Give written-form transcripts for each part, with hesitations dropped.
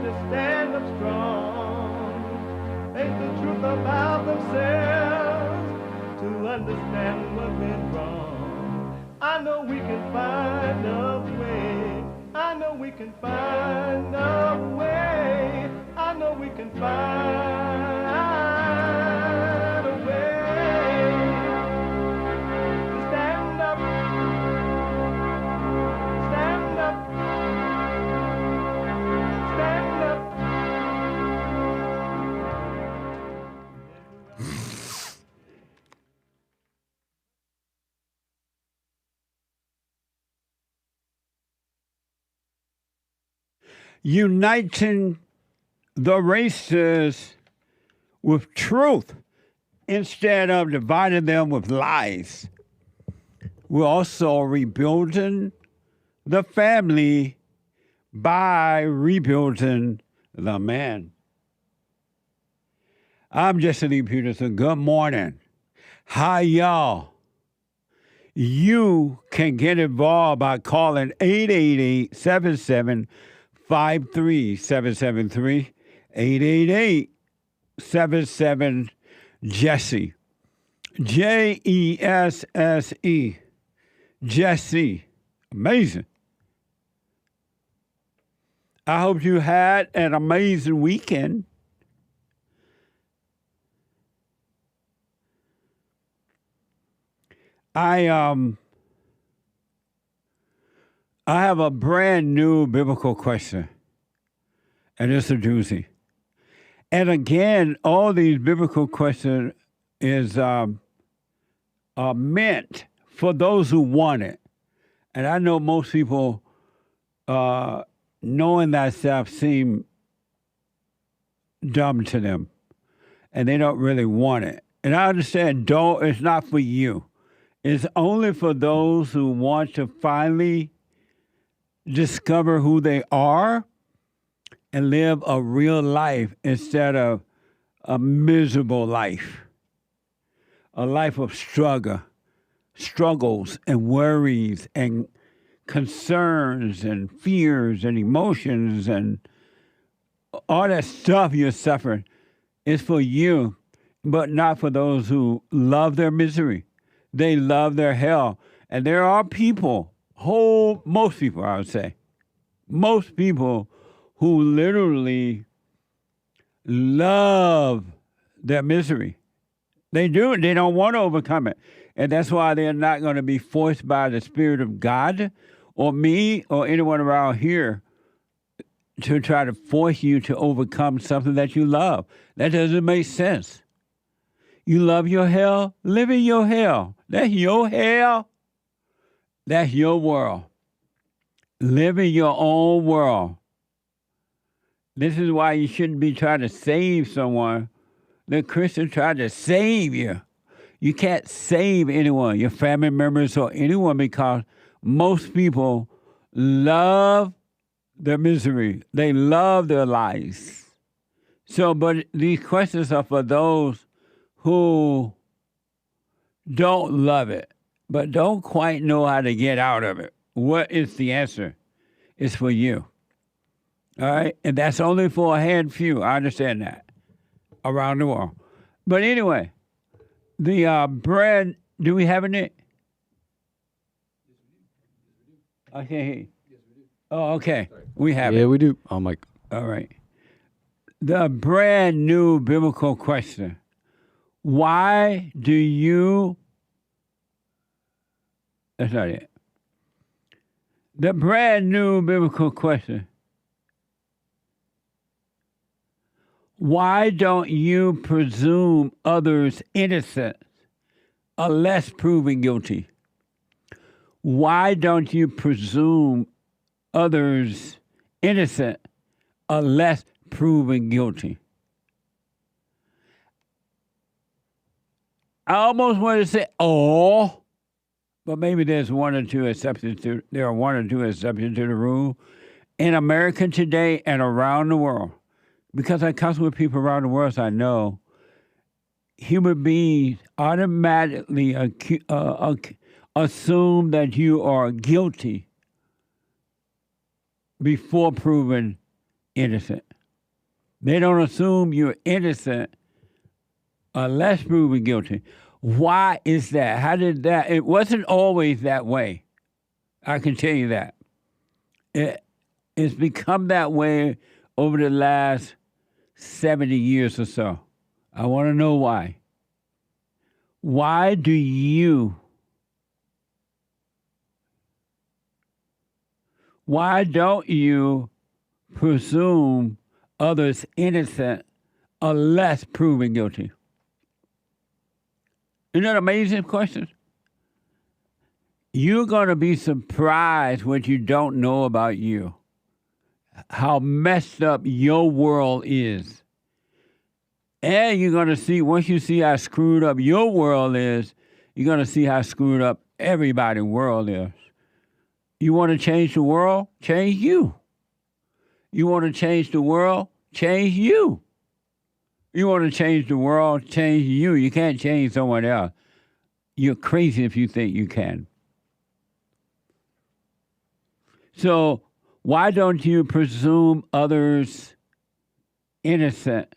to stand up strong, face the truth about themselves, understand what went wrong. I know we can find a way. I know we can find a way. I know we can find a way to stand up, stand up, stand up. Uniting the races with truth instead of dividing them with lies. We're also rebuilding the family by rebuilding the man. I'm Jesse Lee Peterson. Good morning. Hi, y'all. You can get involved by calling 888-77-53773, 888-77-JESSE, Jesse, Jesse. Amazing. I hope you had an amazing weekend. I have a brand new biblical question, and it's a doozy. And again, all these biblical questions is meant for those who want it. And I know most people, knowing that stuff, seem dumb to them, and they don't really want it. And I understand, it's not for you. It's only for those who want to finally discover who they are and live a real life instead of a miserable life, a life of struggles and worries and concerns and fears and emotions and all that stuff you're suffering is for you, but not for those who love their misery. They love their hell. And there are people, most people, I would say, most people who literally love their misery. They do. They don't want to overcome it. And that's why they're not going to be forced by the Spirit of God or me or anyone around here to try to force you to overcome something that you love. That doesn't make sense. You love your hell? Live in your hell. That's your hell. That's your world. Live in your own world. This is why you shouldn't be trying to save someone. The Christian tried to save you. You can't save anyone, your family members or anyone, because most people love their misery. They love their lives. So, but these questions are for those who don't love it, but don't quite know how to get out of it. What is the answer? It's for you. All right? And that's only for a handful. I understand that. Around the world. But anyway, the bread, do we have it? I can't hear you. Oh, okay. We have it. Yeah, we do. Oh, Mike. All right. The brand new biblical question. Why do you... That's not it. The brand new biblical question. Why don't you presume others innocent unless proven guilty? Why don't you presume others innocent unless proven guilty? I almost want to say, but maybe there are one or two exceptions to the rule in America today and around the world. Because I counsel with people around the world, so I know human beings automatically assume that you are guilty before proven innocent. They don't assume you're innocent unless proven guilty. Why is that? How did that? It wasn't always that way. I can tell you that. It's become that way over the last 70 years or so. I want to know why. Why don't you presume others innocent unless proven guilty? Isn't that an amazing question? You're going to be surprised what you don't know about you, how messed up your world is. And you're going to see, once you see how screwed up your world is, you're going to see how screwed up everybody's world is. You want to change the world? Change you. You want to change the world? Change you. You want to change the world? Change you. You can't change someone else. You're crazy if you think you can. So why don't you presume others innocent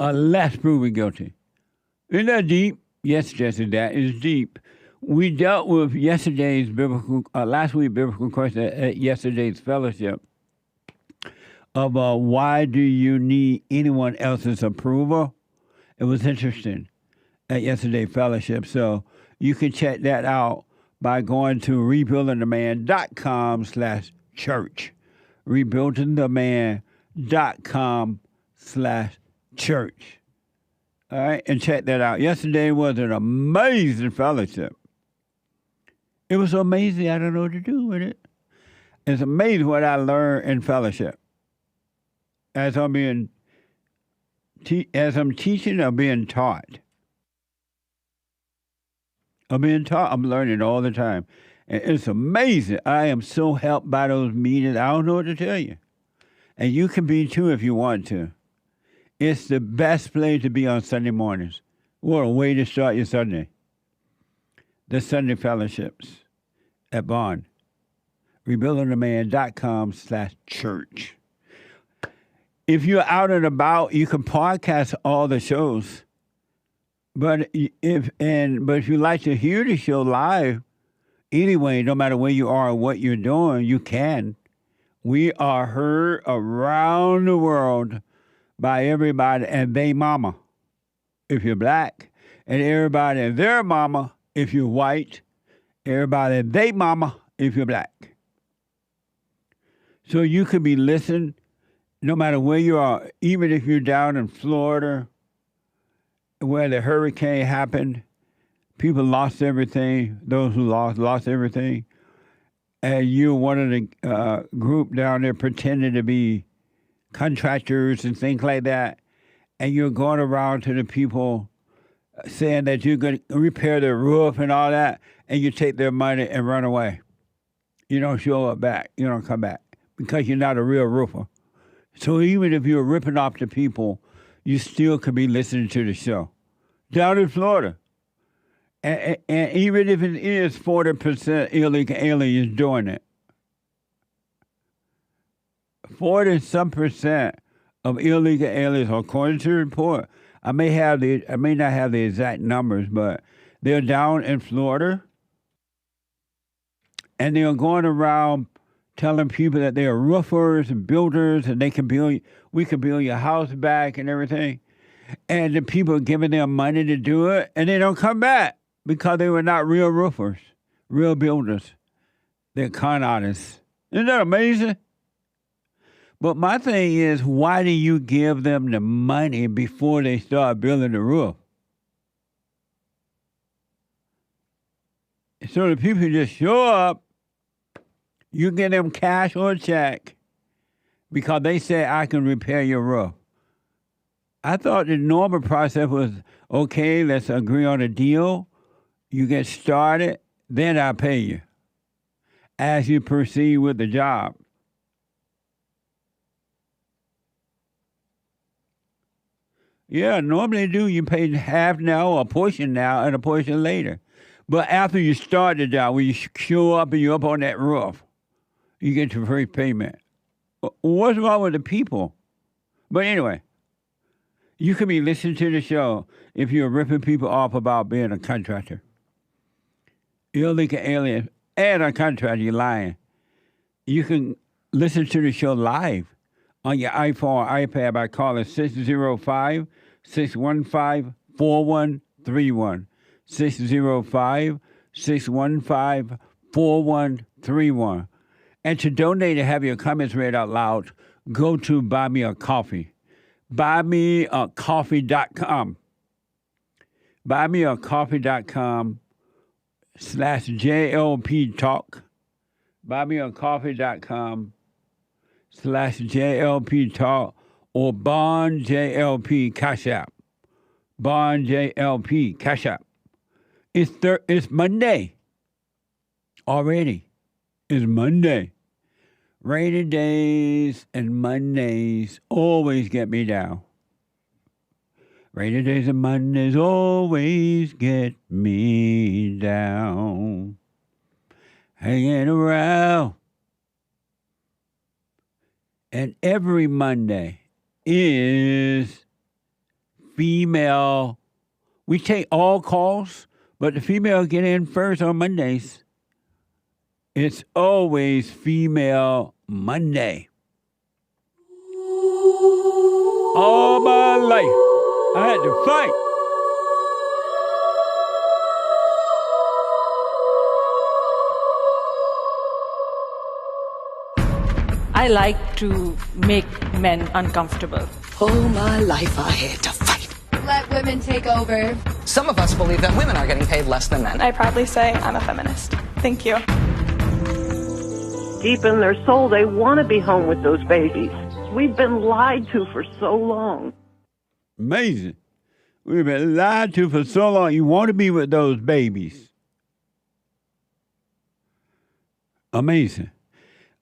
unless proven guilty? Isn't that deep? Yes, Jesse, that is deep. We dealt with yesterday's last week's biblical question at yesterday's fellowship of why do you need anyone else's approval? It was interesting at yesterday's fellowship. So you can check that out by going to rebuildingtheman.com/church. rebuildingtheman.com/church. All right, and check that out. Yesterday was an amazing fellowship. It was so amazing, I don't know what to do with it. It's amazing what I learned in fellowship. As I'm teaching or being taught. I'm learning all the time. And it's amazing. I am so helped by those meetings. I don't know what to tell you. And you can be too if you want to. It's the best place to be on Sunday mornings. What a way to start your Sunday. The Sunday fellowships at Mon. rebuildingtheman.com/church. If you're out and about, you can podcast all the shows. But if you like to hear the show live, anyway, no matter where you are or what you're doing, you can. We are heard around the world by everybody and they mama, if you're black, and everybody and their mama, if you're white, everybody and they mama, if you're black. So you could be listening no matter where you are, even if you're down in Florida, where the hurricane happened, people lost everything. Those who lost everything. And you're one of the group down there pretending to be contractors and things like that. And you're going around to the people saying that you're going to repair their roof and all that. And you take their money and run away. You don't show up back. You don't come back because you're not a real roofer. So even if you're ripping off the people, you still could be listening to the show. Down in Florida. And even if it is 40% illegal aliens doing it, 40-some% of illegal aliens, according to the report, I may not have the exact numbers, but they're down in Florida, and they're going around telling people that they're roofers and builders, and we can build your house back and everything. And the people are giving them money to do it, and they don't come back because they were not real roofers, real builders. They're con artists. Isn't that amazing? But my thing is, why do you give them the money before they start building the roof? So the people just show up, you get them cash or a check because they say, I can repair your roof. I thought the normal process was, okay, let's agree on a deal. You get started, then I'll pay you as you proceed with the job. Yeah, normally do. You pay half now, or a portion now, and a portion later. But after you start the job, when you show up and you're up on that roof, you get your first payment. What's wrong with the people? But anyway, You could be listening to the show if you're ripping people off about being a contractor. Illegal alien and a contractor, you're lying. You can listen to the show live on your iPhone or iPad by calling 605-615-4131. 605-615-4131. And to donate and have your comments read out loud, go to Buy Me a Coffee. BuyMeACoffee.com. BuyMeACoffee.com/JLP Talk. BuyMeACoffee.com/JLP Talk or Bond JLP Cash App. Bond JLP Cash App. It's Monday already. It's Monday. Rainy days and Mondays always get me down. Rainy days and Mondays always get me down. Hanging around. And every Monday is female. We take all calls, but the female get in first on Mondays. It's always Female Monday. All my life, I had to fight. I like to make men uncomfortable. All my life I had to fight. Let women take over. Some of us believe that women are getting paid less than men. I proudly say I'm a feminist. Thank you. Deep in their soul, they want to be home with those babies. We've been lied to for so long. Amazing. We've been lied to for so long. You want to be with those babies. Amazing.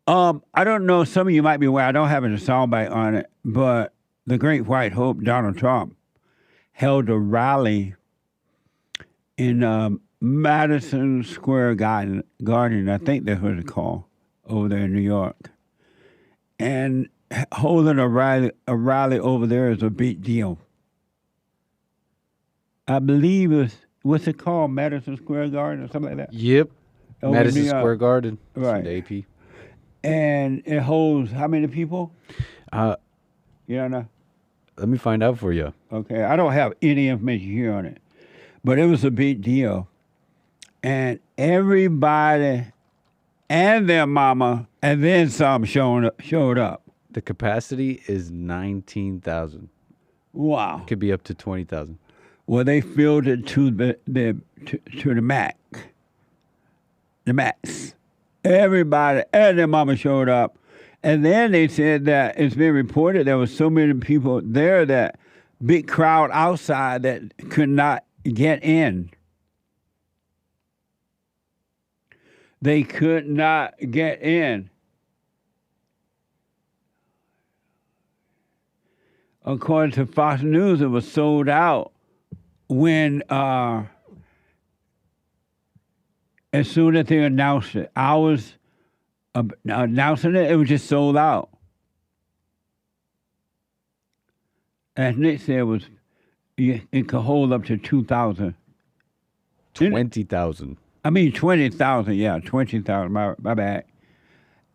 I don't know, some of you might be aware, I don't have a soundbite on it, but the Great White Hope, Donald Trump, held a rally in Madison Square Garden, I think that's what it's called, over there in New York. And holding a rally over there is a big deal. I believe it's, what's it called, Madison Square Garden or something like that? Yep, Over Madison Square Garden. Right. The AP. And it holds how many people? You don't know? Let me find out for you. Okay, I don't have any information here on it, but it was a big deal. And everybody and their mama and then some showed up. The capacity is 19,000. Wow. Could be up to 20,000. Well, they filled it to the max. The max. Everybody and their mama showed up. And then they said that it's been reported there was so many people there, that big crowd outside, that could not get in. They could not get in. According to Fox News, it was sold out when as soon as they announced it. Hours announcing it, it was just sold out. As Nick said, it could hold up to 2,000. 20,000. I mean 20,000, yeah, 20,000, my bad.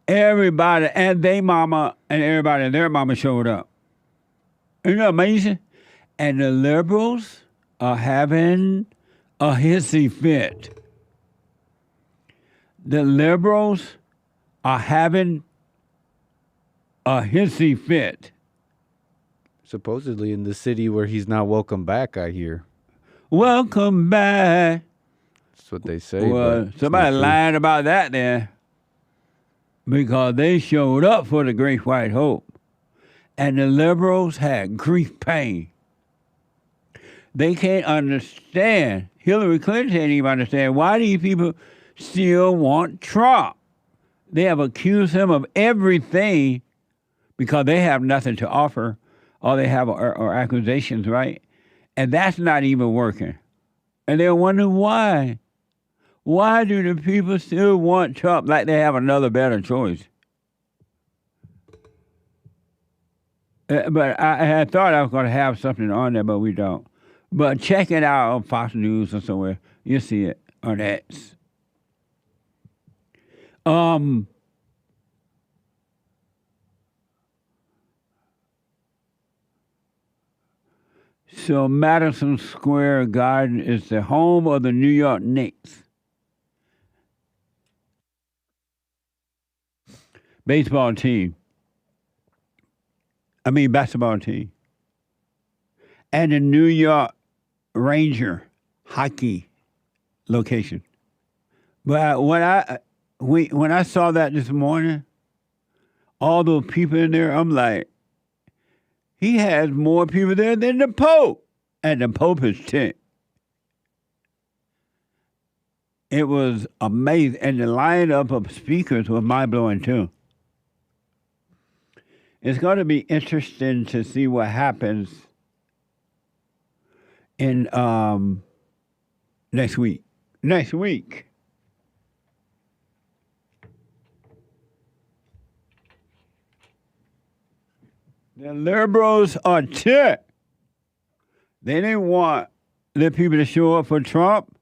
Everybody and their mama and everybody and their mama showed up. Isn't that amazing? And the liberals are having a hissy fit. The liberals are having a hissy fit. Supposedly in the city where he's not welcome back, I hear. Welcome back. That's what they say. Well, somebody lying about that there, because they showed up for the Great White Hope, and the liberals had grief pain. They can't understand. Hillary Clinton can't even understand why these people still want Trump. They have accused him of everything because they have nothing to offer. All they have are accusations, right? And that's not even working. And they're wondering why. Why do the people still want Trump like they have another better choice? But I had thought I was going to have something on there, but we don't. But check it out on Fox News or somewhere. You'll see it on X. So Madison Square Garden is the home of the New York Knicks basketball team. And the New York Ranger hockey location. But when I saw that this morning, all those people in there, I'm like, he has more people there than the Pope. And the Pope is 10. It was amazing. And the lineup of speakers was mind-blowing, too. It's going to be interesting to see what happens in next week. Next week. The liberals are ticked. They didn't want the people to show up for Trump.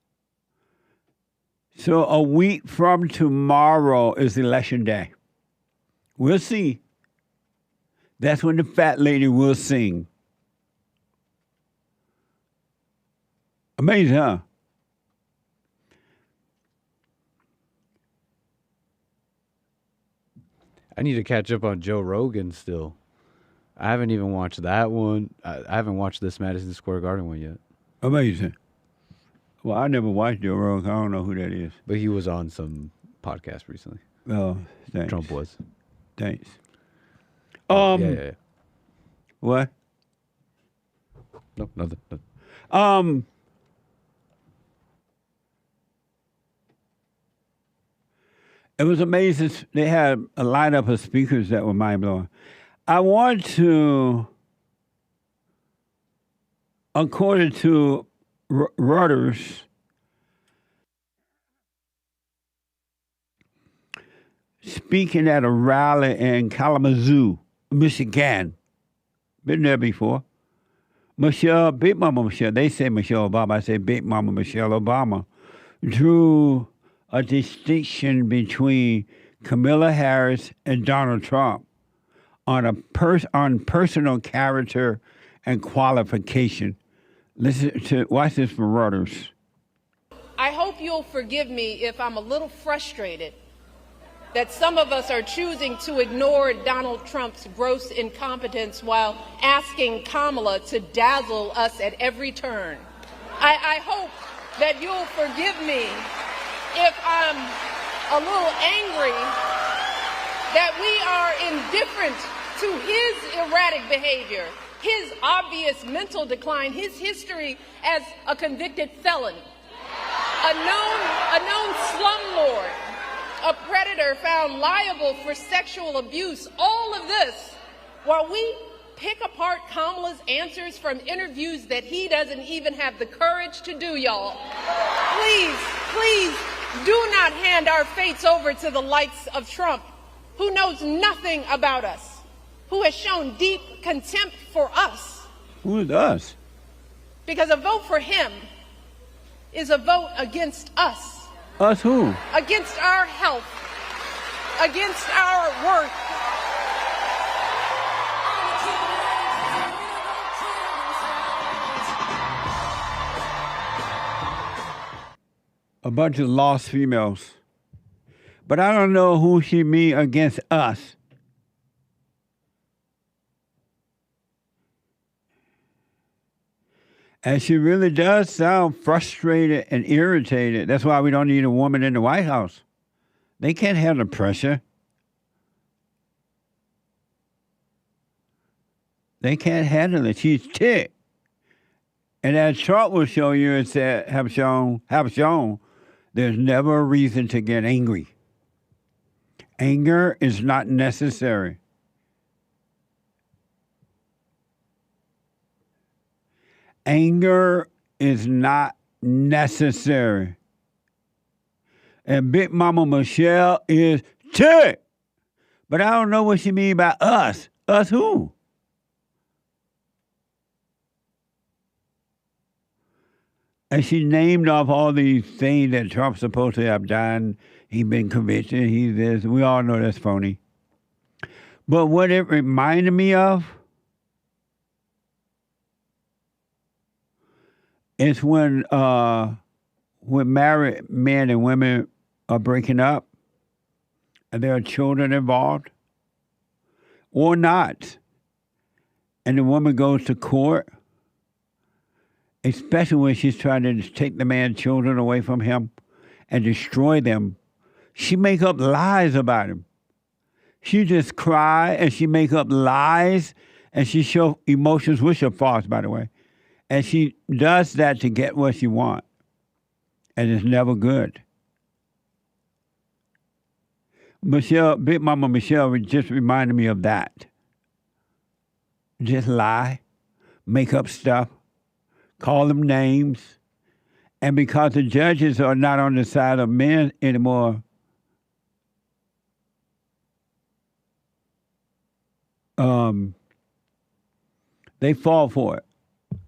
So a week from tomorrow is election day. We'll see. That's when the fat lady will sing. Amazing, huh? I need to catch up on Joe Rogan still. I haven't even watched that one. I haven't watched this Madison Square Garden one yet. Amazing. Well, I never watched Joe Rogan. I don't know who that is. But he was on some podcast recently. Oh, thanks. Trump was. Thanks. Yeah. What? Nope, nothing. It was amazing. They had a lineup of speakers that were mind-blowing. I want to, according to Reuters, speaking at a rally in Kalamazoo, Michigan. Been there before. Big Mama Michelle, they say Michelle Obama, I say Big Mama Michelle Obama, drew a distinction between Kamala Harris and Donald Trump on personal character and qualification. Watch this from Reuters. I hope you'll forgive me if I'm a little frustrated that some of us are choosing to ignore Donald Trump's gross incompetence while asking Kamala to dazzle us at every turn. I hope that you'll forgive me if I'm a little angry that we are indifferent to his erratic behavior, his obvious mental decline, his history as a convicted felon, a known slumlord, a predator found liable for sexual abuse, all of this while we pick apart Kamala's answers from interviews that he doesn't even have the courage to do, y'all. Please, do not hand our fates over to the likes of Trump, who knows nothing about us, who has shown deep contempt for us. Who is us? Because a vote for him is a vote against us. Us who? Against our health, against our worth. A bunch of lost females. But I don't know who she mean against us. And she really does sound frustrated and irritated. That's why we don't need a woman in the White House. They can't handle pressure. They can't handle it. She's ticked. And as Trump will show you and have shown, there's never a reason to get angry. Anger is not necessary. Anger is not necessary. And Big Mama Michelle is ticked. But I don't know what she mean by us. Us who? And she named off all these things that Trump's supposed to have done. He's been convicted. He's this. We all know that's phony. But what it reminded me of is when married men and women are breaking up and there are children involved or not, and the woman goes to court, especially when she's trying to take the man's children away from him and destroy them, she make up lies about him. She just cry and she make up lies and she show emotions, which are false, by the way. And she does that to get what she wants. And it's never good. Big Mama Michelle just reminded me of that. Just lie, make up stuff, call them names. And because the judges are not on the side of men anymore, they fall for it.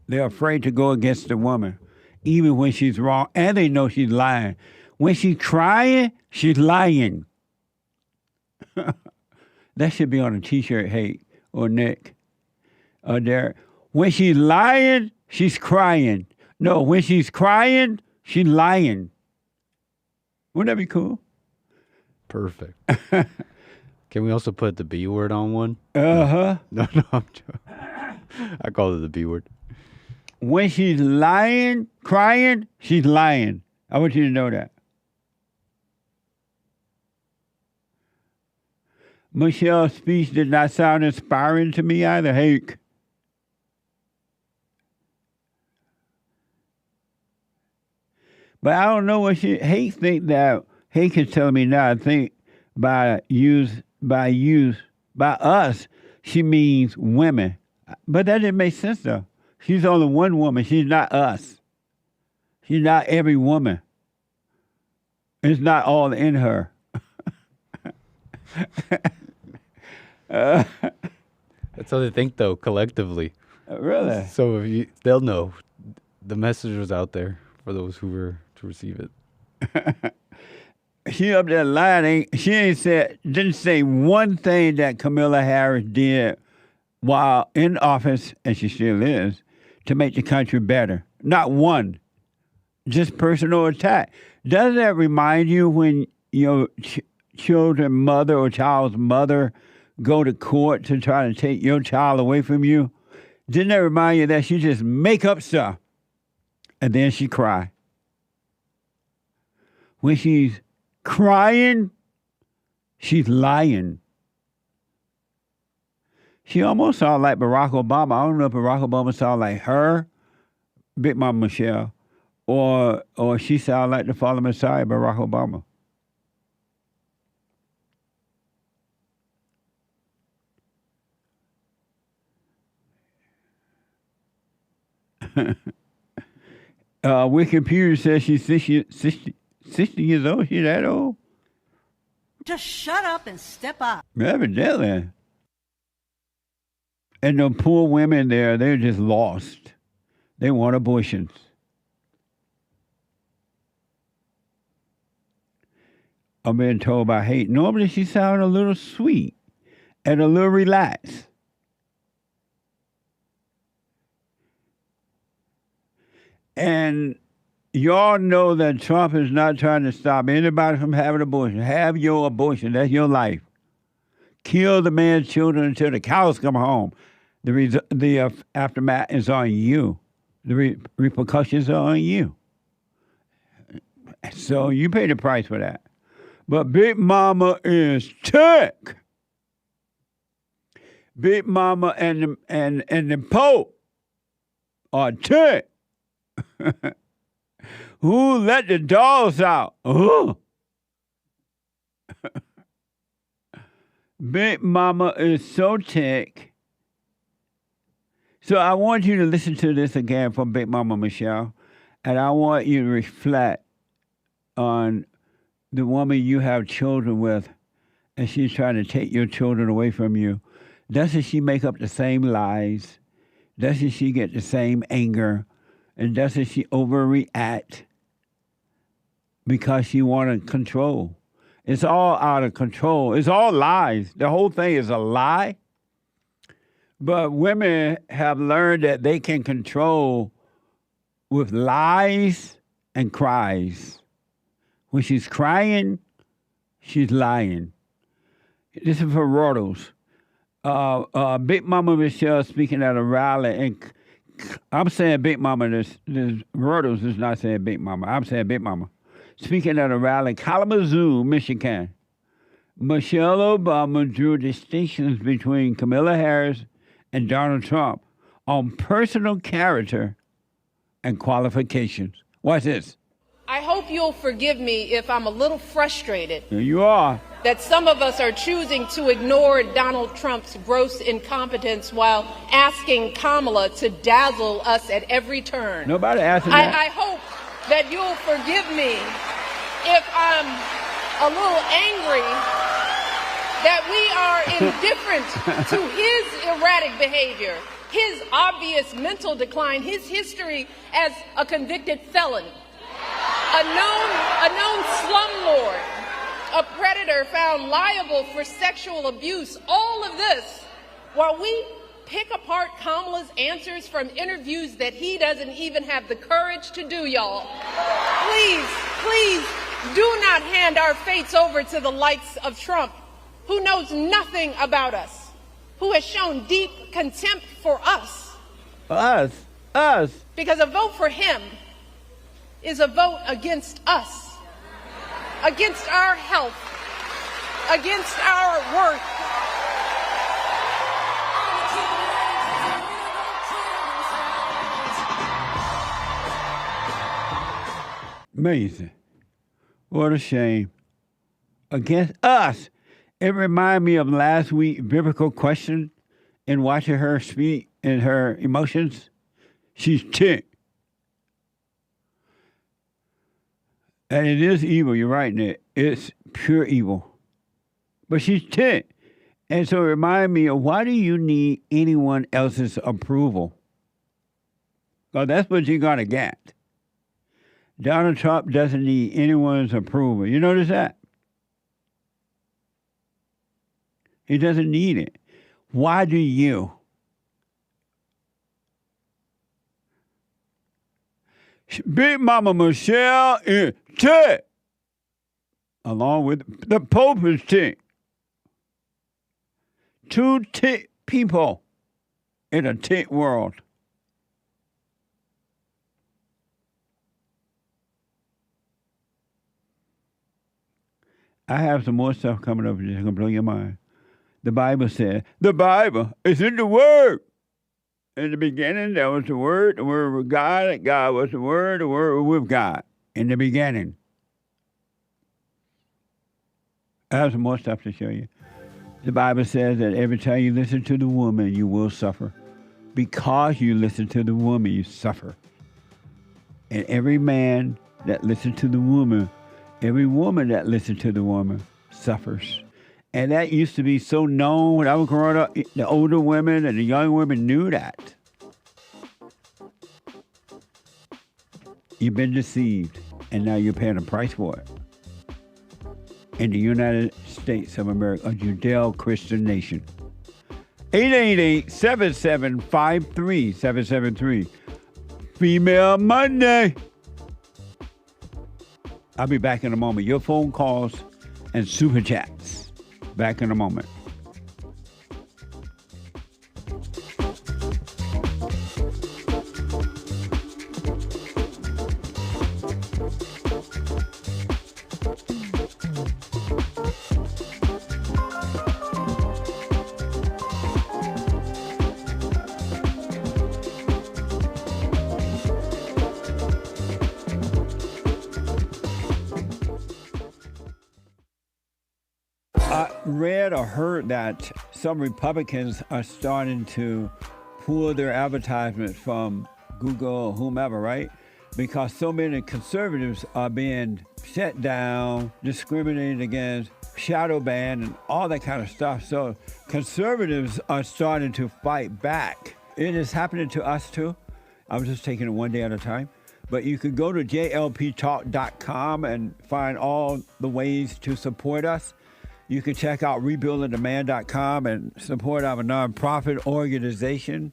They're afraid to go against the woman, even when she's wrong, and they know she's lying. When she's crying, she's lying. That should be on a T-shirt, hey, or Nick, or Derek. When she's lying, she's crying. No, when she's crying, she's lying. Wouldn't that be cool? Perfect. Can we also put the B word on one? Uh-huh. No, I'm joking. I call it the B word. When she's lying, crying, she's lying. I want you to know that. Michelle's speech did not sound inspiring to me either, Hake. But I don't know what Hake think that Hake is telling me now. I think by us, she means women. But that didn't make sense though. She's only one woman. She's not us. She's not every woman. It's not all in her. That's how they think, though, collectively. Really? So they'll know the message was out there for those who were to receive it. She up there lying. She didn't say one thing that Kamala Harris did while in office, and she still is, to make the country better. Not one. Just personal attack. Doesn't that remind you when your children's mother or child's mother go to court to try to take your child away from you? Didn't that remind you that she just make up stuff and then she cry? When she's crying, she's lying. She almost sounded like Barack Obama. I don't know if Barack Obama sounded like her, Big Mama Michelle, or she sounded like the fallen Messiah, Barack Obama. Wikipedia says she's 60 years old. She's that old? Just shut up and step up. Evidently. And the poor women there, they're just lost. They want abortions. I'm being told by Hate. Normally she sounds a little sweet and a little relaxed. And y'all know that Trump is not trying to stop anybody from having an abortion. Have your abortion. That's your life. Kill the man's children until the cows come home. The aftermath is on you. The repercussions are on you. So you pay the price for that. But Big Mama is tick. Big Mama and the Pope are tick. Who let the dogs out? Big Mama is so tick. So I want you to listen to this again from Big Mama Michelle, and I want you to reflect on the woman you have children with, and she's trying to take your children away from you. Doesn't she make up the same lies? Doesn't she get the same anger And doesn't she overreact because she want to control? It's all out of control. It's all lies. The whole thing is a lie. But women have learned that they can control with lies and cries. When she's crying, she's lying. This is for Rodos. Big Mama Michelle speaking at a rally, and I'm saying Big Mama. This Rodos is not saying Big Mama. I'm saying Big Mama. Speaking at a rally in Kalamazoo, Michigan, Michelle Obama drew distinctions between Kamala Harris and Donald Trump on personal character and qualifications. Watch this. I hope you'll forgive me if I'm a little frustrated. Here you are. That some of us are choosing to ignore Donald Trump's gross incompetence while asking Kamala to dazzle us at every turn. Nobody asking that. I hope that you'll forgive me if I'm a little angry that we are indifferent to his erratic behavior, his obvious mental decline, his history as a convicted felon, a known slumlord, a predator found liable for sexual abuse. All of this while we pick apart Kamala's answers from interviews that he doesn't even have the courage to do, y'all. Please, do not hand our fates over to the likes of Trump, who knows nothing about us, who has shown deep contempt for us. Us. Because a vote for him is a vote against us, against our health, against our worth. Amazing. What a shame. Against us. It reminded me of last week's biblical question in watching her speak and her emotions. She's ticked. And it is evil, you're right, Nick. It's pure evil. But she's ticked. And so it reminded me of, why do you need anyone else's approval? Well, that's what you're going to get. Donald Trump doesn't need anyone's approval. You notice that? He doesn't need it. Why do you? Big Mama Michelle is tick. Along with the Pope is tick. Two tick people in a tick world. I have some more stuff coming up that's going to blow your mind. The Bible said, the Bible is in the Word. In the beginning, there was the Word was God, and God was the Word was with God. In the beginning. I have some more stuff to show you. The Bible says that every time you listen to the woman, you will suffer. Because you listen to the woman, you suffer. And every man that listens to the woman, every woman that listens to the woman suffers. And that used to be so known when I was growing up. The older women and the young women knew that. You've been deceived, and now you're paying a price for it. In the United States of America, a Judeo-Christian nation. 888-7753-773. Female Monday. I'll be back in a moment. Your phone calls and super chats. Back in a moment. Read or heard that some Republicans are starting to pull their advertisements from Google or whomever, right? Because so many conservatives are being shut down, discriminated against, shadow banned, and all that kind of stuff. So conservatives are starting to fight back. It is happening to us too. I'm just taking it one day at a time. But you can go to jlptalk.com and find all the ways to support us. You can check out rebuildingtheman.com and support our nonprofit organization.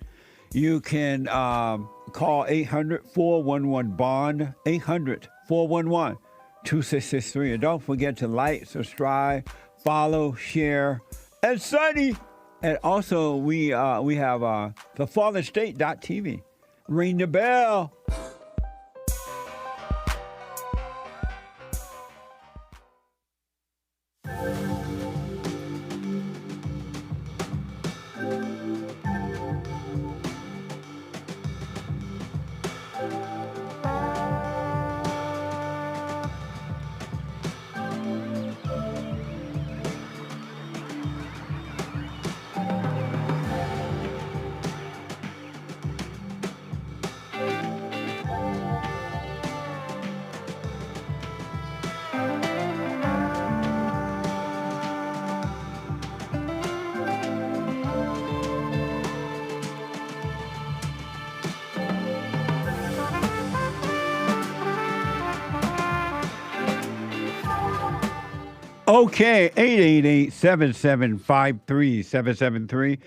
You can call 800-411-BOND, 800-411-2663. And don't forget to like, subscribe, follow, share, and Sunny. And also, we have thefallenstate.tv. Ring the bell. Okay, 888-775-3773,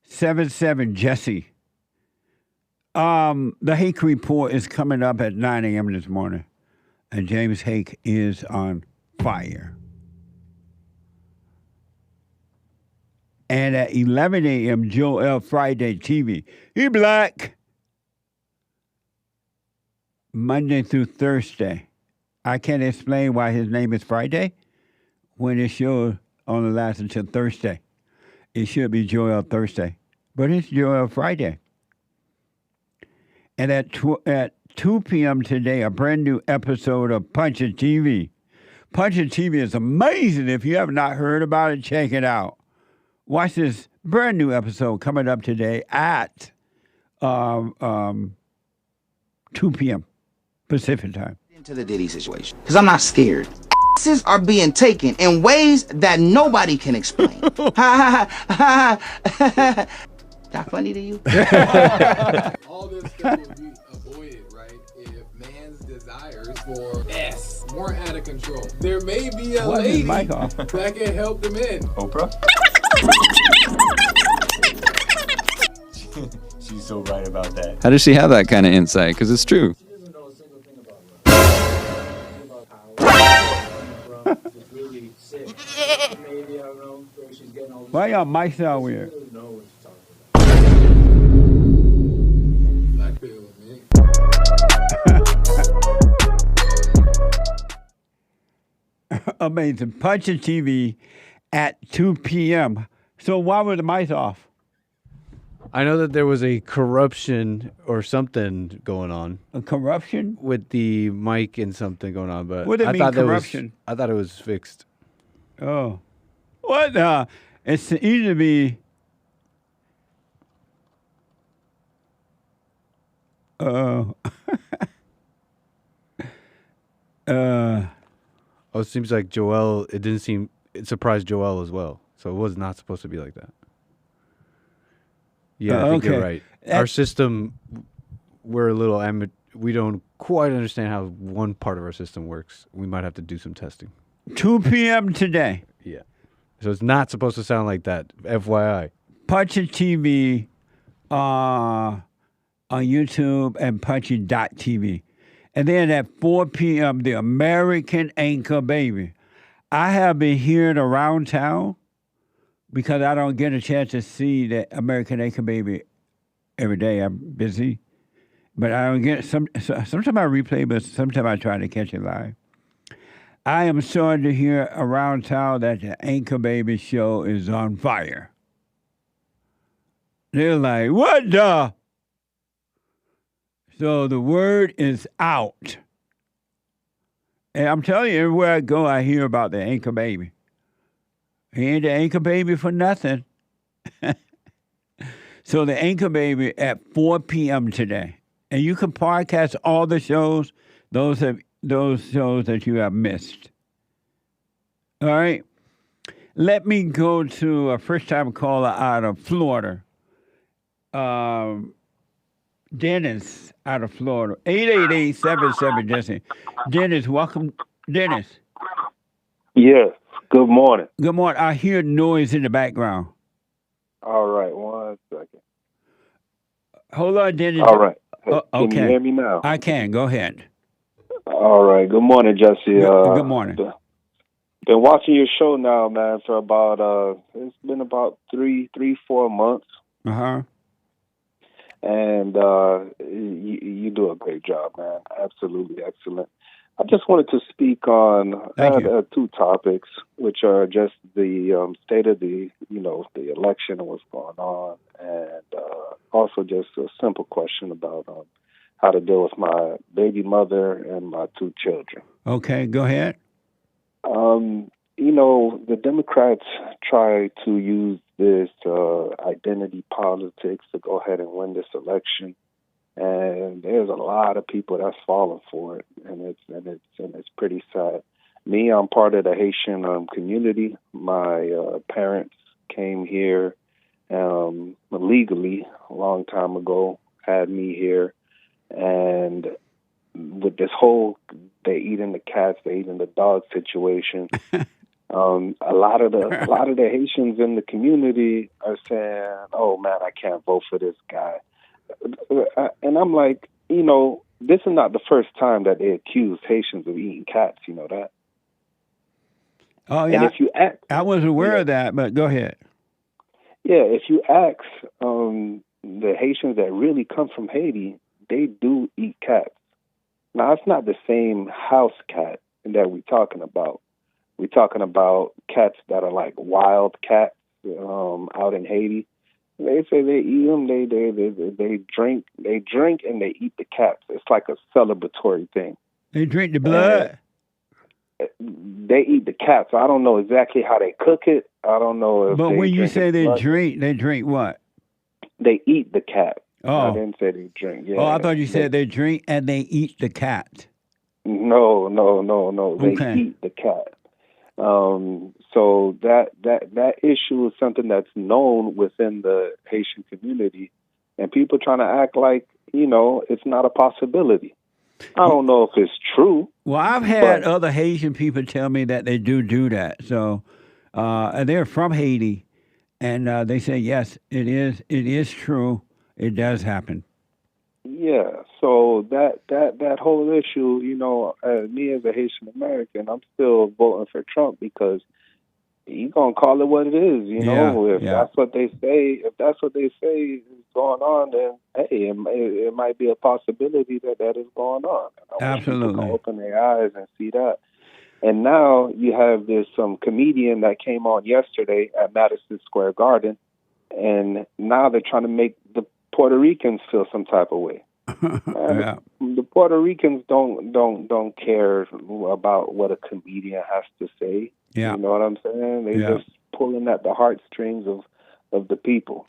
888-77 Jesse. The Hake Report is coming up at 9 a.m. this morning, and James Hake is on fire. And at 11 a.m., Joel Friday TV. He black. Monday through Thursday. I can't explain why his name is Friday when his show only lasts until Thursday. It should be Joel Thursday, but it's Joel Friday. And at 2 p.m. today, a brand new episode of Punch It TV. Punch It TV is amazing. If you have not heard about it, check it out. Watch this brand new episode coming up today at 2 p.m. Pacific time. Into the Diddy situation, because I'm not scared. Are being taken in ways that nobody can explain. That funny to you? All this stuff would be avoided, right? If man's desires for S weren't out of control. There may be a lady that can help the men. Oprah? She's so right about that. How does she have that kind of insight? Because it's true. Why y'all mics sound weird? Amazing. Punch It TV at 2 p.m. So why were the mics off? I know that there was a corruption or something going on. A corruption? With the mic and something going on, but What do you mean corruption? I thought it was fixed. Oh. What? It's easy to be... Oh, it seems like Joel, it surprised Joel as well. So it was not supposed to be like that. Yeah, I think you're right. Our system, we're a little we don't quite understand how one part of our system works. We might have to do some testing. 2 p.m. today. Yeah. So it's not supposed to sound like that, FYI. Punch It TV on YouTube and punchy.tv. And then at 4 p.m., the American Anchor Baby. I have been hearing around town because I don't get a chance to see the American Anchor Baby every day. I'm busy. But I don't get sometimes I replay, but sometimes I try to catch it live. I am starting to hear around town that the Anchor Baby show is on fire. They're like, what the? So the word is out. And I'm telling you, everywhere I go, I hear about the Anchor Baby. He ain't the Anchor Baby for nothing. So the Anchor Baby at 4 p.m. today. And you can podcast all the shows, those shows that you have missed. All right? Let me go to a first-time caller out of Florida. Dennis out of Florida. 888-77 Jesse. Dennis, welcome. Dennis. Yes. Good morning. Good morning. I hear noise in the background. All right. 1 second. Hold on, Dennis. All right. Okay. Can you hear me now? I can. Go ahead. All right. Good morning, Jesse. Good morning. Been watching your show now, man, for about it's been about 4 months. Uh-huh. And you do a great job, man. Absolutely excellent. I just wanted to speak on two topics, which are just the state of the election and what's going on, and also just a simple question about how to deal with my baby mother and my 2 children. Okay, go ahead. The Democrats try to use this identity politics to go ahead and win this election. And there's a lot of people that's falling for it, and it's pretty sad. Me, I'm part of the Haitian community. My parents came here illegally a long time ago, had me here, and with this whole they eating the cats, they eating the dog situation. A lot of the Haitians in the community are saying, "Oh man, I can't vote for this guy." And I'm like, this is not the first time that they accuse Haitians of eating cats. You know that? Oh, yeah. And if you ask, I was aware of that, but go ahead. Yeah, if you ask the Haitians that really come from Haiti, they do eat cats. Now, it's not the same house cat that we're talking about. We're talking about cats that are like wild cats out in Haiti. They say they eat them. They drink, and they eat the cats. It's like a celebratory thing. They drink the blood. They eat the cats. I don't know exactly how they cook it. I don't know if. But when you say they blood. drink, they drink what? They eat the cat. Oh, I didn't say they drink. Yeah. Oh, I thought you said they drink and they eat the cat. No. They eat the cat. So that issue is something that's known within the Haitian community, and people trying to act like it's not a possibility. I don't know if it's true. Well, I've had other Haitian people tell me that they do that. So, and they're from Haiti, and they say yes, it is true. It does happen. Yeah. So that whole issue, me as a Haitian American, I'm still voting for Trump because he's gonna call it what it is. If that's what they say, is going on, then hey, it might be a possibility that is going on. Absolutely. People can open their eyes and see that. And now you have this comedian that came on yesterday at Madison Square Garden, and now they're trying to make the Puerto Ricans feel some type of way. Yeah. The Puerto Ricans don't care about what a comedian has to say. Yeah. You know what I'm saying? They're just pulling at the heartstrings of the people.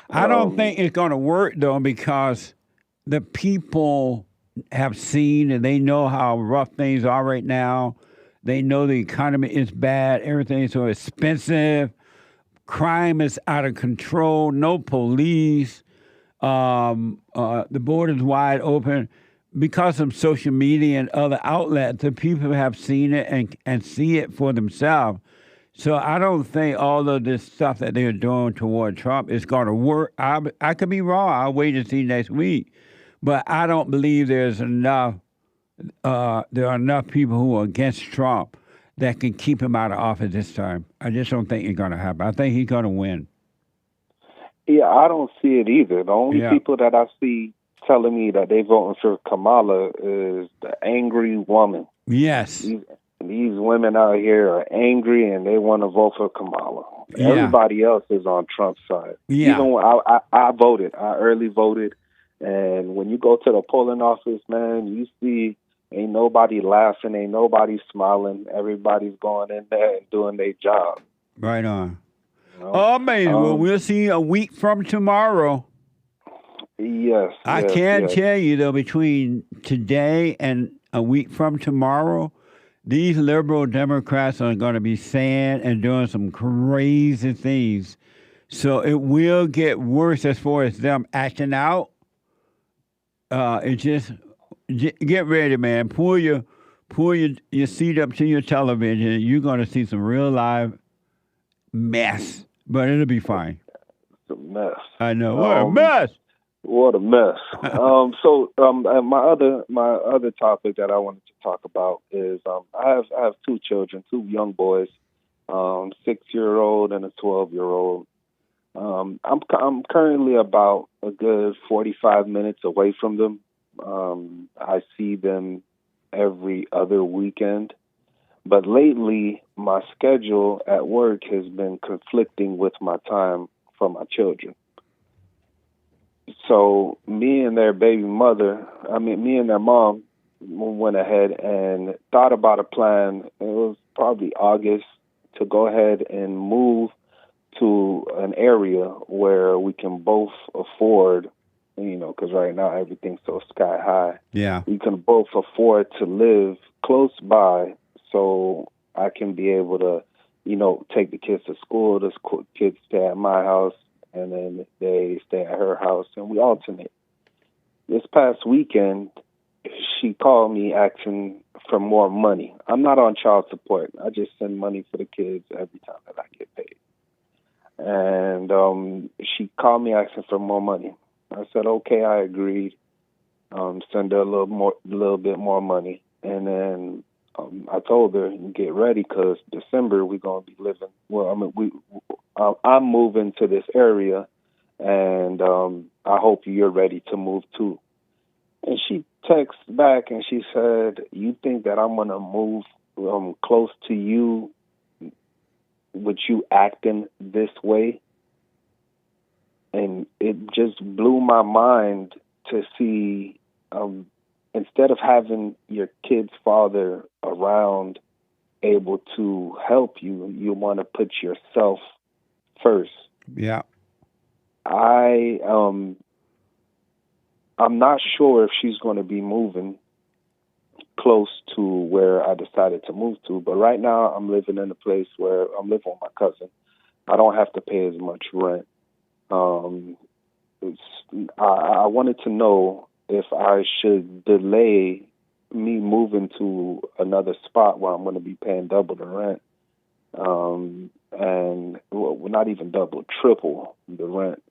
I don't think it's going to work, though, because the people have seen and they know how rough things are right now. They know the economy is bad. Everything is so expensive. Crime is out of control. No police. The border's wide open. Because of social media and other outlets, the people have seen it and see it for themselves. So I don't think all of this stuff that they're doing toward Trump is going to work. I could be wrong. I'll wait and see next week. But I don't believe there's enough. There are enough people who are against Trump that can keep him out of office this time. I just don't think it's going to happen. I think he's going to win. Yeah, I don't see it either. The only people that I see telling me that they voting for Kamala is the angry woman. Yes. These women out here are angry and they want to vote for Kamala. Yeah. Everybody else is on Trump's side. Yeah. Even when I voted. I early voted. And when you go to the polling office, man, you see ain't nobody laughing, ain't nobody smiling. Everybody's going in there and doing their job. Right on. Oh, amazing. Well, we'll see a week from tomorrow. Yes. I can tell you, though, between today and a week from tomorrow, these liberal Democrats are going to be saying and doing some crazy things. So it will get worse as far as them acting out. It just get ready, man. Pull your seat up to your television. You're gonna see some real live mess, but it'll be fine. It's a mess. I know. What a mess. What a mess. And my other topic that I wanted to talk about is I have two children, two young boys, 6-year-old and a 12-year-old. I'm currently about a good 45 minutes away from them. I see them every other weekend, but lately my schedule at work has been conflicting with my time for my children. So me and their mom went ahead and thought about a plan. It was probably August to go ahead and move to an area where we can both afford, because right now everything's so sky high. Yeah. We can both afford to live close by so I can be able to, take the kids to school. The kids stay at my house and then they stay at her house and we alternate. This past weekend, she called me asking for more money. I'm not on child support. I just send money for the kids every time that I get paid. And she called me asking for more money. I said, okay, I agreed. Send her a little bit more money. And then I told her, get ready because December we're gonna be living. Well, I'm moving to this area, and I hope you're ready to move too. And she texted back and she said, you think that I'm gonna move close to you with you acting this way? And it just blew my mind to see, instead of having your kid's father around able to help you, you want to put yourself first. Yeah. I'm not sure if she's going to be moving close to where I decided to move to, but right now I'm living in a place where I'm living with my cousin. I don't have to pay as much rent. I wanted to know if I should delay me moving to another spot where I'm going to be paying double the rent, and not even double, triple the rent,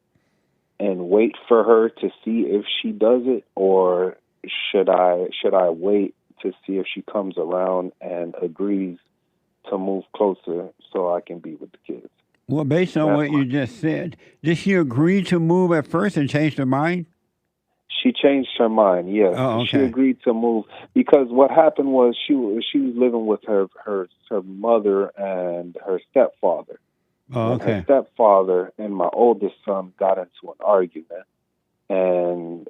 and wait for her to see if she does it, or should I wait to see if she comes around and agrees to move closer so I can be with the kids? Well, based on what you just said, did she agree to move at first and change her mind? She changed her mind, yes. Oh, okay. She agreed to move because what happened was she was living with her mother and her stepfather. Oh, okay. And her stepfather and my oldest son got into an argument, and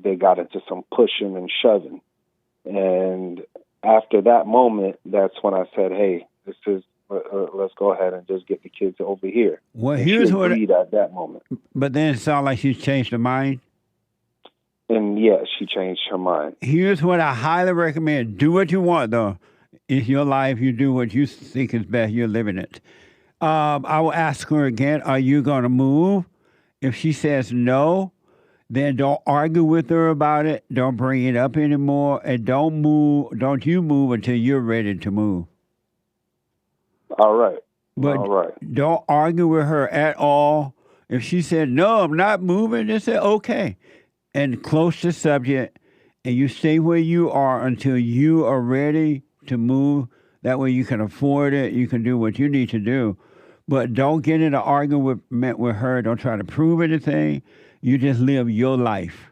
they got into some pushing and shoving. And after that moment, that's when I said, "Hey, let's go ahead and just get the kids over here." Well, and here's she what. agreed at that moment. But then it sounded like she's changed her mind. And yeah, she changed her mind. Here's what I highly recommend: do what you want, though. It's your life. You do what you think is best. You're living it. I will ask her again, are you going to move? If she says no, then don't argue with her about it. Don't bring it up anymore. And don't you move until you're ready to move. All right. But all right. Don't argue with her at all. If she said, no, I'm not moving, just say, okay. And close the subject. And you stay where you are until you are ready to move. That way you can afford it. You can do what you need to do. But don't get in an argument with her. Don't try to prove anything. You just live your life.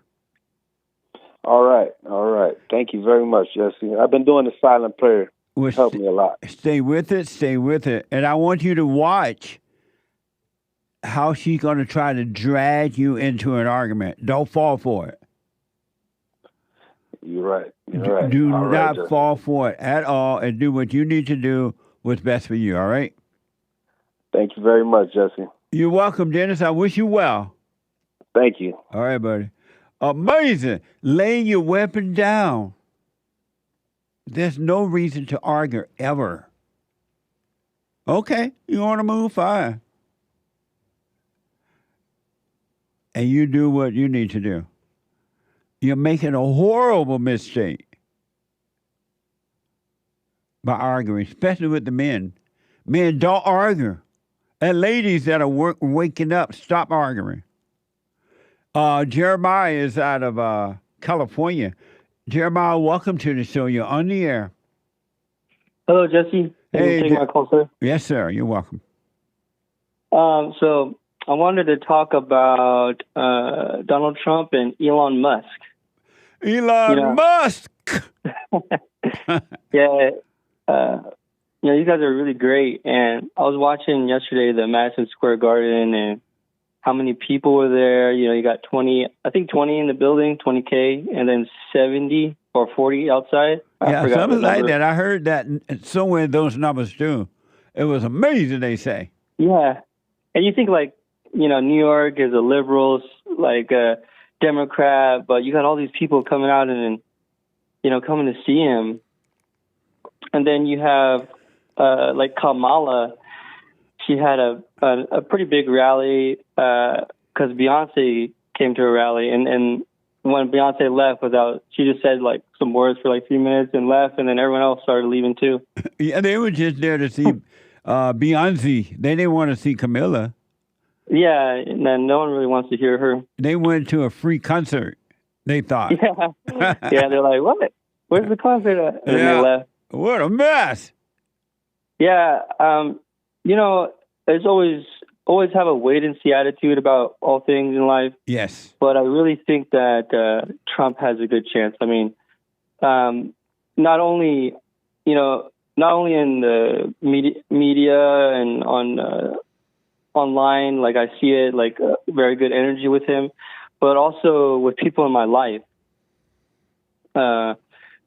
All right. All right. Thank you very much, Jesse. I've been doing the silent prayer. It's helped me a lot. Stay with it. Stay with it. And I want you to watch how she's going to try to drag you into an argument. Don't fall for it. You're right. You're right. Do all not right, fall for it at all, and do what you need to do what's best for you, all right? Thank you very much, Jesse. You're welcome, Dennis. I wish you well. Thank you. All right, buddy. Amazing. Laying your weapon down. There's no reason to argue ever. Okay, you want to move? Fine. and you do what you need to do, you're making a horrible mistake by arguing, especially with the men. Men, don't argue. And ladies that are waking up, stop arguing. Jeremiah is out of California. Jeremiah, welcome to the show. You're on the air. Hello, Jesse. Thank you for taking my call, sir. Yes, sir. You're welcome. So I wanted to talk about Donald Trump and Elon Musk. Elon Musk! Yeah. You guys are really great. And I was watching yesterday the Madison Square Garden and how many people were there. You got 20 in the building, 20K, and then 70 or 40 outside. Yeah, something like that. I heard that somewhere those numbers too. It was amazing, they say. Yeah. And you think New York is a liberal, Democrat, but you got all these people coming out and, coming to see him. And then you have, Kamala, she had a pretty big rally, because Beyonce came to a rally and when Beyonce left she just said some words for 3 minutes and left, and then everyone else started leaving too. Yeah, they were just there to see Beyonce. They didn't want to see Camilla. Yeah, and then no one really wants to hear her. They went to a free concert, they thought. Yeah, they're like, what? Where's the concert at? And they left. What a mess. Yeah, there's always have a wait-and-see attitude about all things in life. Yes. But I really think that Trump has a good chance. I mean, not only in the media and online, I see it, very good energy with him, but also with people in my life.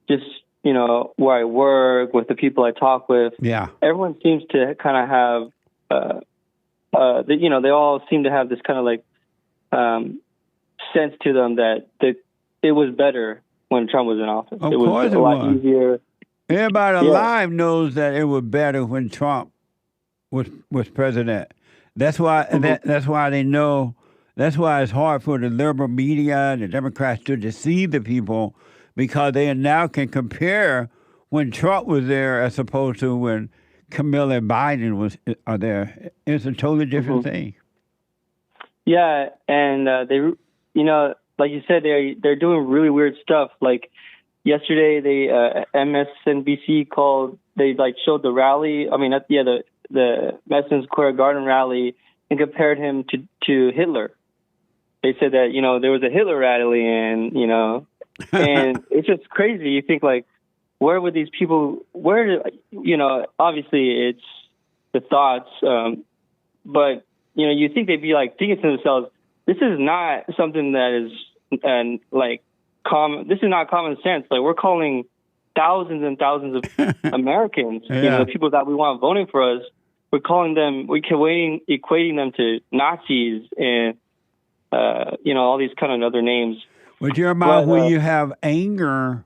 Just, where I work, with the people I talk with. Yeah. Everyone seems to kind of have... they all seem to have this kind of sense to them that it was better when Trump was in office. Of it was course a lot easier. Everybody alive knows that it was better when Trump was president. That's why that's why they know. That's why it's hard for the liberal media and the Democrats to deceive the people, because they now can compare when Trump was there as opposed to when Camilla and Biden are there. It's a totally different thing. Yeah, and they, like you said, they're doing really weird stuff. Like yesterday, MSNBC showed the rally. I mean, the Madison Square Garden rally, and compared him to Hitler. They said that there was a Hitler rally, and and it's just crazy. You think where would these people, obviously it's the thoughts, but, you think they'd be thinking to themselves, this is not something that is, common, this is not common sense. We're calling thousands and thousands of Americans, the people that we want voting for us, we're equating them to Nazis and, all these kind of other names. Well, Jeremiah, when you have anger,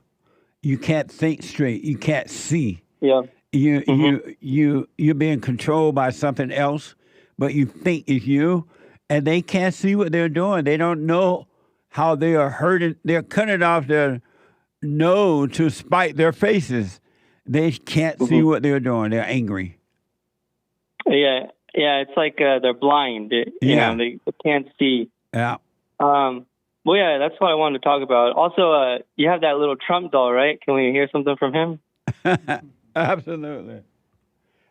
you can't think straight. You can't see. Yeah. You're being controlled by something else, but you think it's you, and they can't see what they're doing. They don't know how they are hurting. They're cutting off their nose to spite their faces. They can't see what they're doing. They're angry. Yeah. It's like they're blind. They can't see. Yeah. Well, yeah, that's what I wanted to talk about. Also, you have that little Trump doll, right? Can we hear something from him? Absolutely.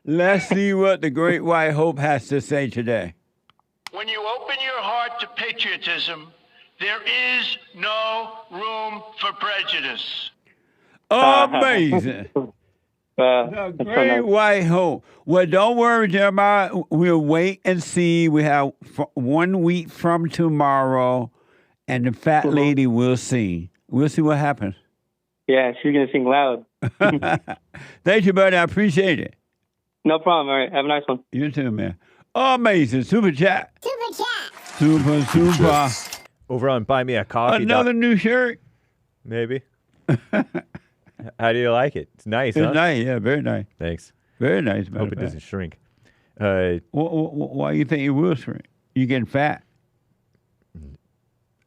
Let's see what the Great White Hope has to say today. When you open your heart to patriotism, there is no room for prejudice. Amazing. The Great White Hope. Well, don't worry, Jeremiah. We'll wait and see. We have 1 week from tomorrow. And the fat lady will sing. We'll see what happens. Yeah, she's going to sing loud. Thank you, buddy. I appreciate it. No problem. All right. Have a nice one. You too, man. Amazing. Super chat. Super. Over on Buy Me a Coffee. Another new shirt? Maybe. How do you like it? It's nice, It's nice. Yeah, very nice. Thanks. Very nice. Hope it doesn't shrink. Why do you think it will shrink? You getting fat?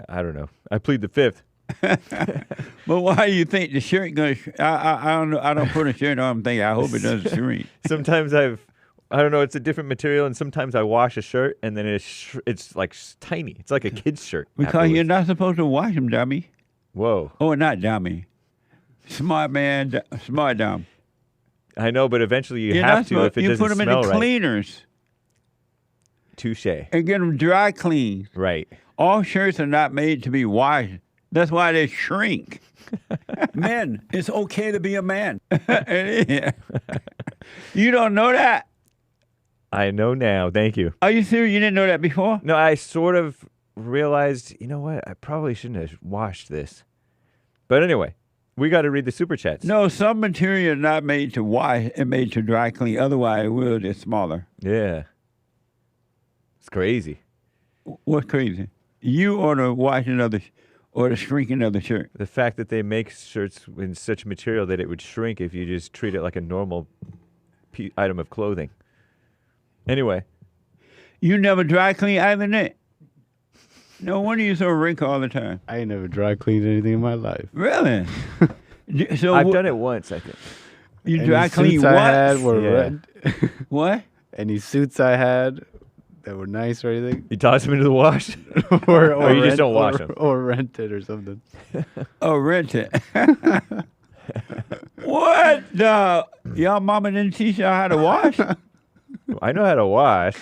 I don't know. I plead the fifth. But why do you think the shirt going to I don't know. I don't put a shirt on. I'm thinking, I hope it doesn't shrink. Sometimes I don't know, it's a different material, and sometimes I wash a shirt, and then it's like tiny. It's like a kid's shirt. Because afterwards. you're not supposed to wash them, dummy. Whoa. Oh, not dummy. Smart man, smart dumb. I know, but eventually you have to if it doesn't smell right. You put them in the cleaners. Touche. And get them dry clean. Right. All shirts are not made to be washed. That's why they shrink. Men, it's okay to be a man. You don't know that? I know now. Thank you. Are you serious? You didn't know that before? No, I sort of realized, you know what? I probably shouldn't have washed this. But anyway, we got to read the super chats. No, some material is not made to wash and made to dry clean. Otherwise, it will get smaller. Yeah. It's crazy. What's crazy? You or the washing of the or the shrinking of the shirt? The fact that they make shirts in such material that it would shrink if you just treat it like a normal item of clothing. Anyway. You never dry clean either, Nick? No wonder you're so wrinkled all the time. I ain't never dry cleaned anything in my life. Really? So I've done it once, I think. You dry clean what? I had were red. What? Any suits I had that were nice or anything. You toss them into the wash? or you just don't wash them? Or rent it or something. Oh, rent it. What? Y'all mama didn't teach y'all how to wash? I know how to wash.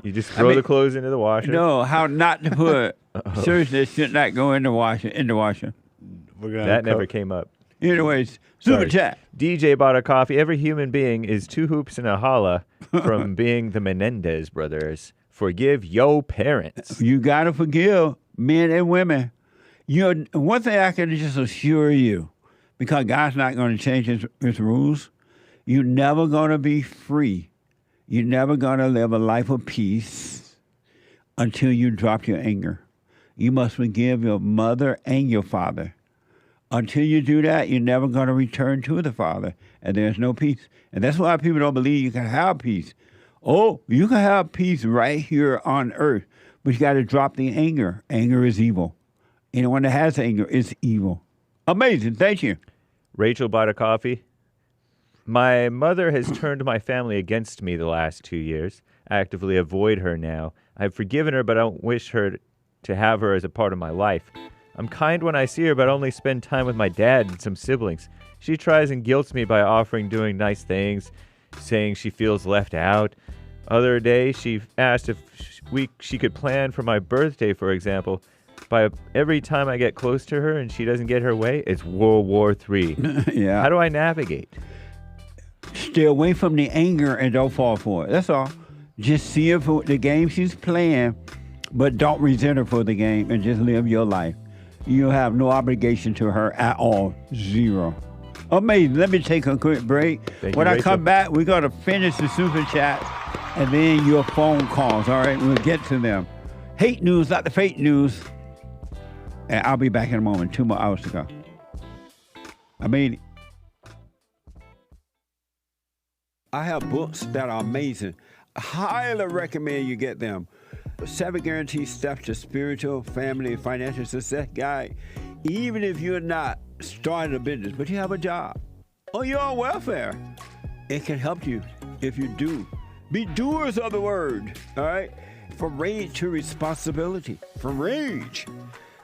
You just throw the clothes into the washer. No, how not to put shirts that should not go in the washer. That never came up. Anyways, super chat. DJ bought a coffee. Every human being is two hoops and a holla from being the Menendez brothers. Forgive your parents. You got to forgive men and women. One thing I can just assure you, because God's not going to change his rules, you're never going to be free. You're never going to live a life of peace until you drop your anger. You must forgive your mother and your father. Until you do that, you're never going to return to the Father, and there's no peace. And that's why people don't believe you can have peace. Oh, you can have peace right here on earth, but you got to drop the anger. Anger is evil. Anyone that has anger is evil. Amazing. Thank you. Rachel bought a coffee. My mother has turned my family against me the last 2 years. I actively avoid her now. I've forgiven her, but I don't wish her to have her as a part of my life. I'm kind when I see her, but only spend time with my dad and some siblings. She tries and guilts me by offering doing nice things, saying she feels left out. Other day, she asked if she could plan for my birthday, for example. By every time I get close to her and she doesn't get her way, it's World War III. Yeah. How do I navigate? Stay away from the anger and don't fall for it. That's all. Just see her for the game she's playing, but don't resent her for the game and just live your life. You have no obligation to her at all. Zero. Amazing. Let me take a quick break. When I come back, we're going to finish the super chat and then your phone calls. All right, we'll get to them. Hate news, not the fake news. And I'll be back in a moment. 2 more hours to go. I made it. I have books that are amazing. I highly recommend you get them. 7 Guaranteed Steps to Spiritual, Family, and Financial Success Guide. Even if you're not starting a business, but you have a job, or you're on welfare, it can help you if you do. Be doers of the word, all right? From rage to responsibility. From rage.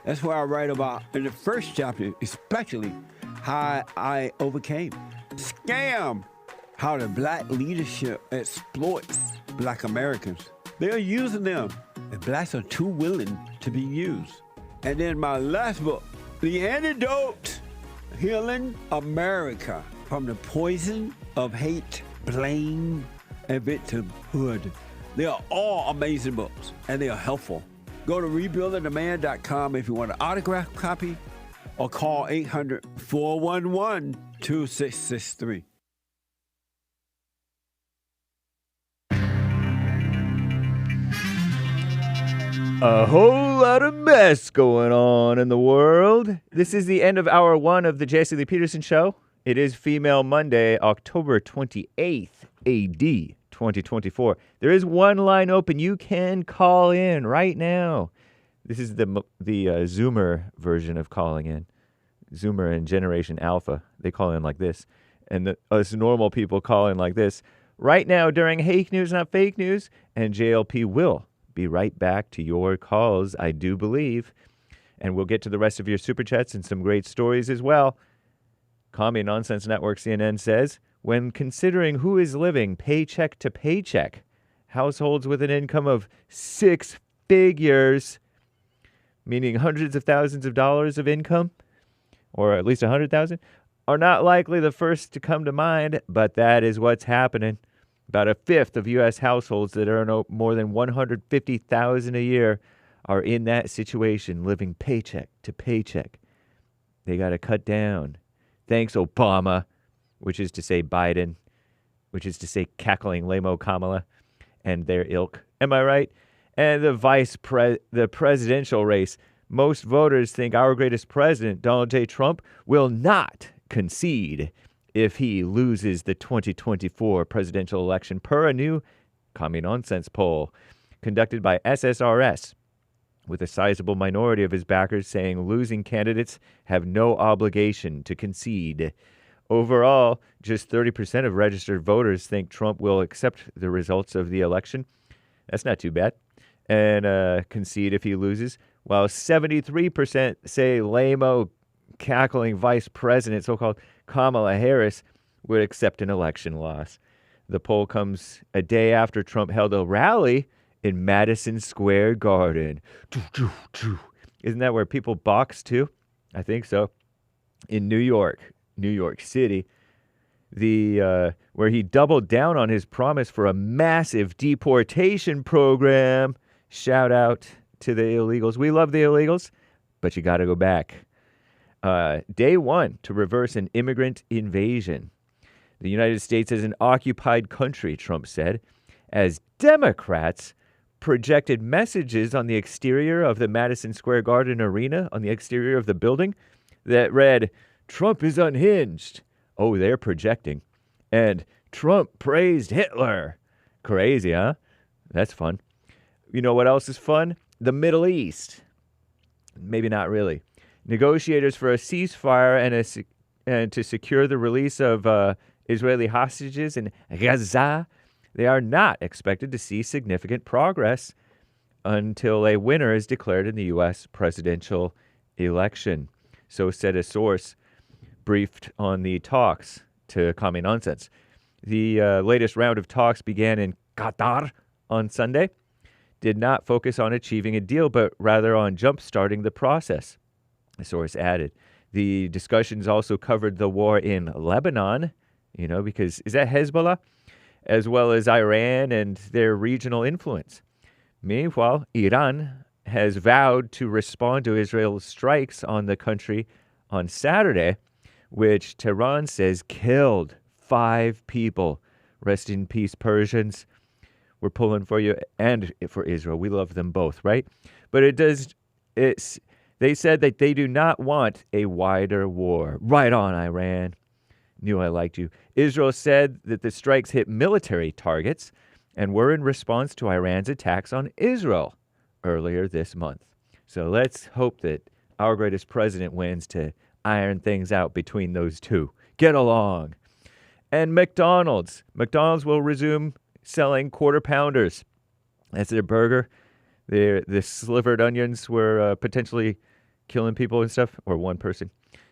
That's what I write about in the first chapter, especially how I overcame. Scam. How the black leadership exploits black Americans. They're using them, and blacks are too willing to be used. And then my last book, The Antidote, Healing America from the Poison of Hate, Blame, and Victimhood. They are all amazing books, and they are helpful. Go to rebuildingtheman.com if you want an autographed copy, or call 800-411-2663. A whole lot of mess going on in the world. This is the end of hour 1 of the JLP Peterson Show. It is Female Monday, October 28th, AD 2024. There is one line open. You can call in right now. This is the Zoomer version of calling in. Zoomer and Generation Alpha, they call in like this. And us normal people call in like this. Right now during Hake News, Not Fake News, and JLP will be right back to your calls, I do believe. And we'll get to the rest of your super chats and some great stories as well. Commie Nonsense Network CNN says, when considering who is living paycheck to paycheck, households with an income of 6 figures, meaning hundreds of thousands of dollars of income, or at least 100,000, are not likely the first to come to mind, but that is what's happening. About a fifth of U.S. households that earn more than $150,000 a year are in that situation, living paycheck to paycheck. They got to cut down. Thanks, Obama, which is to say Biden, which is to say cackling lame-o Kamala and their ilk. Am I right? And the presidential race. Most voters think our greatest president, Donald J. Trump, will not concede if he loses the 2024 presidential election, per a new Commie Nonsense poll conducted by SSRS, with a sizable minority of his backers saying losing candidates have no obligation to concede. Overall, just 30% of registered voters think Trump will accept the results of the election. That's not too bad. And concede if he loses, while 73% say lame-o cackling vice president, so-called Kamala Harris, would accept an election loss. The poll comes a day after Trump held a rally in Madison Square Garden. Isn't that where people box too? I think so. In New York City, where he doubled down on his promise for a massive deportation program. Shout out to the illegals. We love the illegals, but you got to go back. Day one to reverse an immigrant invasion. The United States is an occupied country, Trump said, as Democrats projected messages on the exterior of the Madison Square Garden arena, on the exterior of the building, that read, Trump is unhinged. Oh, they're projecting. And Trump praised Hitler. Crazy, huh? That's fun. You know what else is fun? The Middle East. Maybe not really. Negotiators for a ceasefire and to secure the release of Israeli hostages in Gaza, they are not expected to see significant progress until a winner is declared in the U.S. presidential election. So said a source briefed on the talks to Commie Nonsense. The latest round of talks began in Qatar on Sunday, did not focus on achieving a deal, but rather on jump-starting the process. The source added. The discussions also covered the war in Lebanon, because is that Hezbollah? As well as Iran and their regional influence. Meanwhile, Iran has vowed to respond to Israel's strikes on the country on Saturday, which Tehran says killed 5 people. Rest in peace, Persians. We're pulling for you and for Israel. We love them both, right? But they said that they do not want a wider war. Right on, Iran. Knew I liked you. Israel said that the strikes hit military targets and were in response to Iran's attacks on Israel earlier this month. So let's hope that our greatest president wins to iron things out between those two. Get along. And McDonald's will resume selling quarter pounders. That's their burger. The slivered onions were potentially killing people and stuff, or one person.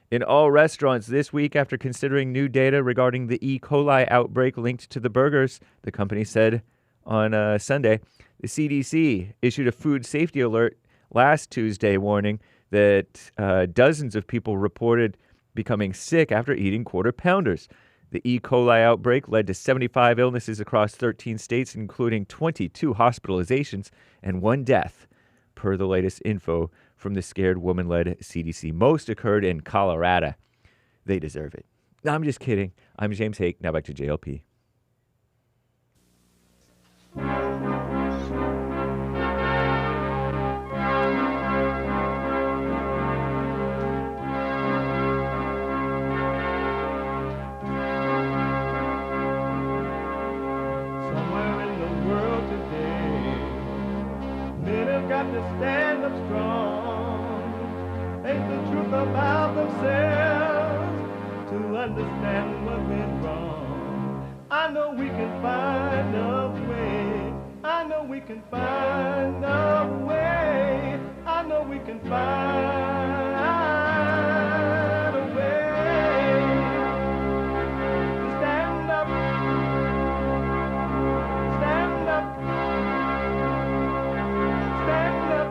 In all restaurants this week, after considering new data regarding the E. coli outbreak linked to the burgers, the company said on Sunday, the CDC issued a food safety alert last Tuesday warning that dozens of people reported becoming sick after eating quarter pounders. The E. coli outbreak led to 75 illnesses across 13 states, including 22 hospitalizations and 1 death, per the latest info from the scared woman-led CDC. Most occurred in Colorado. They deserve it. No, I'm just kidding. I'm James Hake. Now back to JLP. Somewhere in the world today, men have got to stand up strong. Ain't the truth about themselves to understand what went wrong. I know we can find a way. I know we can find a way. I know we can find a way to stand up, stand up, stand up.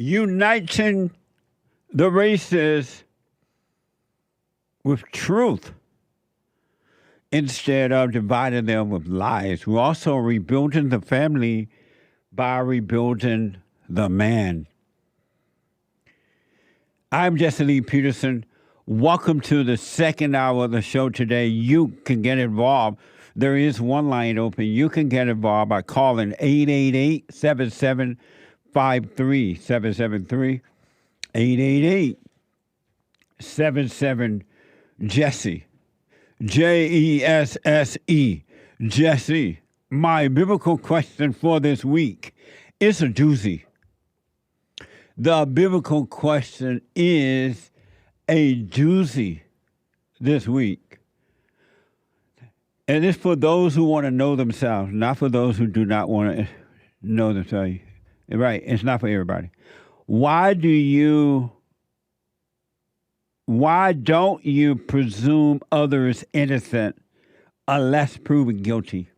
Uniting the races with truth instead of dividing them with lies. We're also rebuilding the family by rebuilding the man. I'm JLP Peterson. Welcome to the second hour of the show today. You can get involved. There is one line open. You can get involved by calling 888-7753-773, 888-77-JESSE, Jesse, Jesse. My biblical question for this week is a doozy. The biblical question is a doozy this week. And it's for those who want to know themselves, not for those who do not want to know themselves. Right, it's not for everybody. Why don't you presume others innocent unless proven guilty?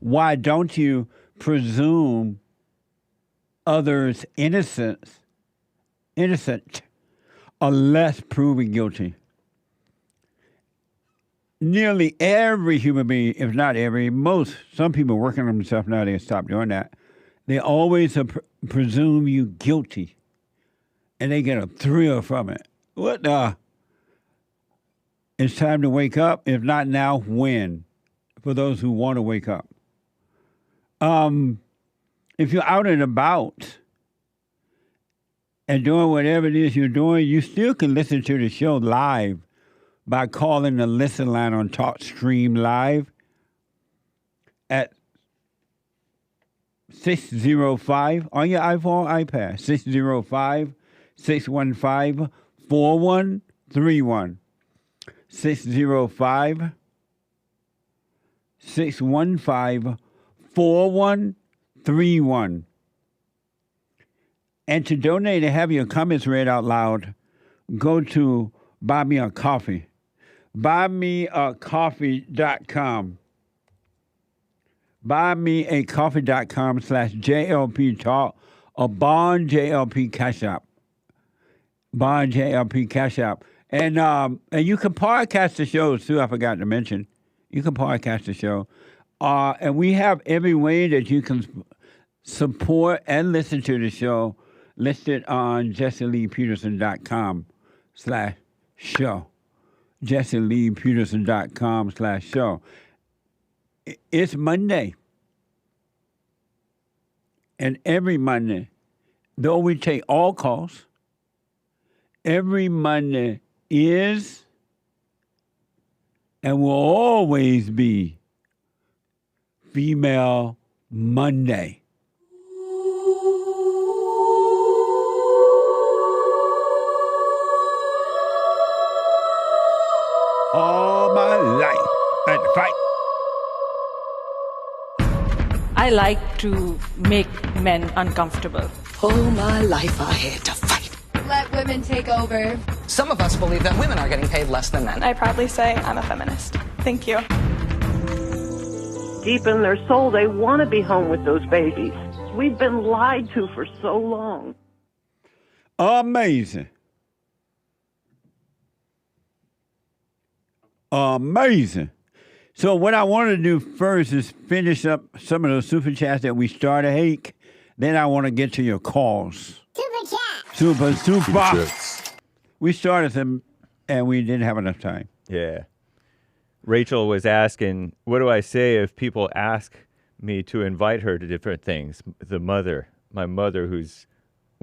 Why don't you presume others innocent unless proven guilty? Nearly every human being, if not every, some people working on themselves now, they stop doing that. They always presume you guilty, and they get a thrill from it. What the? It's time to wake up. If not now, when? For those who want to wake up. If you're out and about and doing whatever it is you're doing, you still can listen to the show live by calling the listen line on TalkStream Live at 605 on your iPhone, iPad, 605-615-4131. 605-615-4131. And to donate and have your comments read out loud, go to Buy Me a Coffee. BuyMeACoffee.com. BuyMeACoffee.com/JLP Talk or Bond JLP Cash App. Bond JLP Cash App. And you can podcast the show too. I forgot to mention. You can podcast the show. And we have every way that you can support and listen to the show listed on JesseLeePeterson.com/show. JesseLeePeterson.com/show. It's Monday. And every Monday, though we take all calls, every Monday is and will always be Female Monday. All my life at the fight. I like to make men uncomfortable. All my life I had to fight. Let women take over. Some of us believe that women are getting paid less than men. I proudly say I'm a feminist. Thank you. Deep in their soul, they want to be home with those babies. We've been lied to for so long. Amazing. Amazing. So what I want to do first is finish up some of those super chats that we started, Hake. Then I want to get to your calls. Super chat. Super. chats. We started them, and we didn't have enough time. Yeah. Rachel was asking, what do I say if people ask me to invite her to different things? My mother who's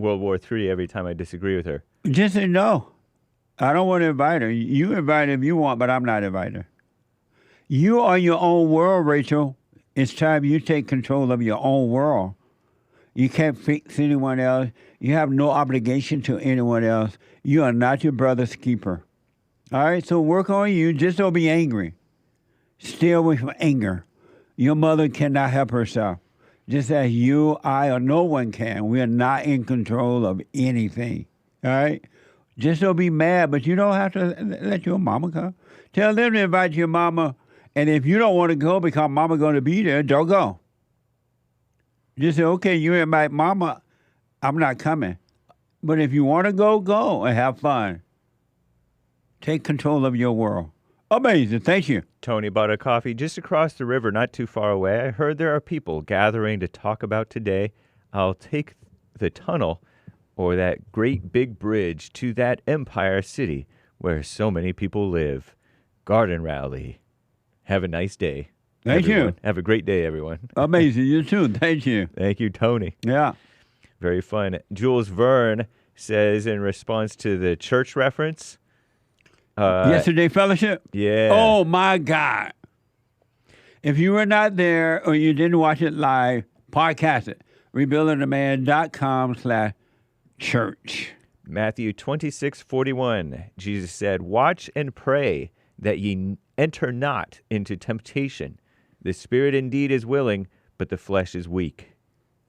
World War III every time I disagree with her. Just say no. I don't want to invite her. You invite her if you want, but I'm not inviting her. You are your own world, Rachel. It's time you take control of your own world. You can't fix anyone else. You have no obligation to anyone else. You are not your brother's keeper. All right, so work on you. Just don't be angry. Stay away from anger. Your mother cannot help herself. Just as you, I, or no one can. We are not in control of anything. All right? Just don't be mad, but you don't have to let your mama come. Tell them to invite your mama, and if you don't want to go because mama going to be there, don't go. Just say, okay, you invite mama, I'm not coming. But if you want to go, go and have fun. Take control of your world. Amazing. Thank you. Tony bought a coffee just across the river, not too far away. I heard there are people gathering to talk about today. I'll take the tunnel or that great big bridge to that empire city where so many people live. Garden rally. Have a nice day. Thank everyone. you. Have a great day, everyone. Amazing. You too. Thank you. Thank you, Tony. Yeah. Very fun. Jules Verne says in response to the church reference. Yesterday Fellowship? Yeah. Oh, my God. If you were not there or you didn't watch it live, podcast it. rebuildingtheman.com/church. Matthew 26:41. Jesus said, "Watch and pray that ye enter not into temptation. The spirit indeed is willing, but the flesh is weak."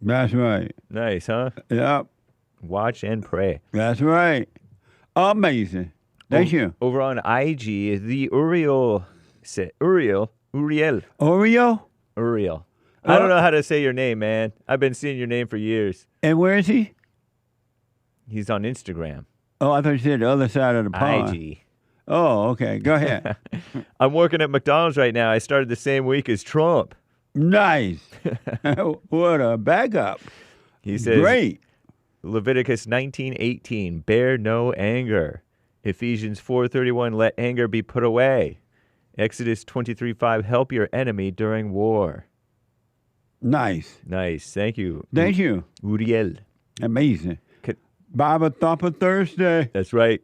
That's right. Nice, huh? Yep. Watch and pray. That's right. Amazing. Thank you. Over on IG, the Uriel. Uriel? Oreo? Uriel. I don't know how to say your name, man. I've been seeing your name for years. And where is he? He's on Instagram. Oh, I thought you said the other side of the pond. IG. Oh, okay. Go ahead. I'm working at McDonald's right now. I started the same week as Trump. Nice. What a backup. He says, great. Leviticus 19:18, bear no anger. Ephesians 4:31, let anger be put away. Exodus 23:5, help your enemy during war. Nice. Nice. Thank you. Thank you. Uriel. Amazing. Bible Thumper Thursday. That's right.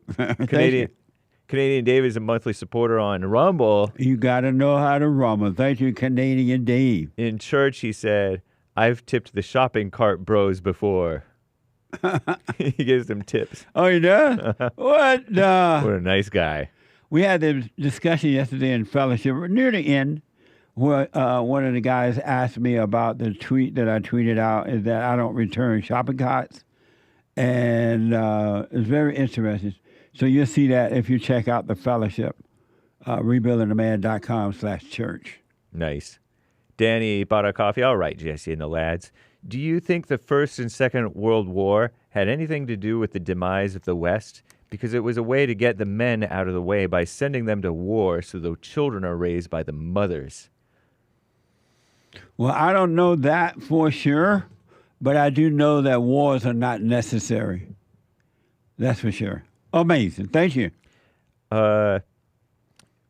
Canadian Dave is a monthly supporter on Rumble. You got to know how to rumble. Thank you, Canadian Dave. In church, he said, I've tipped the shopping cart bros before. He gives them tips. Oh, he does? What? What a nice guy. We had this discussion yesterday in fellowship near the end where one of the guys asked me about the tweet that I tweeted out is that I don't return shopping carts. And it's very interesting. So you'll see that if you check out the fellowship, rebuildingtheman.com/church. Nice. Danny bought a coffee. All right, Jesse and the lads. Do you think the First and Second World War had anything to do with the demise of the West? Because it was a way to get the men out of the way by sending them to war so the children are raised by the mothers. Well, I don't know that for sure, but I do know that wars are not necessary. That's for sure. Amazing. Thank you.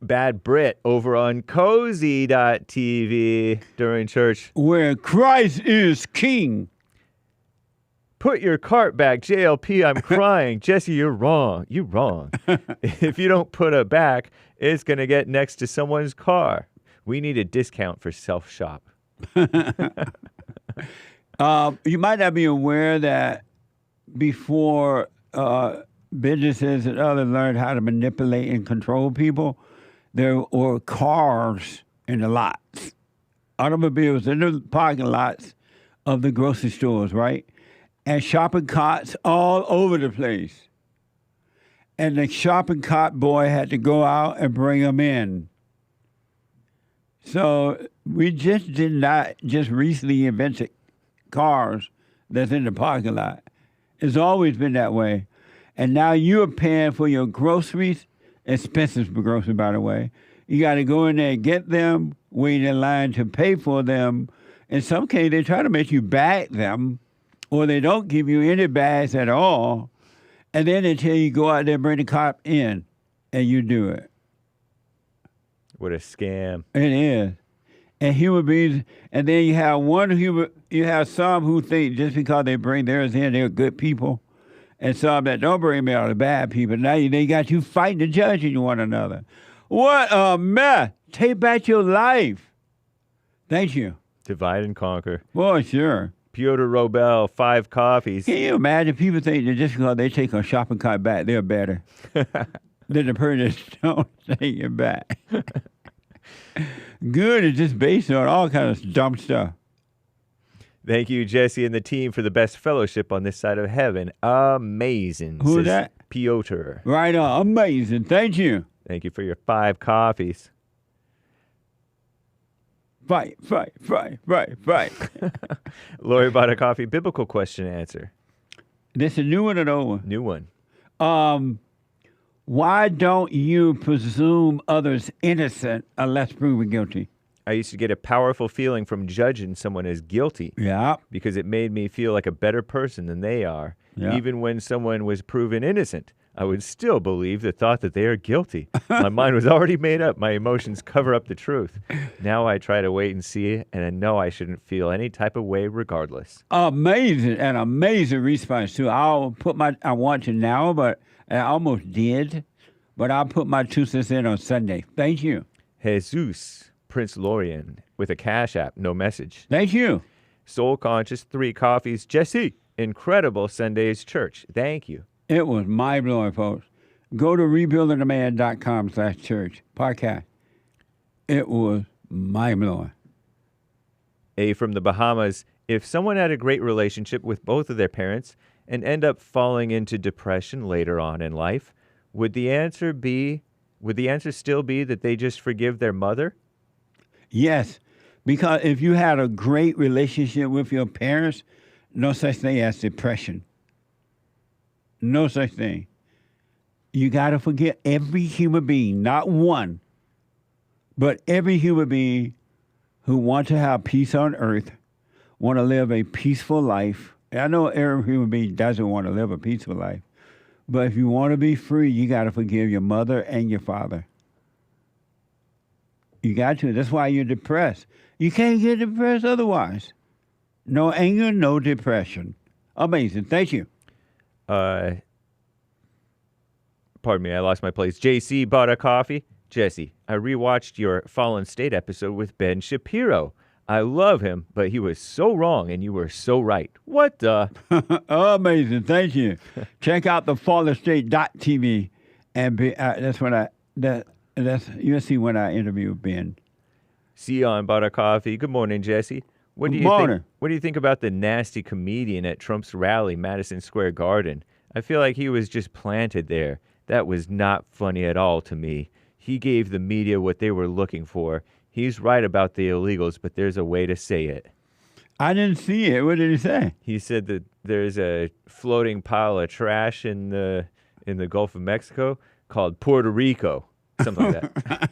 Bad Brit over on cozy.tv during church. Where Christ is king. Put your cart back, JLP, I'm crying. Jesse, you're wrong. You're wrong. If you don't put it back, it's going to get next to someone's car. We need a discount for self-shop. You might not be aware that before businesses and others learned how to manipulate and control people, there were cars in the lots, automobiles in the parking lots of the grocery stores, right? And shopping carts all over the place. And the shopping cart boy had to go out and bring them in. So we just did not just recently invented cars that's in the parking lot. It's always been that way. And now you're paying for your groceries, expensive for groceries, by the way. You got to go in there and get them, wait in line to pay for them. In some cases, they try to make you bag them, or they don't give you any bags at all. And then they tell you go out there and bring the cop in, and you do it. What a scam. It is. And human beings, and then you have some who think just because they bring theirs in, they're good people, and some that don't bring them are the bad people. Now they got you fighting and judging one another. What a mess! Take back your life. Thank you. Divide and conquer. Well, sure. Piotr Robel, 5 coffees. Can you imagine people think that just because they take a shopping cart back, they're better than the person that don't take it back? Good is just based on all kinds of dumb stuff. Thank you, Jesse and the team, for the best fellowship on this side of heaven. Amazing. Who's that? Piotr. Right on. Amazing. Thank you. Thank you for your 5 coffees. Fight. Lori bought a coffee. Biblical question and answer. This is a new one or old one? New one. Why don't you presume others innocent unless proven guilty? I used to get a powerful feeling from judging someone as guilty. Yeah. Because it made me feel like a better person than they are. Yeah. Even when someone was proven innocent, I would still believe the thought that they are guilty. My mind was already made up. My emotions cover up the truth. Now I try to wait and see, and I know I shouldn't feel any type of way regardless. Amazing response too. I want to now, but I almost did, but I'll put my 2 cents in on Sunday. Thank you. Jesus, Prince Lorian, with a Cash App, no message. Thank you. Soul Conscious, 3 coffees. Jesse, incredible Sundays church. Thank you. It was mind-blowing, folks. Go to rebuildingtheman.com/church podcast. It was mind-blowing. A from the Bahamas, if someone had a great relationship with both of their parents and end up falling into depression later on in life, would the answer still be that they just forgive their mother? Yes, because if you had a great relationship with your parents, no such thing as depression. No such thing. You got to forgive every human being, not one, but every human being who wants to have peace on earth, want to live a peaceful life. I know every human being doesn't want to live a peaceful life, but if you want to be free, you got to forgive your mother and your father. You got to. That's why you're depressed. You can't get depressed otherwise. No anger, no depression. Amazing. Thank you. Pardon me, I lost my place. JC bought a coffee. Jesse, I rewatched your Fallen State episode with Ben Shapiro. I love him, but he was so wrong and you were so right. What the? Amazing. Thank you. Check out the fallenstate.tv and you'll see when I interview Ben. Sion bought a coffee. Good morning, Jesse. What do you think about the nasty comedian at Trump's rally, Madison Square Garden? I feel like he was just planted there. That was not funny at all to me. He gave the media what they were looking for. He's right about the illegals, but there's a way to say it. I didn't see it. What did he say? He said that there's a floating pile of trash in the Gulf of Mexico called Puerto Rico, something like that.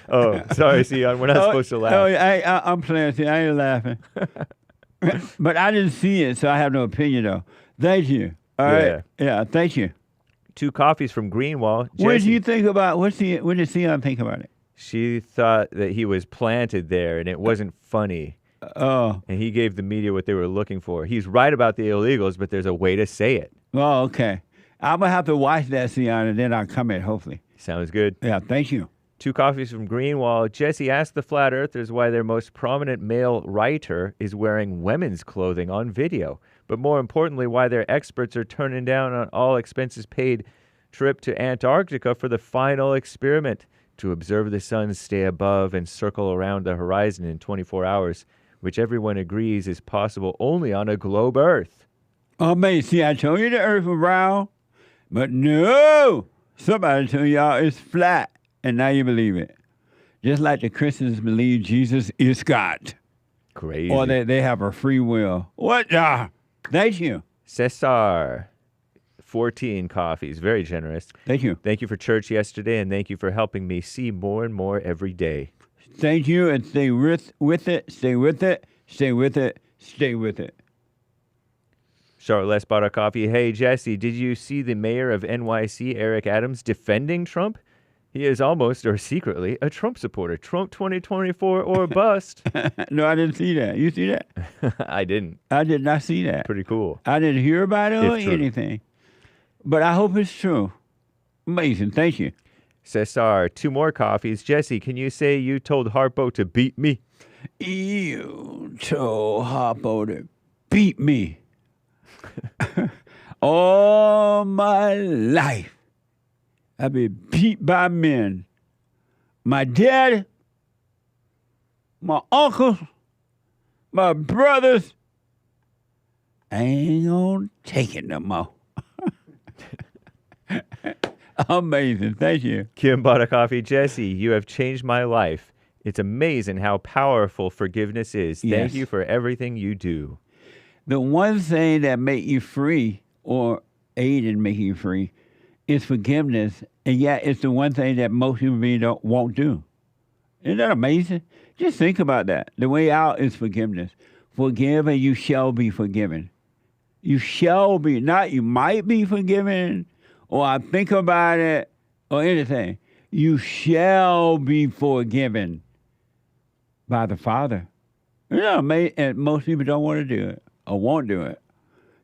Oh, sorry, Sion. We're not supposed to laugh. I'm playing. See, I ain't laughing. But I didn't see it, so I have no opinion, though. Thank you. All right. Yeah, thank you. 2 coffees from Greenwall. Jesse, what did you think about, what did Sion think about it? She thought that he was planted there, and it wasn't funny. Oh. And he gave the media what they were looking for. He's right about the illegals, but there's a way to say it. Oh, okay. I'm going to have to watch that, Sion, and then I'll comment, hopefully. Sounds good. Yeah, thank you. 2 coffees from Greenwall. Jesse asked the Flat Earthers why their most prominent male writer is wearing women's clothing on video, but more importantly, why their experts are turning down an all-expenses-paid trip to Antarctica for the final experiment to observe the sun stay above and circle around the horizon in 24 hours, which everyone agrees is possible only on a globe Earth. Oh, man, see, I told you the Earth was round, but no! Somebody told y'all it's flat, and now you believe it. Just like the Christians believe Jesus is God. Crazy. Or they have a free will. What? Thank you. Cesar, 14 coffees. Very generous. Thank you. Thank you for church yesterday, and thank you for helping me see more and more every day. Thank you, and stay with it, stay with it, stay with it, stay with it. Charlotte Les bought a coffee. Hey, Jesse, did you see the mayor of NYC, Eric Adams, defending Trump? He is almost or secretly a Trump supporter. Trump 2024 or bust. No, I didn't see that. You see that? I didn't. I did not see that. Pretty cool. I didn't hear about it or If true. anything. But I hope it's true. Amazing. Thank you. Cesar, 2 more coffees. Jesse, can you say you told Harpo to beat me? You told Harpo to beat me. All my life, I've been beat by men. My dad, my uncles, my brothers. I ain't gonna take it no more. Amazing. Thank you. Kim bought a coffee. Jesse, you have changed my life. It's amazing how powerful forgiveness is. Thank Yes. you for everything you do. The one thing that make you free or aid in making you free is forgiveness. And yet it's the one thing that most human beings won't do. Isn't that amazing? Just think about that. The way out is forgiveness. Forgive and you shall be forgiven. You shall be, not you might be forgiven or I think about it or anything. You shall be forgiven by the Father. You know, and most people don't want to do it or won't do it.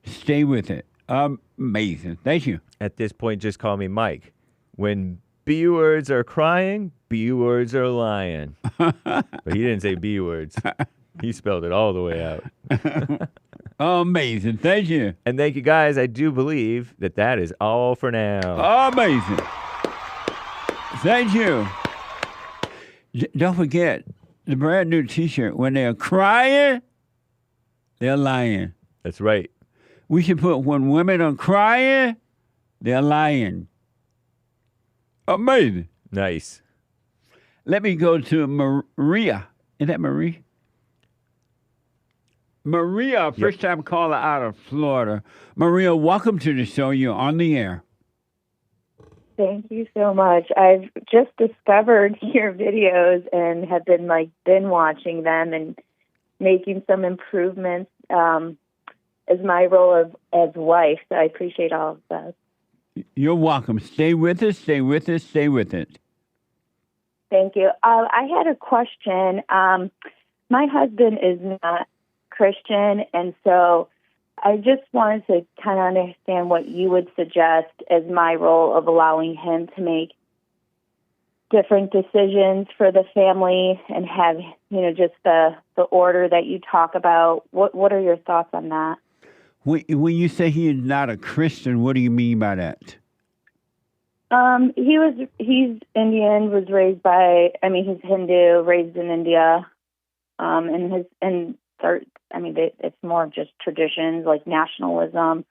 Stay with it. Amazing. Thank you. At this point, just call me Mike. When B words are crying, B words are lying. But he didn't say B words. He spelled it all the way out. Amazing. Thank you. And thank you, guys. I do believe that is all for now. Amazing. Thank you. Don't forget the brand new T-shirt. When they're crying, they're lying. That's right. We should put when women are crying, they're lying. Amazing. Nice. Let me go to Maria. Is that Marie? Maria, first-time caller out of Florida. Maria, welcome to the show. You're on the air. Thank you so much. I've just discovered your videos and have been binge watching them and making some improvements as my role as wife. So I appreciate all of that. You're welcome. Stay with us. Stay with us. Stay with it. Thank you. I had a question. My husband is not Christian, and so I just wanted to kind of understand what you would suggest as my role of allowing him to make different decisions for the family and have, just the order that you talk about. What are your thoughts on that? When you say he is not a Christian, what do you mean by that? He's Indian, was raised he's Hindu, raised in India, it's more of just traditions like nationalism.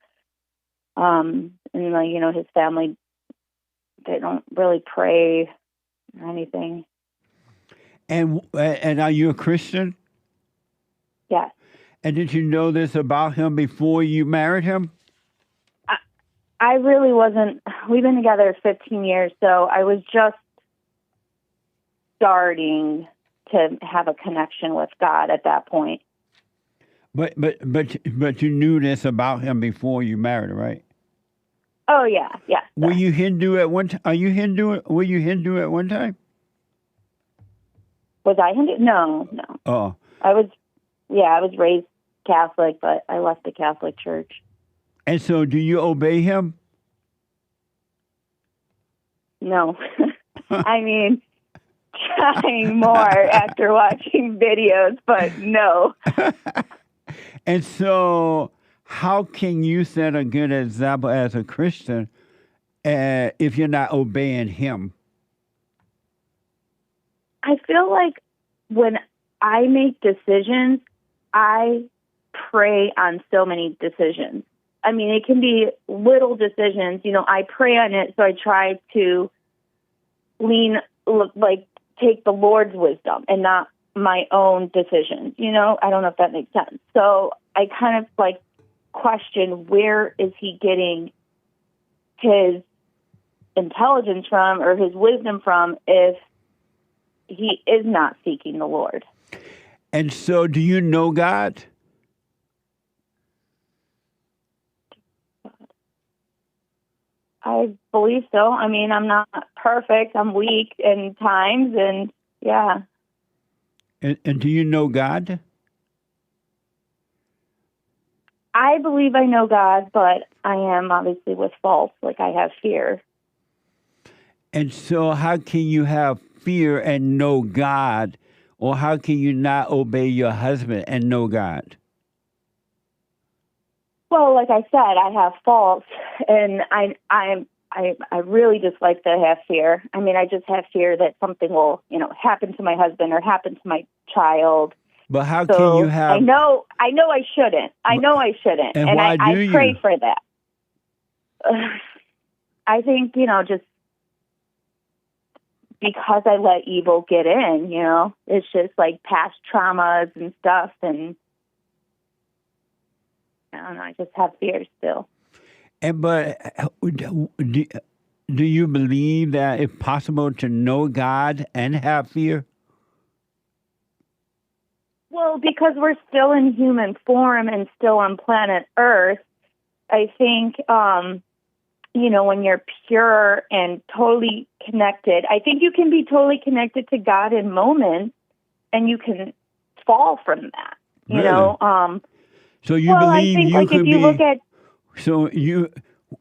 His family, they don't really pray or anything. And are you a Christian? Yes. And did you know this about him before you married him? I really wasn't. We've been together 15 years, so I was just starting to have a connection with God at that point. But you knew this about him before you married, right? Oh yeah. Were you Hindu at one time? Are you Hindu? Were you Hindu at one time? Was I Hindu? No. Oh. I was raised Catholic, but I left the Catholic Church. And so, do you obey him? No. I mean, trying more after watching videos, but no. And so, how can you set a good example as a Christian if you're not obeying him? I feel like when I make decisions, I pray on so many decisions. I mean, it can be little decisions. I pray on it, so I try to take the Lord's wisdom and not my own decisions. I don't know if that makes sense. So I kind of question, where is he getting his intelligence from or his wisdom from if he is not seeking the Lord? And so, do you know God? I believe so. I mean, I'm not perfect. I'm weak in times, and yeah. And do you know God? I believe I know God, but I am obviously with faults. Like, I have fear. And so how can you have fear and know God? Or how can you not obey your husband and know God? Well, like I said, I have faults, and I really just like to have fear. I mean, I just have fear that something will, happen to my husband or happen to my child. But how can you have... I know I shouldn't. I know I shouldn't. And why I do you? pray for that. I think, just because I let evil get in, it's just like past traumas and stuff, and I don't know, I just have fear still. But do you believe that it's possible to know God and have fear? Well, because we're still in human form and still on planet Earth, I think, when you're pure and totally connected, I think you can be totally connected to God in moments, and you can fall from that, you know. So you believe I think, you like, could if you be... look at... So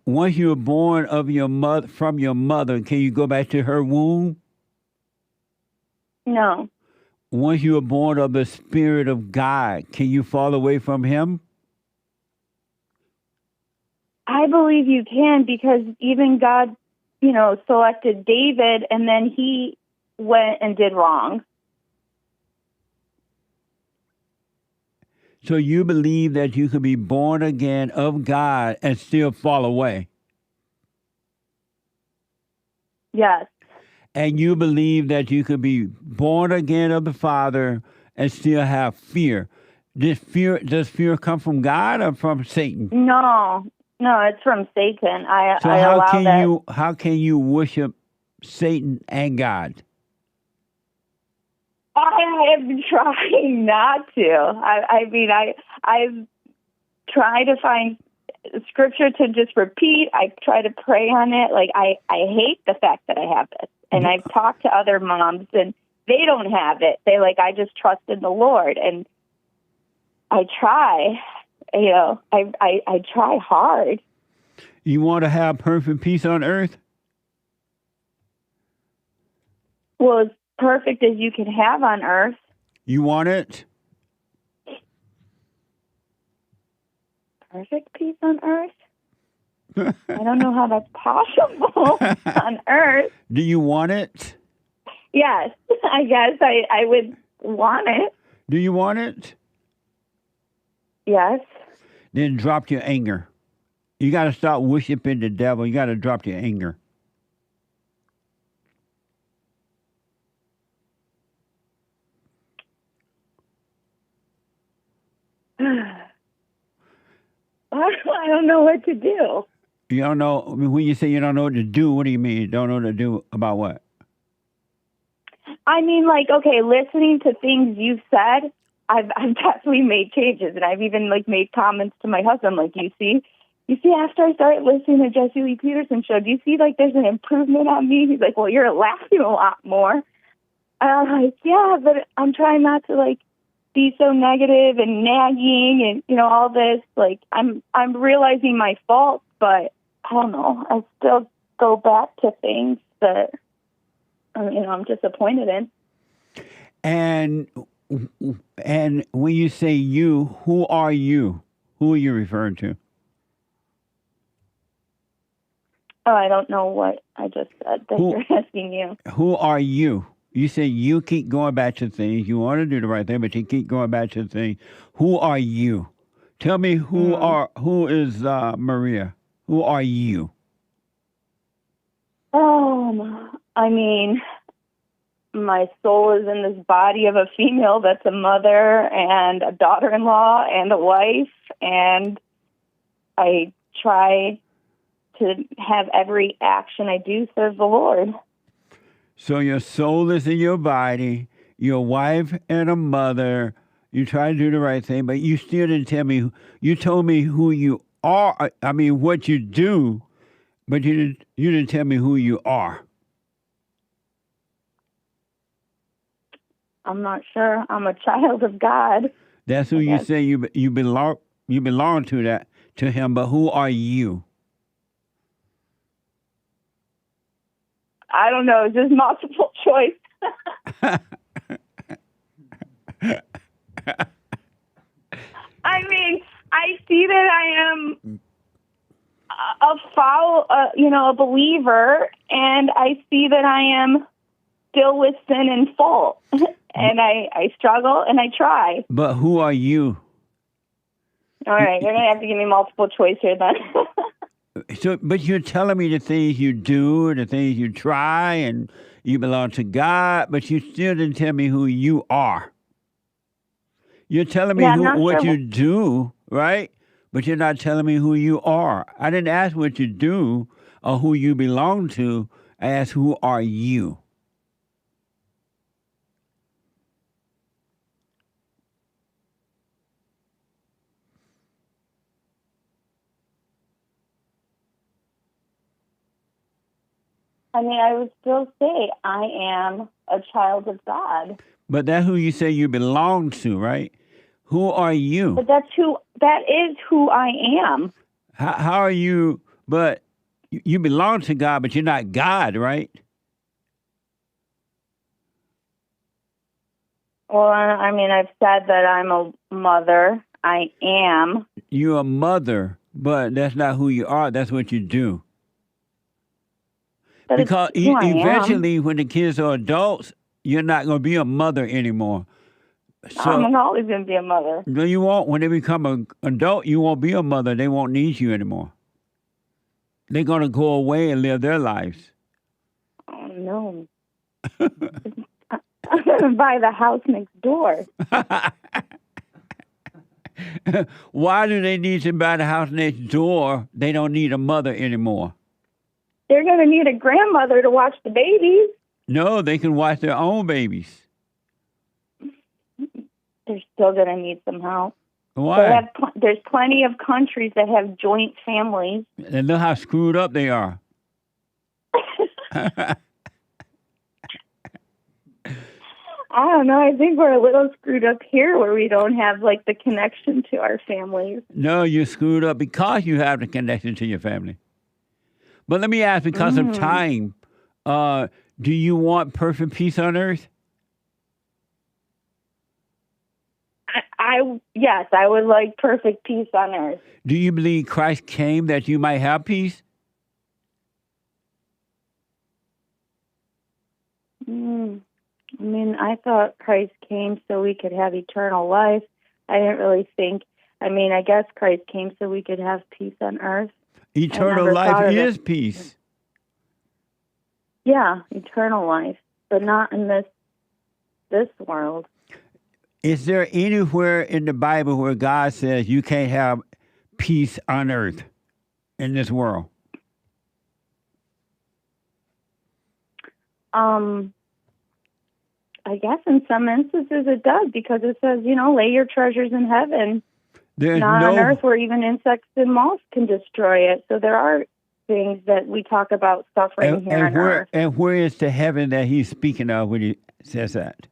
once you were born of from your mother, can you go back to her womb? No. Once you were born of the Spirit of God, can you fall away from Him? I believe you can, because even God, selected David, and then he went and did wrong. So you believe that you could be born again of God and still fall away? Yes. And you believe that you could be born again of the Father and still have fear. Does fear come from God or from Satan? No, it's from Satan. So how can you worship Satan and God? I am trying not to. I've tried to find scripture to just repeat. I try to pray on it. Like, I hate the fact that I have this. And I've talked to other moms, and they don't have it. They I just trust in the Lord. And I try, I try hard. You want to have perfect peace on earth? Well, as perfect as you can have on earth. You want it? Perfect peace on earth? I don't know how that's possible on earth. Do you want it? Yes, I guess I would want it. Do you want it? Yes. Then drop your anger. You got to stop worshiping the devil. You got to drop your anger. I don't know what to do. You don't know, when you say you don't know what to do, what do you mean? You don't know what to do about what? I mean, okay, listening to things you've said, I've definitely made changes, and I've even made comments to my husband, you see after I started listening to JLP Peterson show, do you see there's an improvement on me? He's like, well, you're laughing a lot more. And I'm like, yeah, but I'm trying not to be so negative and nagging and all this. I'm realizing my faults, but I don't know. I still go back to things that I'm disappointed in. And when you say you, who are you? Who are you referring to? Oh, I don't know what I just said that you're asking you. Who are you? You say you keep going back to things. You want to do the right thing, but you keep going back to things. Who are you? Tell me who is Maria? Who are you? I mean, my soul is in this body of a female that's a mother and a daughter-in-law and a wife, and I try to have every action I do serve the Lord. So your soul is in your body, your wife and a mother. You try to do the right thing, but you still didn't tell me. You told me who you are. I mean, what you do, But you didn't tell me who you are. I'm not sure. I'm a child of God. That's who you say you belong to him, but who are you? I don't know. It's just multiple choice. I mean, I see that I am a believer, and I see that I am still with sin and fault, and I struggle and I try. But who are you? All right, you're gonna have to give me multiple choice here then. So, but you're telling me the things you do, the things you try, and you belong to God, but you still didn't tell me who you are. You're telling me what you do, right? But you're not telling me who you are. I didn't ask what you do or who you belong to. I asked, who are you? I mean, I would still say I am a child of God. But that's who you say you belong to, right? Who are you? But that is who I am. How are you? But you belong to God, but you're not God, right? Well, I mean, I've said that I'm a mother. I am. You're a mother, but that's not who you are. That's what you do. But because who I eventually, when the kids are adults, you're not going to be a mother anymore. So, I'm always going to be a mother. No, you won't. When they become an adult, you won't be a mother. They won't need you anymore. They're going to go away and live their lives. Oh, no. I'm going to buy the house next door. Why do they need to buy the house next door? They don't need a mother anymore. They're going to need a grandmother to watch the babies. No, they can watch their own babies. They're still going to need some help. Why? There's plenty of countries that have joint families. And look how screwed up they are. I don't know. I think we're a little screwed up here where we don't have, like, the connection to our families. No, you're screwed up because you have the connection to your family. But let me ask, because of time, do you want perfect peace on earth? Yes, I would like perfect peace on earth. Do you believe Christ came that you might have peace? I mean, I thought Christ came so we could have eternal life. I didn't really think, I guess Christ came so we could have peace on earth. Eternal life is peace. Yeah, eternal life, but not in this world. Is there anywhere in the Bible where God says you can't have peace on earth in this world? I guess in some instances it does, because it says, lay your treasures in heaven. Not on earth where even insects and moths can destroy it. So there are things that we talk about suffering here on earth. And where is the heaven that he's speaking of when he says that?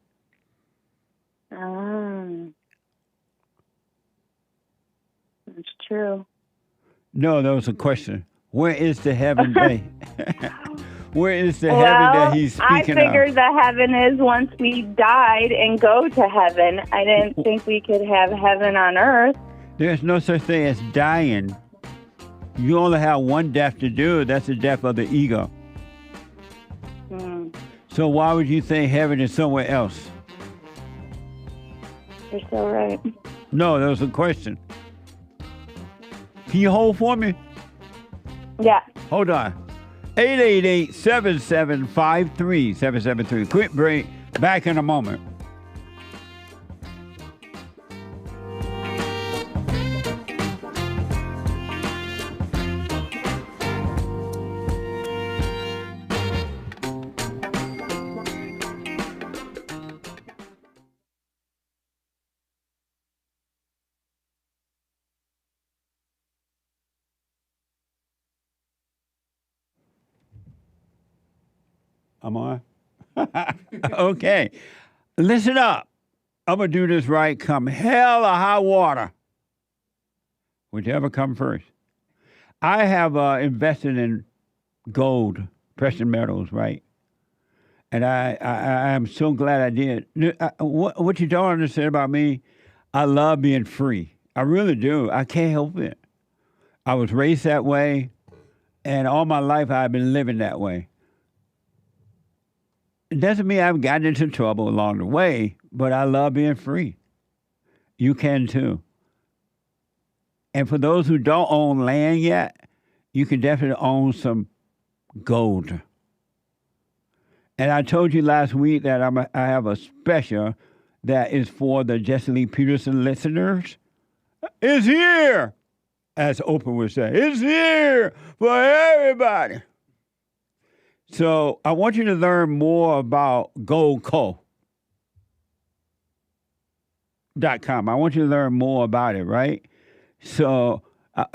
That's true. No, that was a question. Where is the heaven that where is the heaven that he's speaking of? I figured the heaven is once we died and go to heaven. I didn't think we could have heaven on earth. There's no such thing as dying. You only have one death to do. That's the death of the ego. So why would you think heaven is somewhere else? You're so right. No, that was a question. Can you hold for me? Yeah. Hold on. 888-7753-773. Quick break. Back in a moment. I'm on? Okay. Listen up. I'm going to do this right come hell or high water. Whichever come first. I have invested in gold, precious metals, right? And I am so glad I did. What you don't understand about me, I love being free. I really do. I can't help it. I was raised that way, and all my life I've been living that way. It doesn't mean I've gotten into trouble along the way, but I love being free. You can too. And for those who don't own land yet, you can definitely own some gold. And I told you last week that I have a special that is for the Jesse Lee Peterson listeners. It's here, as Oprah would say. It's here for everybody. So I want you to learn more about Goldco.com. I want you to learn more about it, right? So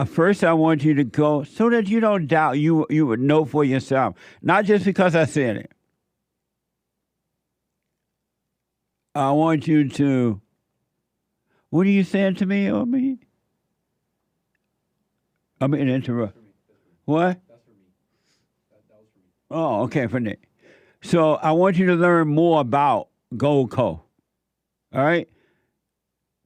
first I want you to go so that you don't doubt. You would know for yourself. Not just because I said it. I want you to, what are you saying to me or me? I'm going to interrupt. What? That's for me. That was for me. Oh, okay, for Nick. So I want you to learn more about Goldco. All right?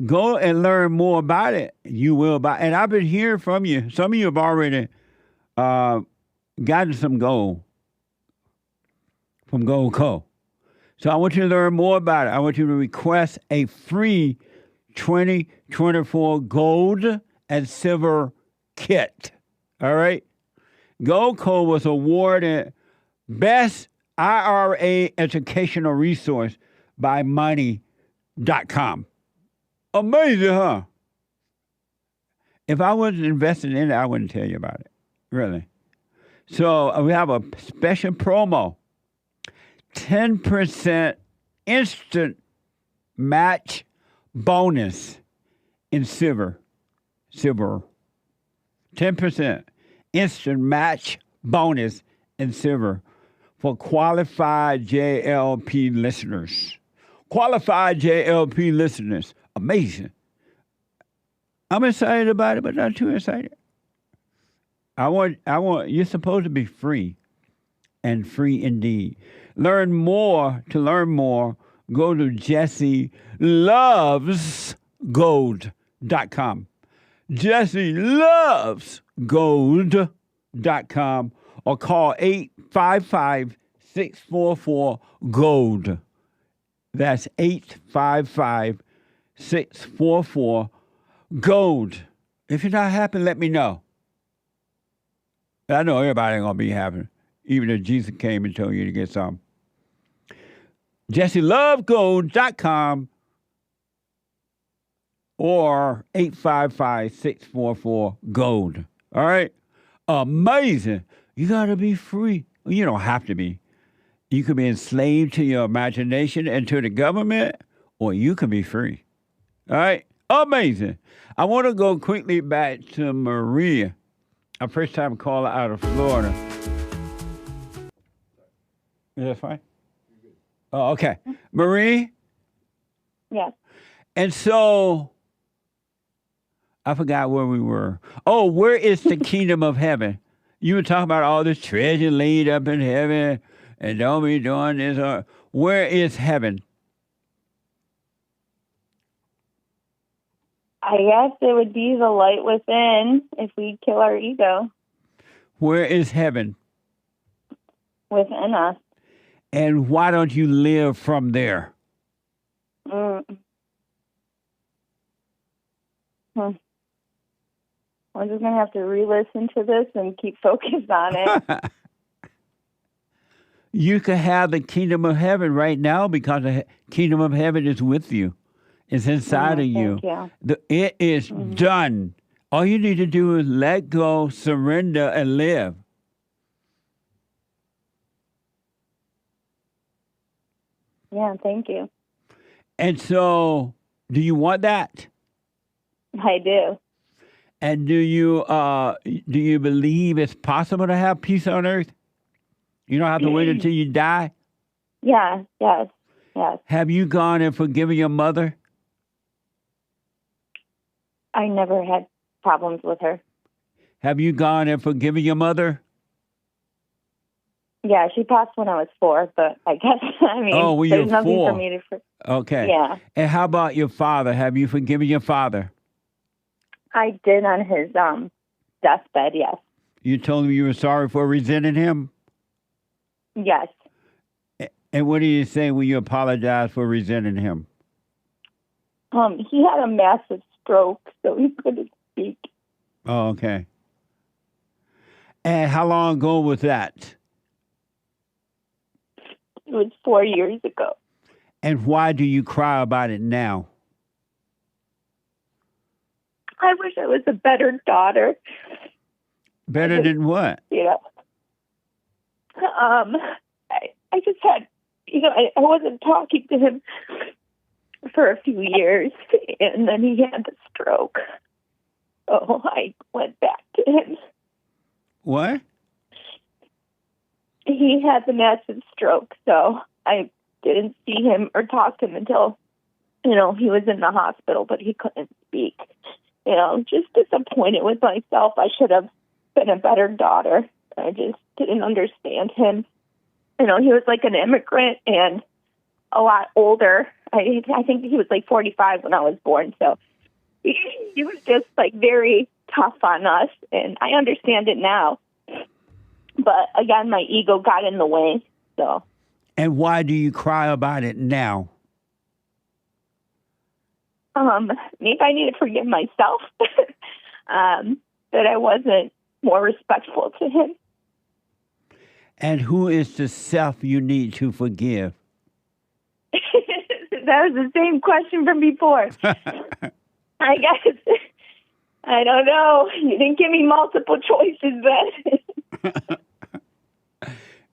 Go and learn more about it. You will buy. And I've been hearing from you. Some of you have already gotten some gold from Goldco. So I want you to learn more about it. I want you to request a free 2024 gold and silver kit. All right? Goldco was awarded Best IRA Educational Resource by Money.com. Amazing, huh? If I wasn't invested in it, I wouldn't tell you about it. Really. So we have a special promo. 10% instant match bonus in silver. 10% instant match bonus in silver for qualified JLP listeners. Qualified JLP listeners. Amazing. I'm excited about it, but not too excited. I want, you're supposed to be free and free indeed. To learn more, go to JesseLovesGold.com. JesseLovesGold.com or call 855-644-GOLD. That's 855-644-GOLD. If you're not happy, let me know. I know everybody ain't going to be happy, even if Jesus came and told you to get some. JesseLovesGold.com or 855-644-GOLD. All right? Amazing. You got to be free. Well, you don't have to be. You could be enslaved to your imagination and to the government, or you can be free. All right? Amazing. I want to go quickly back to Maria, our first-time caller out of Florida. Is that fine? Oh, okay. Marie? Yes. And so, I forgot where we were. Oh, where is the kingdom of heaven? You were talking about all this treasure laid up in heaven, and don't be doing this. Where is heaven? I guess it would be the light within if we kill our ego. Where is heaven? Within us. And why don't you live from there? We're just going to have to re-listen to this and keep focused on it. You can have the kingdom of heaven right now because the kingdom of heaven is with you. It's inside of you. It is done. All you need to do is let go, surrender, and live. Yeah, thank you. And so, do you want that? I do. And do you believe it's possible to have peace on earth? You don't have to wait until you die? Yes. Have you gone and forgiven your mother? I never had problems with her. Have you gone and forgiven your mother? Yeah, she passed when I was 4, but I guess, when there's you're nothing 4. for me to... Okay. Yeah. And how about your father? Have you forgiven your father? I did on his deathbed, yes. You told him you were sorry for resenting him? Yes. And what do you say when you apologize for resenting him? He had a massive stroke, so he couldn't speak. Oh, okay. And how long ago was that? It was 4 years ago. And why do you cry about it now? I wish I was a better daughter. Better than what? I just had, I wasn't talking to him for a few years, and then he had the stroke. So I went back to him. What? He had the massive stroke, so I didn't see him or talk to him until, he was in the hospital, but he couldn't speak. Just disappointed with myself. I should have been a better daughter. I just didn't understand him. He was like an immigrant and a lot older. I think he was like 45 when I was born, so he was just like very tough on us, and I understand it now. But again, my ego got in the way. So. And why do you cry about it now? Maybe I need to forgive myself that I wasn't more respectful to him. And who is the self you need to forgive? That was the same question from before. I guess. I don't know. You didn't give me multiple choices then.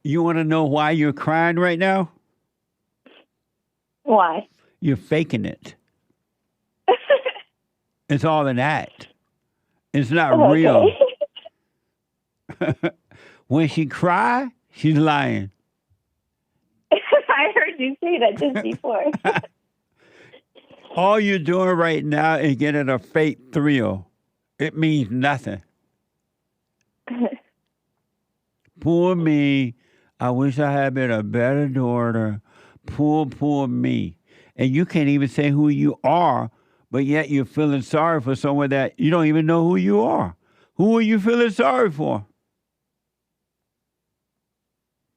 You want to know why you're crying right now? Why? You're faking it. It's all an act. It's not real. When she cries, she's lying. I heard you say that just before. All you're doing right now is getting a fake thrill. It means nothing. Poor me. I wish I had been a better daughter. Poor me. And you can't even say who you are, but yet you're feeling sorry for someone that you don't even know who you are. Who are you feeling sorry for?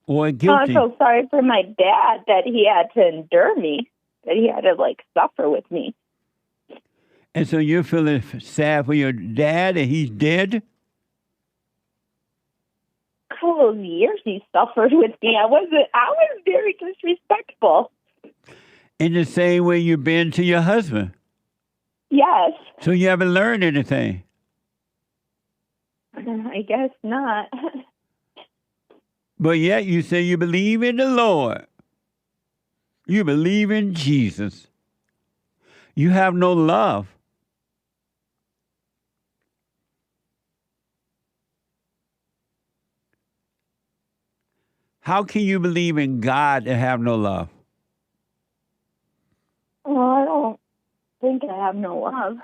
Or guilty? I'm so sorry for my dad that he had to endure me, that he had to, suffer with me. And so you're feeling sad for your dad and he's dead? All those years he suffered with me, I was very disrespectful. In the same way you've been to your husband? Yes. So you haven't learned anything? I guess not. But yet you say you believe in the Lord. You believe in Jesus. You have no love. How can you believe in God and have no love? Well, I don't think I have no love.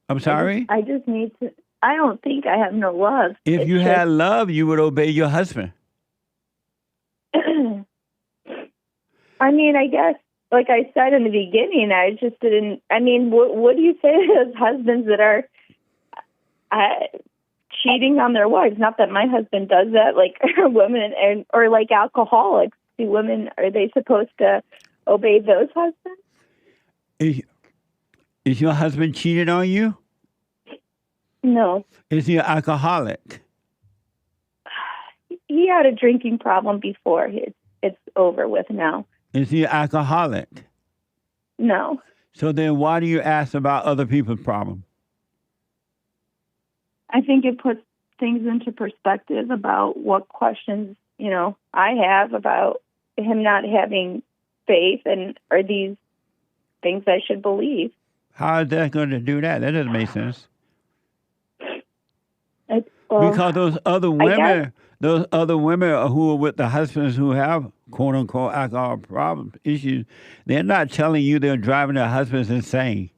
I'm sorry? I just need to... I don't think I have no love. If you had love, you would obey your husband. I guess, like I said in the beginning, I just didn't... what do you say to those husbands that are cheating on their wives? Not that my husband does that, women or alcoholics. Are they supposed to obey those husbands? Is your husband cheating on you? No. Is he an alcoholic? He had a drinking problem before. It's over with now. Is he an alcoholic? No. So then why do you ask about other people's problems? I think it puts things into perspective about what questions, I have about him not having faith, and are these things I should believe. How is that going to do that? That doesn't make sense. Because those other women Those other women who are with the husbands who have quote unquote alcohol problems, issues, they're not telling you they're driving their husbands insane.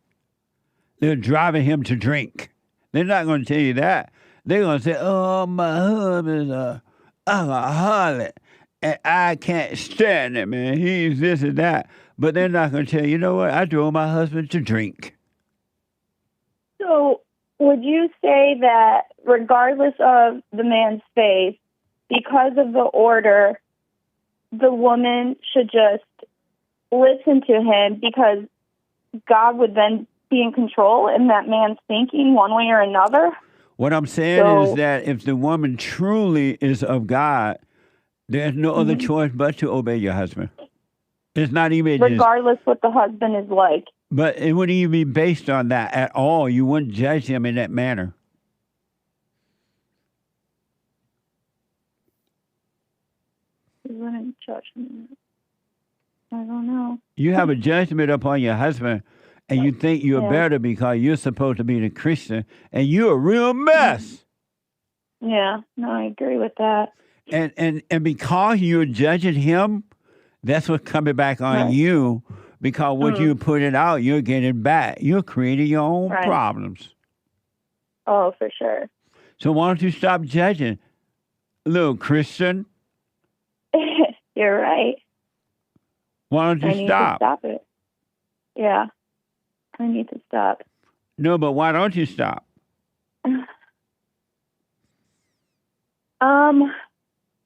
They're driving him to drink. They're not going to tell you that. They're going to say, oh, my husband's a alcoholic, and I can't stand it, man. He's this and that. But they're not going to tell you, you know what? I drove my husband to drink. So would you say that regardless of the man's faith, because of the order, the woman should just listen to him because God would then be in control in that man's thinking one way or another? What I'm saying is that if the woman truly is of God, there's no other choice but to obey your husband. It's not even regardless what the husband is like. But it wouldn't even be based on that at all. You wouldn't judge him in that manner. You wouldn't judge him. I don't know. You have a judgment upon your husband, and you think you're better because you're supposed to be the Christian, and you're a real mess. Yeah, no, I agree with that. And because you're judging him, that's what's coming back on you. Because what you put it out, you're getting back. You're creating your own problems. Oh, for sure. So why don't you stop judging, little Christian? You're right. Why don't you stop? I need to stop it. Yeah, I need to stop. No, but why don't you stop?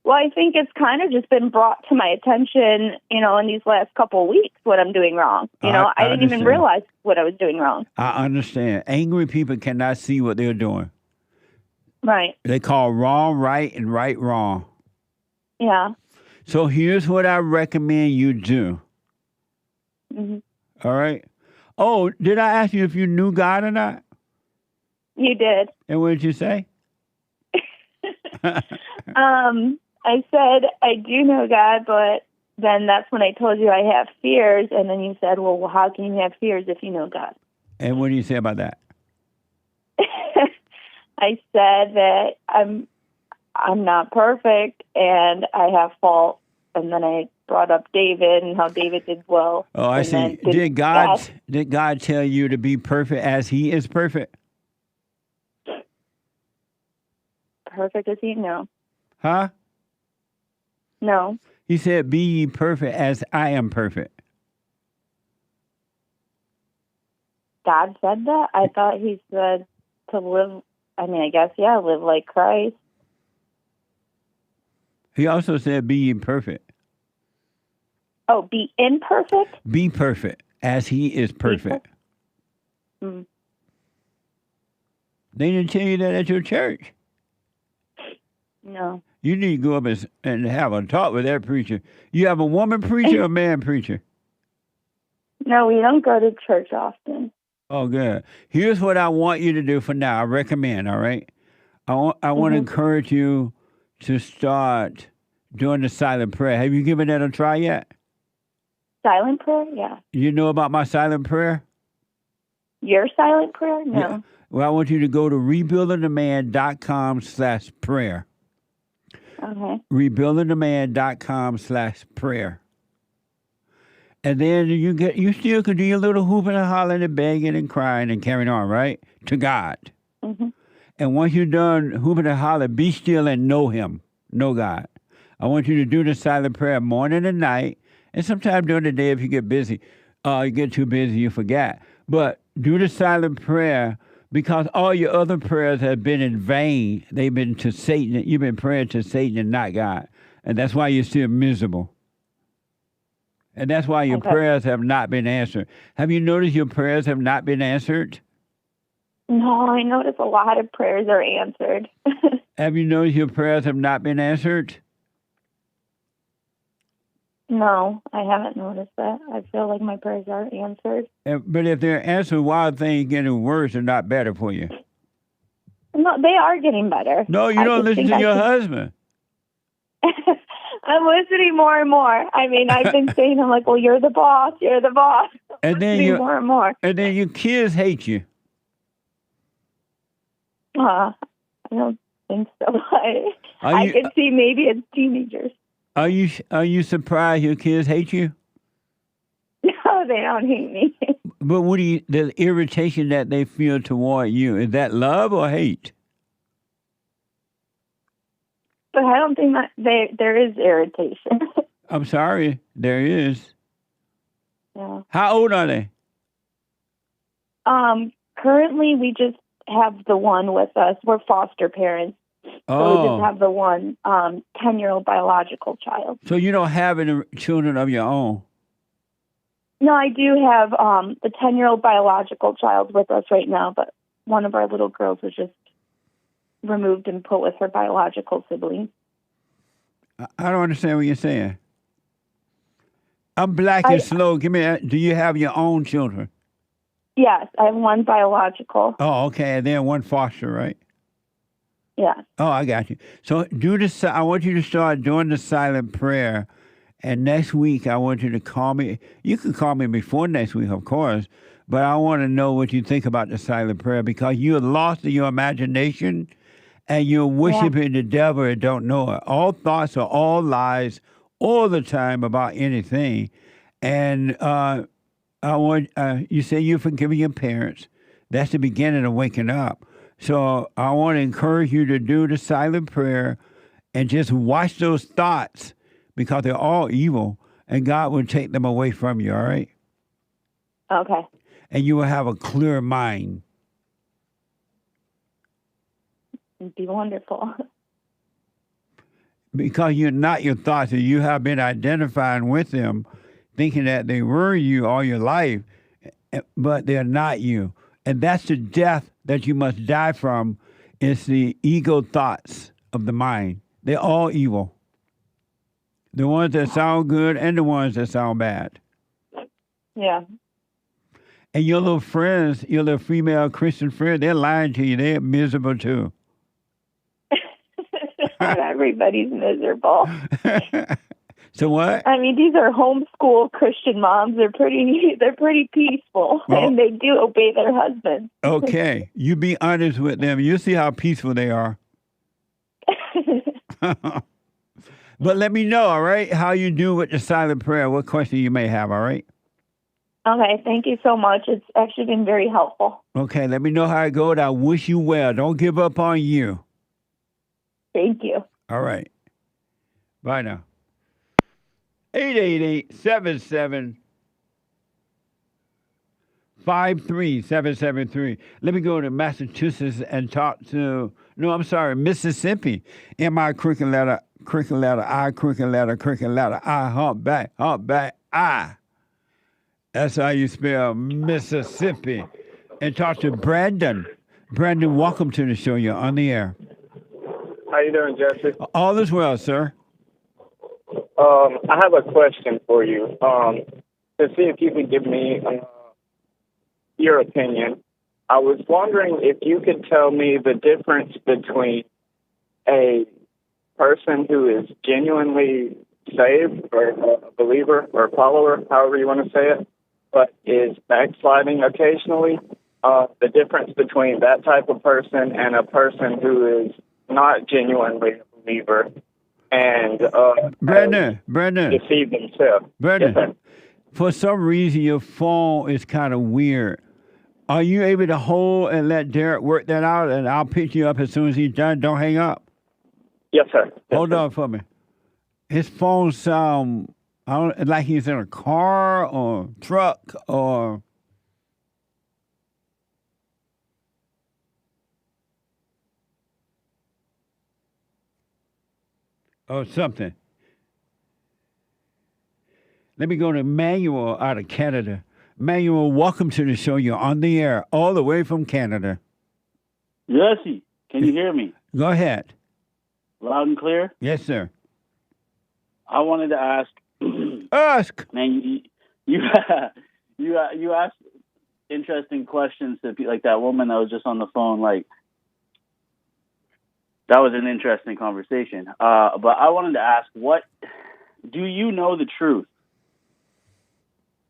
Well, I think it's kind of just been brought to my attention, in these last couple of weeks, what I'm doing wrong. I didn't even realize what I was doing wrong. I understand. Angry people cannot see what they're doing. Right. They call wrong right and right wrong. Yeah. So here's what I recommend you do. Mm-hmm. All right? Oh, did I ask you if you knew God or not? You did. And what did you say? I said, I do know God, but then that's when I told you I have fears, and then you said, well, how can you have fears if you know God? And what do you say about that? I said that I'm not perfect, and I have faults, and then I brought up David and how David did well. Oh, I see. Did God tell you to be perfect as he is perfect? Perfect as he? No. Huh? No. He said, be ye perfect as I am perfect. God said that? I thought he said to live, I guess, live like Christ. He also said, be ye perfect. Oh, be imperfect? Be perfect as he is perfect. Mm. They didn't tell you that at your church. No. You need to go up and have a talk with that preacher. You have a woman preacher or a man preacher? No, we don't go to church often. Oh, good. Here's what I want you to do for now. I recommend, all right? I want to encourage you to start doing the silent prayer. Have you given that a try yet? Silent prayer? Yeah. You know about my silent prayer? Your silent prayer? No. Yeah. Well, I want you to go to rebuildingtheman.com/prayer. Okay. rebuildingtheman.com/prayer. And then you still can do your little hooping and hollering and begging and crying and carrying on, right? To God. Mm-hmm. And once you're done hooping and hollering, be still and know him. Know God. I want you to do the silent prayer morning and night. And sometime during the day if you get busy. You get too busy, you forget. But do the silent prayer because all your other prayers have been in vain. They've been to Satan. You've been praying to Satan and not God. And that's why you're still miserable. And that's why your prayers have not been answered. Have you noticed your prayers have not been answered? No, I notice a lot of prayers are answered. Have you noticed your prayers have not been answered? No, I haven't noticed that. I feel like my prayers are answered. But if they're answered, why are things getting worse and not better for you? No, they are getting better. No, you don't listen to your husband. I'm listening more and more. I've been saying, I'm like, well, you're the boss. You're the boss. And then more and more. And then your kids hate you. I don't think so. I could see maybe as teenagers. Are you surprised your kids hate you? No, they don't hate me. But what do you, the irritation that they feel toward you, is that love or hate? But I don't think that there is irritation. I'm sorry, there is. Yeah. How old are they? Currently we just have the one with us. We're foster parents. So we just have the one 10-year-old biological child. So you don't have any children of your own? No, I do have the 10-year-old biological child with us right now, but one of our little girls was just removed and put with her biological sibling. I don't understand what you're saying. I'm black and slow. Give me. Do you have your own children? Yes, I have one biological. Oh, okay, and then one foster, right? Yeah. Oh, I got you. So I want you to start doing the silent prayer. And next week, I want you to call me. You can call me before next week, of course. But I want to know what you think about the silent prayer, because you're lost in your imagination and you're worshiping the devil and don't know it. All thoughts are all lies all the time about anything. And I want you say you're forgiving your parents. That's the beginning of waking up. So I want to encourage you to do the silent prayer and just watch those thoughts, because they're all evil, and God will take them away from you, all right? Okay. And you will have a clear mind. It'd be wonderful. Because you're not your thoughts, and you have been identifying with them, thinking that they were you all your life, but they're not you. And that's the death that you must die from. It's the ego thoughts of the mind. They're all evil. The ones that sound good and the ones that sound bad. Yeah. And your little friends, your little female Christian friends, they're lying to you. They're miserable too. Everybody's miserable. So what? I mean, these are homeschool Christian moms. They're pretty peaceful, and they do obey their husbands. Okay, you be honest with them. You see how peaceful they are. But let me know, all right, how you do with the silent prayer. What question you may have, all right? Okay, thank you so much. It's actually been very helpful. Okay, let me know how it goes. I wish you well. Don't give up on you. Thank you. All right. Bye now. 888-77-53773. Let me go to Massachusetts and talk to, Mississippi. M-I, cricket letter, I, cricket letter, I, humpback, I. That's how you spell Mississippi. And talk to Brandon. Brandon, welcome to the show. You're on the air. How you doing, Jesse? All is well, sir. I have a question for you. To see if you could give me your opinion. I was wondering if you could tell me the difference between a person who is genuinely saved, or a believer or a follower, however you want to say it, but is backsliding occasionally. The difference between that type of person and a person who is not genuinely a believer and Brandon, deceive themselves. Brandon, Yes, for some reason your phone is kind of weird. Are you able to hold and let Derek work that out, and I'll pick you up as soon as he's done? Don't hang up. Yes, sir. Hold on for me. His phone sound like he's in a car or truck or. Or something. Let me go to Manuel out of Canada. Manuel, welcome to the show. You're on the air all the way from Canada. Jesse, can you hear me? Go ahead. Loud and clear? Yes, sir. I wanted to ask. Ask. Man, you asked interesting questions to like that woman that was just on the phone. Like, that was an interesting conversation. But I wanted to ask, do you know the truth?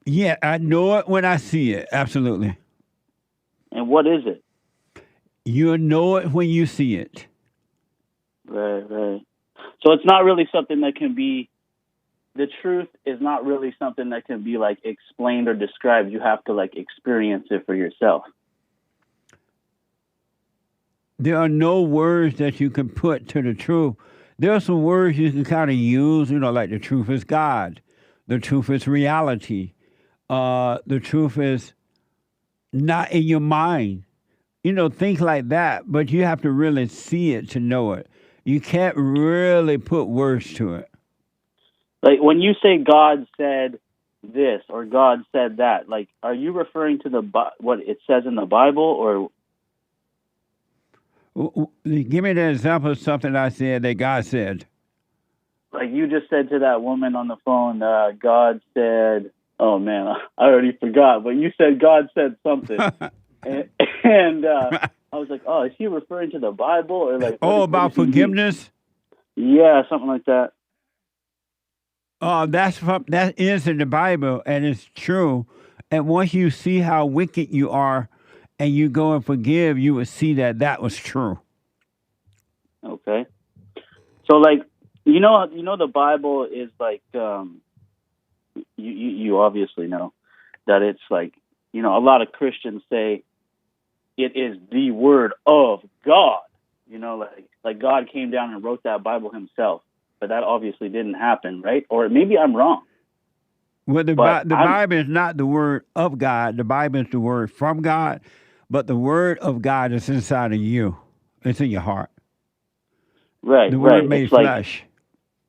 Yeah, I know it when I see it. Absolutely. And what is it? You know it when you see it. Right. So it's not really something that can be, the truth is not really something that can be like explained or described. You have to like experience it for yourself. There are no words that you can put to the truth. There are some words you can kind of use, like the truth is God. The truth is reality. The truth is not in your mind. Things like that. But you have to really see it to know it. You can't really put words to it. Like when you say God said this or God said that, like, are you referring to what it says in the Bible, or? Give me an example of something I said that God said. Like you just said to that woman on the phone, God said, oh man, I already forgot, but you said God said something. and I was like, oh, is he referring to the Bible or like? About forgiveness? Yeah, something like that. That is in the Bible, and it's true. And once you see how wicked you are, and you go and forgive, you will see that was true. Okay. So, like, the Bible is like, you obviously know that it's like, a lot of Christians say it is the word of God. Like God came down and wrote that Bible himself. But that obviously didn't happen, right? Or maybe I'm wrong. Well, the Bible is not the word of God. The Bible is the word from God. But the word of God is inside of you. It's in your heart. Right, the word made flesh.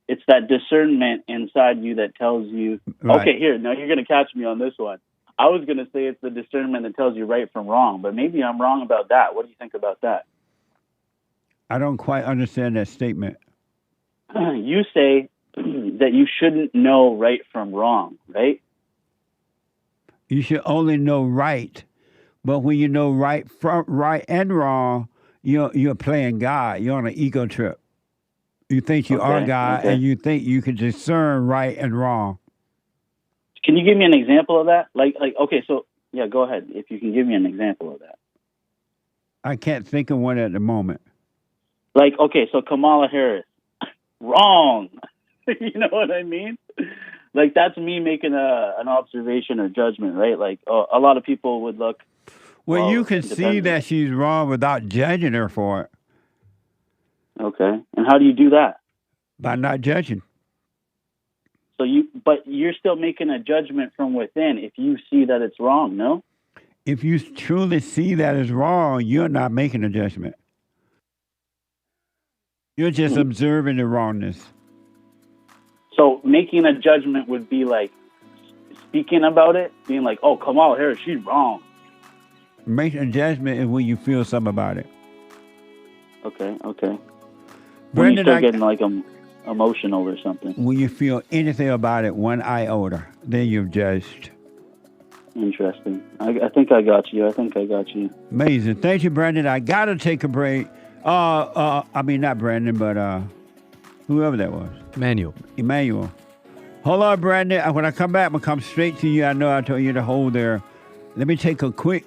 It's that discernment inside you that tells you, right. Okay, here, now you're going to catch me on this one. I was going to say it's the discernment that tells you right from wrong, but maybe I'm wrong about that. What do you think about that? I don't quite understand that statement. You say that you shouldn't know right from wrong, right? You should only know right. But when you know right and wrong, you're playing God. You're on an ego trip. You think you are God, and you think you can discern right and wrong. Can you give me an example of that? Okay, so, yeah, go ahead. If you can give me an example of that. I can't think of one at the moment. Okay, so Kamala Harris. Wrong. You know what I mean? Like, that's me making an observation or judgment, right? Like, a lot of people would look. Well, you can see that she's wrong without judging her for it. Okay. And how do you do that? By not judging. But you're still making a judgment from within if you see that it's wrong, no? If you truly see that it's wrong, you're not making a judgment. You're just observing the wrongness. So making a judgment would be like speaking about it, being like, oh, Kamala Harris, she's wrong. Making a judgment is when you feel something about it. Okay. When Brandon, you start getting like emotional or something. When you feel anything about it, one iota, then you've judged. Interesting. I think I got you. Amazing. Thank you, Brandon. I got to take a break. I mean, not Brandon, but whoever that was. Emmanuel. Hold on, Brandon. When I come back, I'm going to come straight to you. I know I told you to hold there. Let me take a quick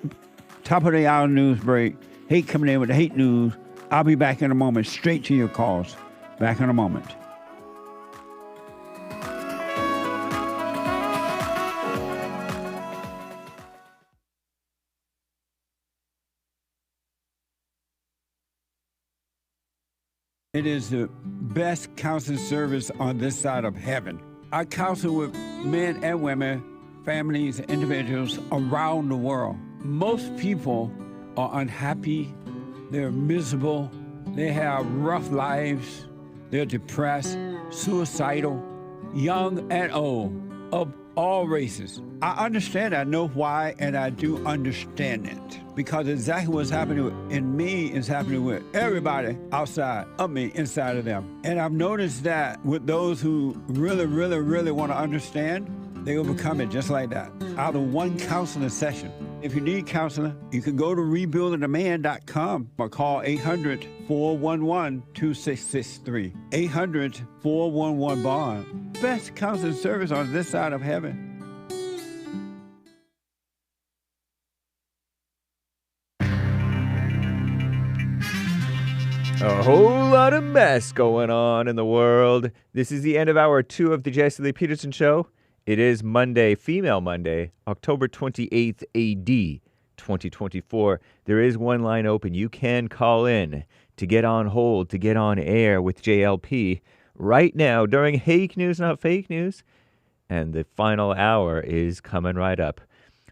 top of the hour news break. Hate coming in with the hate news. I'll be back in a moment, straight to your calls. Back in a moment. It is the best counseling service on this side of heaven. I counsel with men and women, families, individuals around the world. Most people are unhappy, they're miserable, they have rough lives, they're depressed, suicidal, young and old, of all races. I understand, I know why, and I do understand it. Because exactly what's happening in me is happening with everybody outside of me, inside of them. And I've noticed that with those who really, really, really want to understand, they overcome it just like that, out of one counseling session. If you need counseling, you can go to rebuildingaman.com or call 800-411-2663. 800-411-BOND. Best counseling service on this side of heaven. A whole lot of mess going on in the world. This is the end of hour 2 of the Jesse Lee Peterson Show. It is Monday, Female Monday, October 28th, AD 2024. There is one line open. You can call in to get on hold, to get on air with JLP right now during Hake News, Not Fake News. And the final hour is coming right up.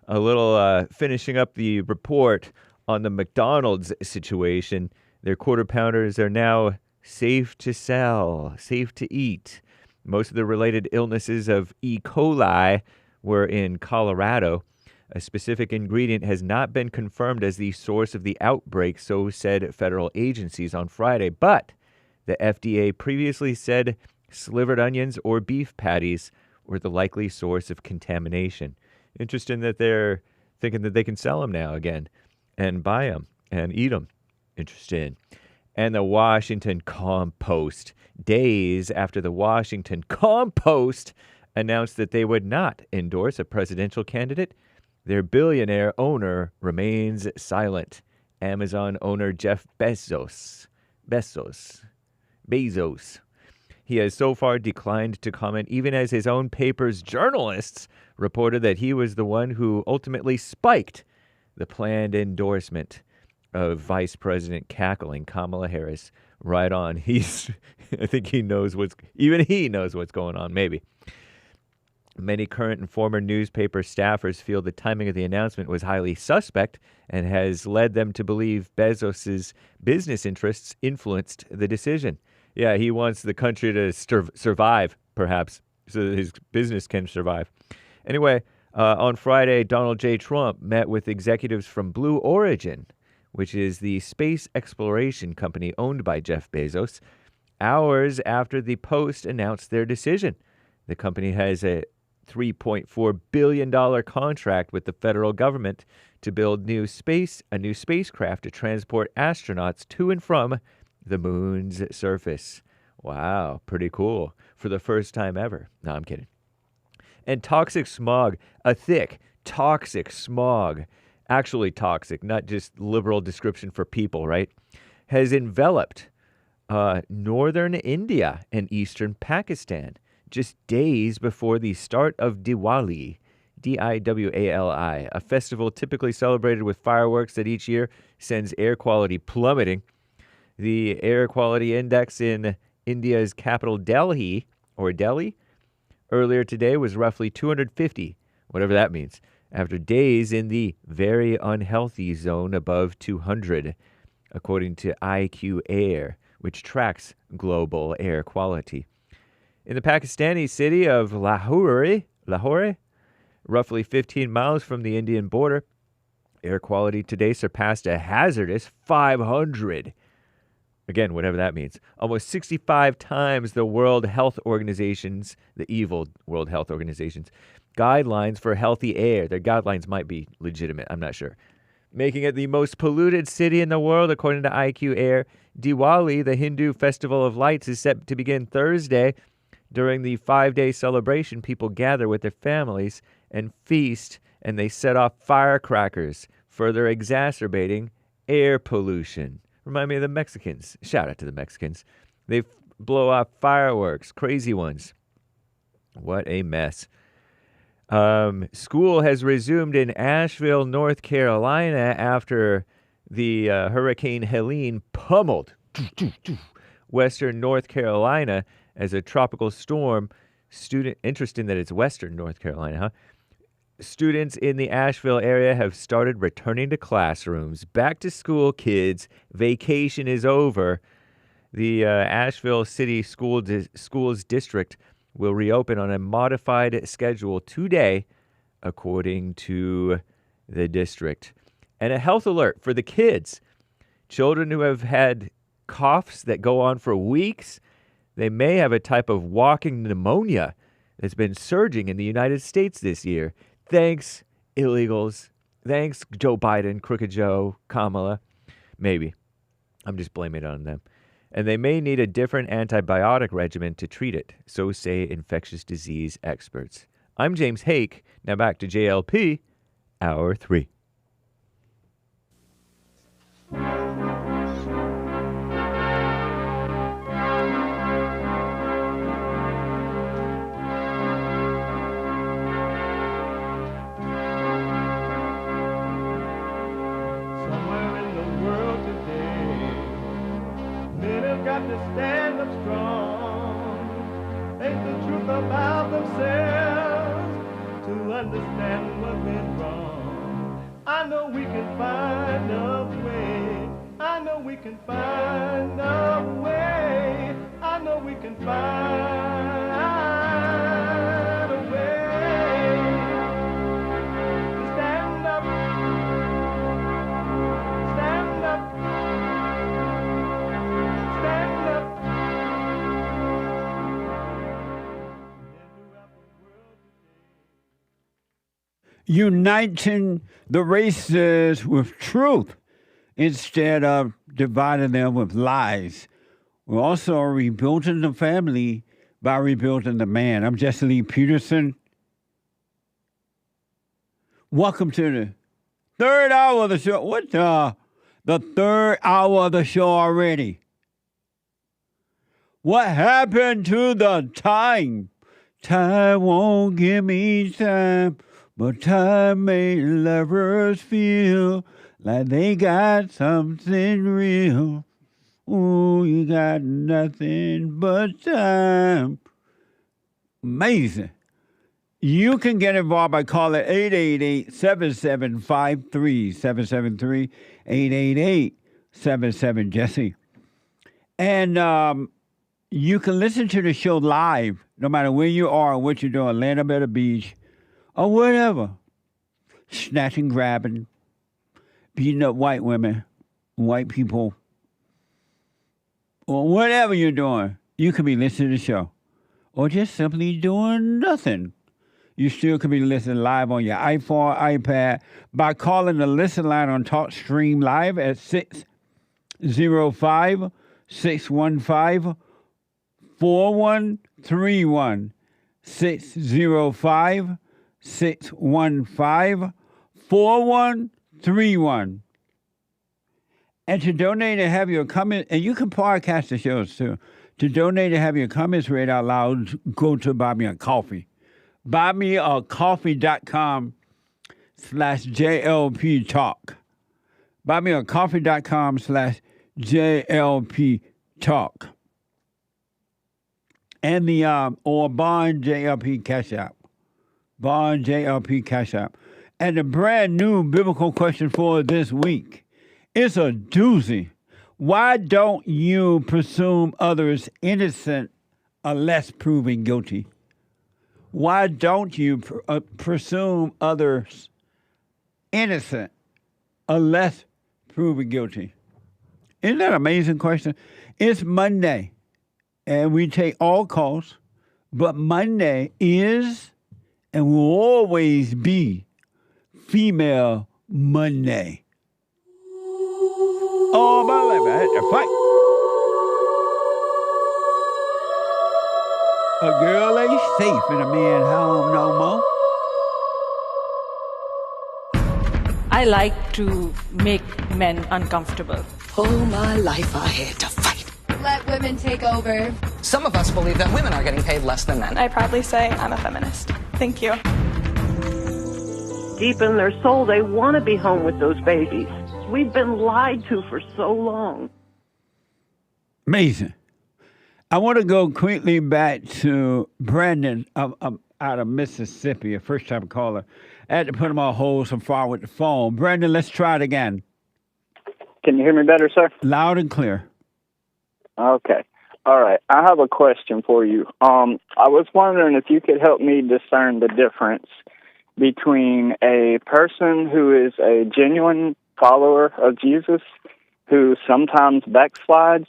A little finishing up the report on the McDonald's situation. Their quarter pounders are now safe to sell, safe to eat. Most of the related illnesses of E. coli were in Colorado. A specific ingredient has not been confirmed as the source of the outbreak, so said federal agencies on Friday. But the FDA previously said slivered onions or beef patties were the likely source of contamination. Interesting that they're thinking that they can sell them now again and buy them and eat them. Interesting. And the Washington Compost, days after the Washington Compost announced that they would not endorse a presidential candidate, their billionaire owner remains silent. Amazon owner Jeff Bezos. He has so far declined to comment, even as his own paper's journalists reported that he was the one who ultimately spiked the planned endorsement of Vice President cackling Kamala Harris right on. I think he knows what's going on, maybe. Many current and former newspaper staffers feel the timing of the announcement was highly suspect and has led them to believe Bezos's business interests influenced the decision. Yeah, he wants the country to survive, perhaps, so that his business can survive. Anyway, on Friday, Donald J. Trump met with executives from Blue Origin, which is the space exploration company owned by Jeff Bezos, hours after the Post announced their decision. The company has a $3.4 billion contract with the federal government to build a new spacecraft to transport astronauts to and from the moon's surface. Wow, pretty cool. For the first time ever. No, I'm kidding. And toxic smog, a thick, toxic smog, actually toxic, not just liberal description for people, right, has enveloped northern India and eastern Pakistan just days before the start of Diwali, Diwali, a festival typically celebrated with fireworks that each year sends air quality plummeting. The air quality index in India's capital Delhi, earlier today was roughly 250, whatever that means, after days in the very unhealthy zone above 200, according to IQ Air, which tracks global air quality. In the Pakistani city of Lahore, roughly 15 miles from the Indian border, air quality today surpassed a hazardous 500. Again, whatever that means. Almost 65 times the World Health Organization's, the evil World Health Organization's, guidelines for healthy air. Their guidelines might be legitimate, I'm not sure. Making it the most polluted city in the world, according to IQ Air. Diwali, the Hindu festival of lights, is set to begin Thursday. During the 5-day celebration, people gather with their families and feast, and they set off firecrackers, further exacerbating air pollution. Remind me of the Mexicans. Shout out to the Mexicans. They blow off fireworks, crazy ones. What a mess. School has resumed in Asheville, North Carolina after the Hurricane Helene pummeled western North Carolina as a tropical storm. Interesting that it's western North Carolina, huh? Students in the Asheville area have started returning to classrooms. Back to school, kids. Vacation is over. The Asheville City Schools District will reopen on a modified schedule today, according to the district. And a health alert for the kids. Children who have had coughs that go on for weeks, they may have a type of walking pneumonia that's been surging in the United States this year. Thanks, illegals. Thanks, Joe Biden, Crooked Joe, Kamala. Maybe. I'm just blaming it on them. And they may need a different antibiotic regimen to treat it, so say infectious disease experts. I'm James Hake. Now back to JLP, Hour 3. to stand up strong, face the truth about themselves, to understand what went wrong. I know we can find a way. I know we can find a way. I know we can find a way to stand up, stand up, stand up. Uniting the races with truth instead of dividing them with lies. We're also rebuilding the family by rebuilding the man. I'm Jesse Lee Peterson. Welcome to the third hour of the show. What the third hour of the show already? What happened to the time? Time won't give me time, but time made lovers feel like they got something real. Ooh, you got nothing but time. Amazing. You can get involved by calling 888-7753, 773-888-77-JESSE. And you can listen to the show live, no matter where you are or what you're doing, Atlanta Better Beach, or whatever. Snatching, grabbing, beating up white women, white people, or whatever you're doing, you could be listening to the show. Or just simply doing nothing. You still could be listening live on your iPhone, iPad, by calling the listen line on TalkStream Live at 605-615-4131. 605-615-4131. And to donate and have your comments, and you can podcast the shows too. To donate and have your comments read out loud, go to Buy Me a Coffee. BuyMeACoffee.com/JLP Talk. BuyMeACoffee.com/JLP Talk. And the, or Bond JLP Cash App. Bond JLP Cash App. And the brand new biblical question for this week. It's a doozy. Why don't you presume others innocent unless proven guilty? Why don't you presume others innocent unless proven guilty? Isn't that an amazing question? It's Monday, and we take all calls, but Monday is and will always be Female Monday. Oh, my life, I had to fight. A girl ain't safe in a man home no more. I like to make men uncomfortable. All my life I had to fight. Let women take over. Some of us believe that women are getting paid less than men. I proudly say I'm a feminist. Thank you. Deep in their soul, they want to be home with those babies. We've been lied to for so long. Amazing. I want to go quickly back to Brandon out of Mississippi, a first-time caller. I had to put him on hold so far with the phone. Brandon, let's try it again. Can you hear me better, sir? Loud and clear. Okay. All right. I have a question for you. I was wondering if you could help me discern the difference between a person who is a genuine follower of Jesus, who sometimes backslides,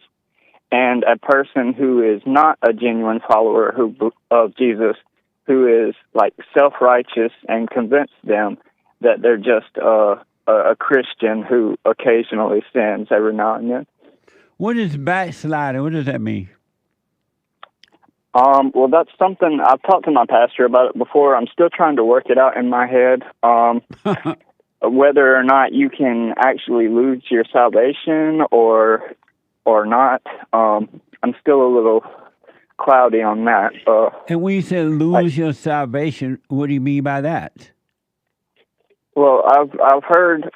and a person who is not a genuine follower of Jesus, who is like self-righteous and convince them that they're just a Christian who occasionally sins every now and then. What is backsliding? What does that mean? Well, that's something I've talked to my pastor about it before. I'm still trying to work it out in my head. Whether or not you can actually lose your salvation or not, I'm still a little cloudy on that. And when you say lose your salvation, what do you mean by that? Well, I've heard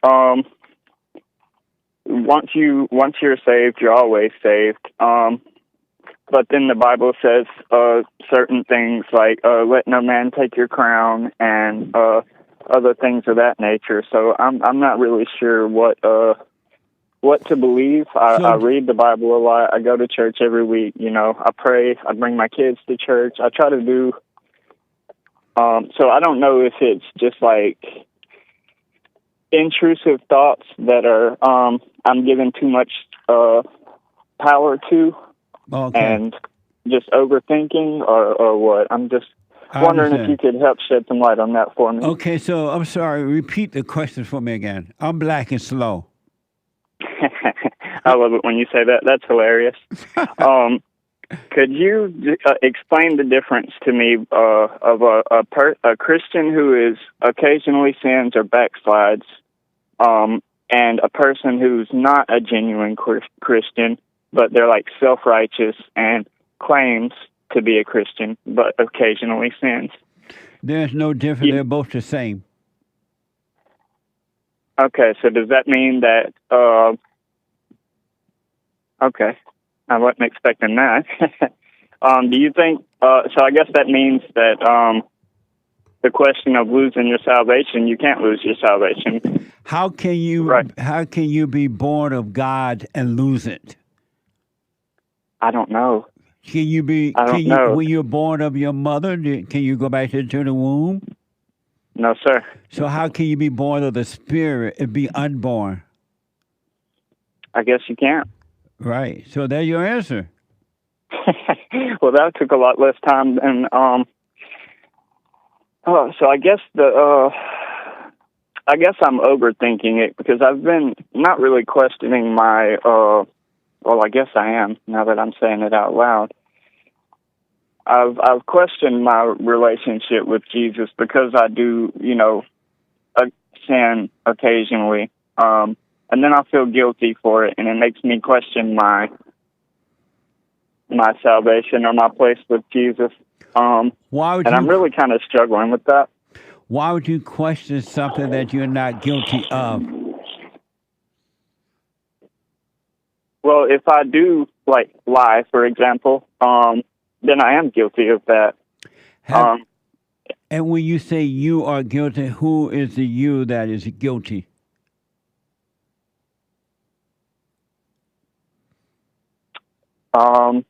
once you're saved, you're always saved. but then the Bible says certain things like let no man take your crown and other things of that nature. So I'm not really sure what to believe. I read the Bible a lot. I go to church every week. I pray. I bring my kids to church. I try to do. So I don't know if it's just like intrusive thoughts that are I'm giving too much power to, and just overthinking, or what. I'm just wondering if you could help shed some light on that for me. Okay, so I'm sorry. Repeat the question for me again. I'm black and slow. I love it when you say that. That's hilarious. Could you explain the difference to me of a Christian who is occasionally sins or backslides, and a person who's not a genuine Christian, but they're like self-righteous and claims to be a Christian, but occasionally sins? There's no difference. They're both the same. Okay, so does that mean that... okay, I wasn't expecting that. Do you think... so I guess that means that the question of losing your salvation, you can't lose your salvation. How can you be born of God and lose it? I don't know. Can you be? When you're born of your mother, can you go back into the womb? No, sir. So how can you be born of the Spirit and be unborn? I guess you can't. Right. So there's your answer. Well, that took a lot less time than. So I guess I guess I'm overthinking it because I've been not really questioning my. Well, I guess I am now that I'm saying it out loud. I've questioned my relationship with Jesus because I do, sin occasionally, and then I feel guilty for it, and it makes me question my salvation or my place with Jesus. And I'm really kind of struggling with that. Why would you question something that you're not guilty of? Well, if I do, like, lie, for example, then I am guilty of that. And when you say you are guilty, who is the you that is guilty? I'm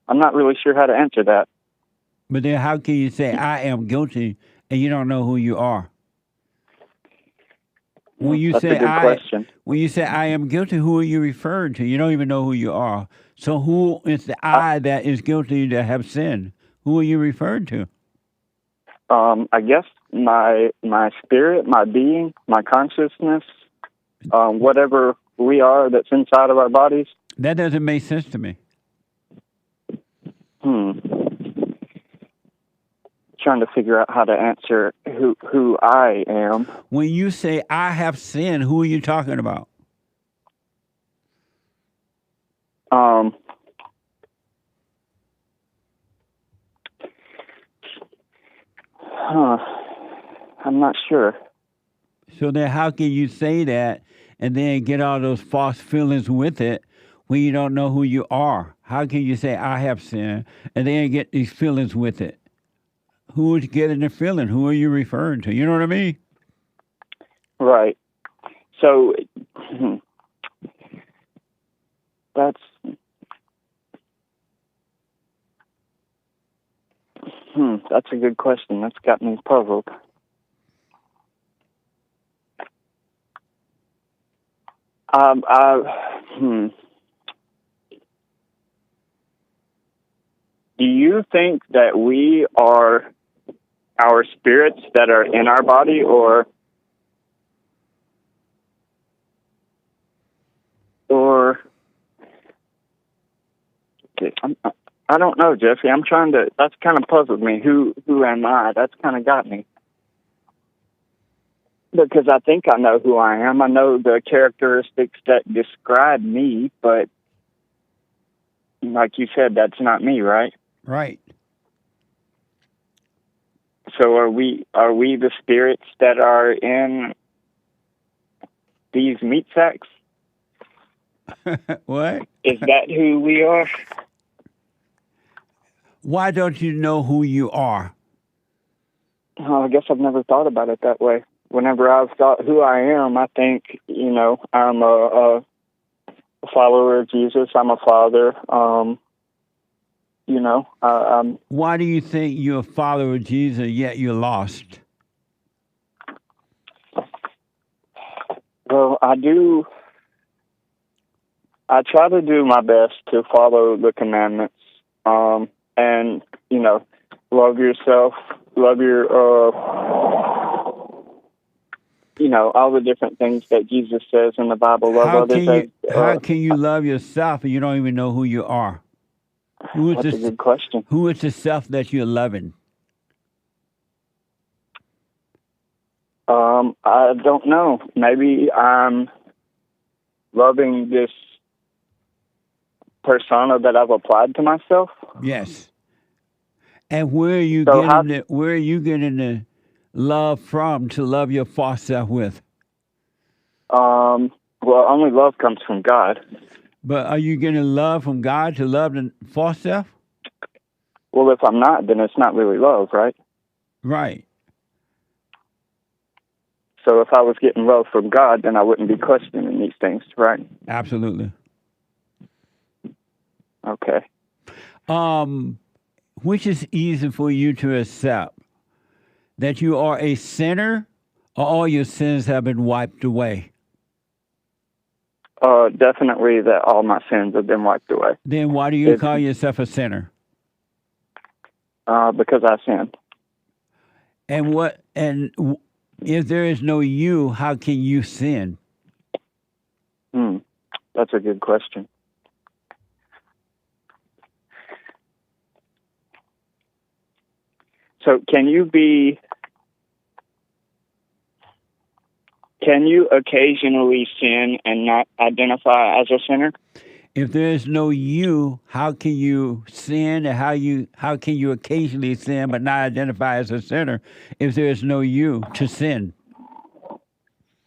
not really sure how to answer that. But then how can you say, I am guilty, and you don't know who you are? When you That's say a good question. When you say I am guilty, who are you referring to? You don't even know who you are. So who is the I that is guilty that have sinned? Who are you referring to? I guess my spirit, my being, my consciousness, whatever we are that's inside of our bodies. That doesn't make sense to me. Trying to figure out how to answer who I am. When you say I have sinned, who are you talking about? I'm not sure. So then how can you say that and then get all those false feelings with it when you don't know who you are? How can you say I have sinned and then get these feelings with it? Who is getting the feeling? Who are you referring to? You know what I mean? Right. So that's a good question. That's got me puzzled. Do you think that we are our spirits that are in our body, or okay, I don't know, Jeffrey. I'm trying to. That's kind of puzzled me. Who am I? That's kind of got me. Because I think I know who I am. I know the characteristics that describe me, but like you said, that's not me, right? Right. So are we the spirits that are in these meat sacks? What? Is that who we are? Why don't you know who you are? I guess I've never thought about it that way. Whenever I've thought who I am, I think, I'm a follower of Jesus. I'm a father. I'm... Why do you think you're a follower of Jesus, yet you're lost? Well, I try to do my best to follow the commandments, and, love yourself, love your, all the different things that Jesus says in the Bible. Love others. How can you love yourself and you don't even know who you are? That's a good question. Who is the self that you're loving? I don't know. Maybe I'm loving this persona that I've applied to myself. Yes. And where are you getting the love from to love your false self with? Well, only love comes from God. But are you getting love from God to love the false self? Well, if I'm not, then it's not really love, right? Right. So if I was getting love from God, then I wouldn't be questioning these things, right? Absolutely. Okay. Which is easy for you to accept? That you are a sinner or all your sins have been wiped away? Definitely that all my sins have been wiped away. Then why do you call yourself a sinner? Because I sinned. And if there is no you, how can you sin? That's a good question. So can you occasionally sin and not identify as a sinner? If there is no you, how can you sin? And how can you occasionally sin but not identify as a sinner if there is no you to sin?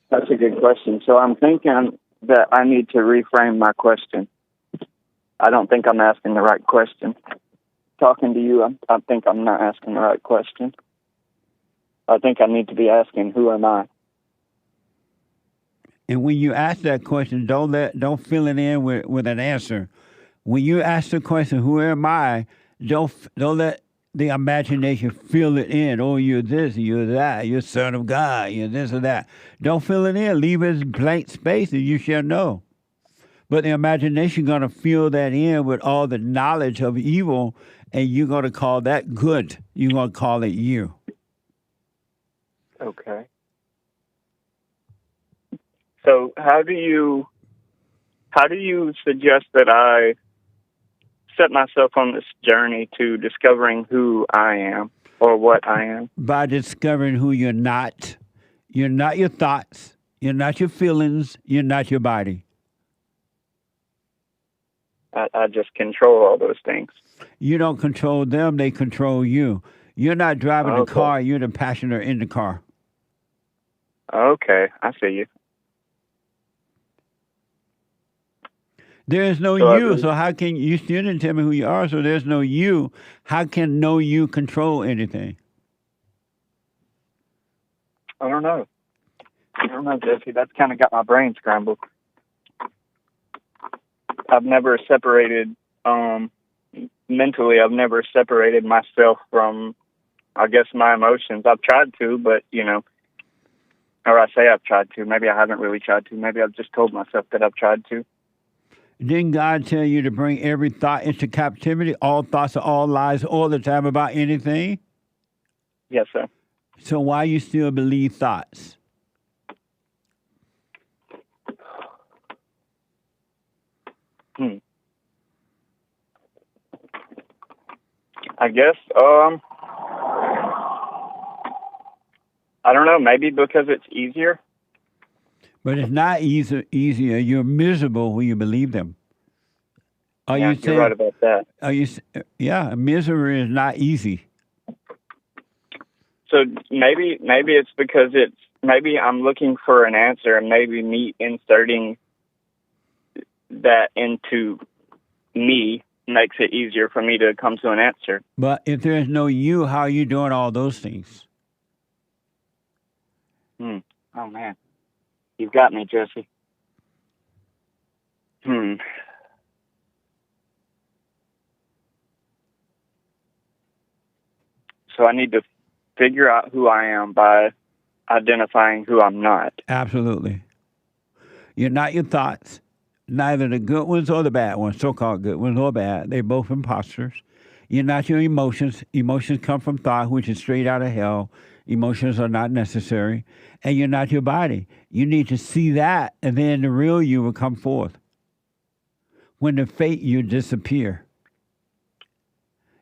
That's a good question. So I'm thinking that I need to reframe my question. I don't think I'm asking the right question. Talking to you, I think I'm not asking the right question. I think I need to be asking, who am I? And when you ask that question, don't fill it in with an answer. When you ask the question, who am I, don't let the imagination fill it in. Oh, you're this, you're that, you're son of God, you're this or that. Don't fill it in. Leave it blank space and you shall know. But the imagination going to fill that in with all the knowledge of evil, and you're going to call that good. You're going to call it you. Okay. So how do you suggest that I set myself on this journey to discovering who I am or what I am? By discovering who you're not. You're not your thoughts. You're not your feelings. You're not your body. I just control all those things. You don't control them. They control you. You're not driving the car. You're the passenger in the car. Okay, I see you. There is no you, so how can you still didn't tell me who you are, so there's no you. How can no you control anything? I don't know, Jesse. That's kind of got my brain scrambled. I've never separated, mentally, I've never separated myself from, I guess, my emotions. I've tried to, but, or I say I've tried to. Maybe I haven't really tried to. Maybe I've just told myself that I've tried to. Didn't God tell you to bring every thought into captivity? All thoughts are all lies all the time about anything? Yes, sir. So why you still believe thoughts? I guess, I don't know, maybe because it's easier. But it's not easier. You're miserable when you believe them. You're right about that. Misery is not easy. So maybe it's because maybe I'm looking for an answer, and maybe me inserting that into me makes it easier for me to come to an answer. But if there's no you, how are you doing all those things? Oh, man. You've got me, Jesse. So I need to figure out who I am by identifying who I'm not. Absolutely. You're not your thoughts, neither the good ones or the bad ones, so-called good ones or bad. They're both imposters. You're not your emotions. Emotions come from thought, which is straight out of hell. Emotions are not necessary. And you're not your body. You need to see that, and then the real you will come forth. When the fake you disappear.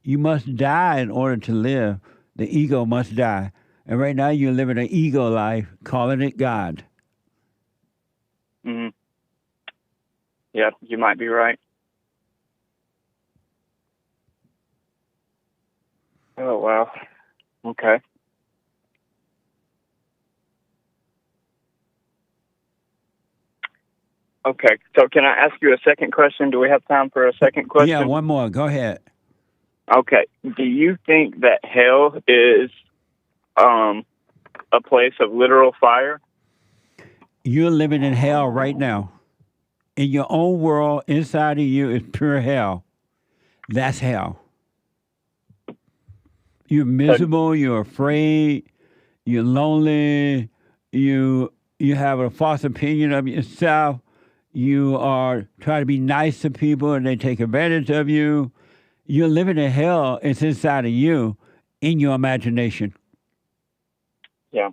You must die in order to live. The ego must die. And right now you're living an ego life, calling it God. Yeah, you might be right. Oh, wow. Okay. Okay, so can I ask you a second question? Do we have time for a second question? Yeah, one more. Go ahead. Okay. Do you think that hell is a place of literal fire? You're living in hell right now. In your own world, inside of you is pure hell. That's hell. You're miserable, you're afraid, you're lonely, you have a false opinion of yourself, you are trying to be nice to people and they take advantage of you. You're living in hell. It's inside of you, in your imagination. Yeah.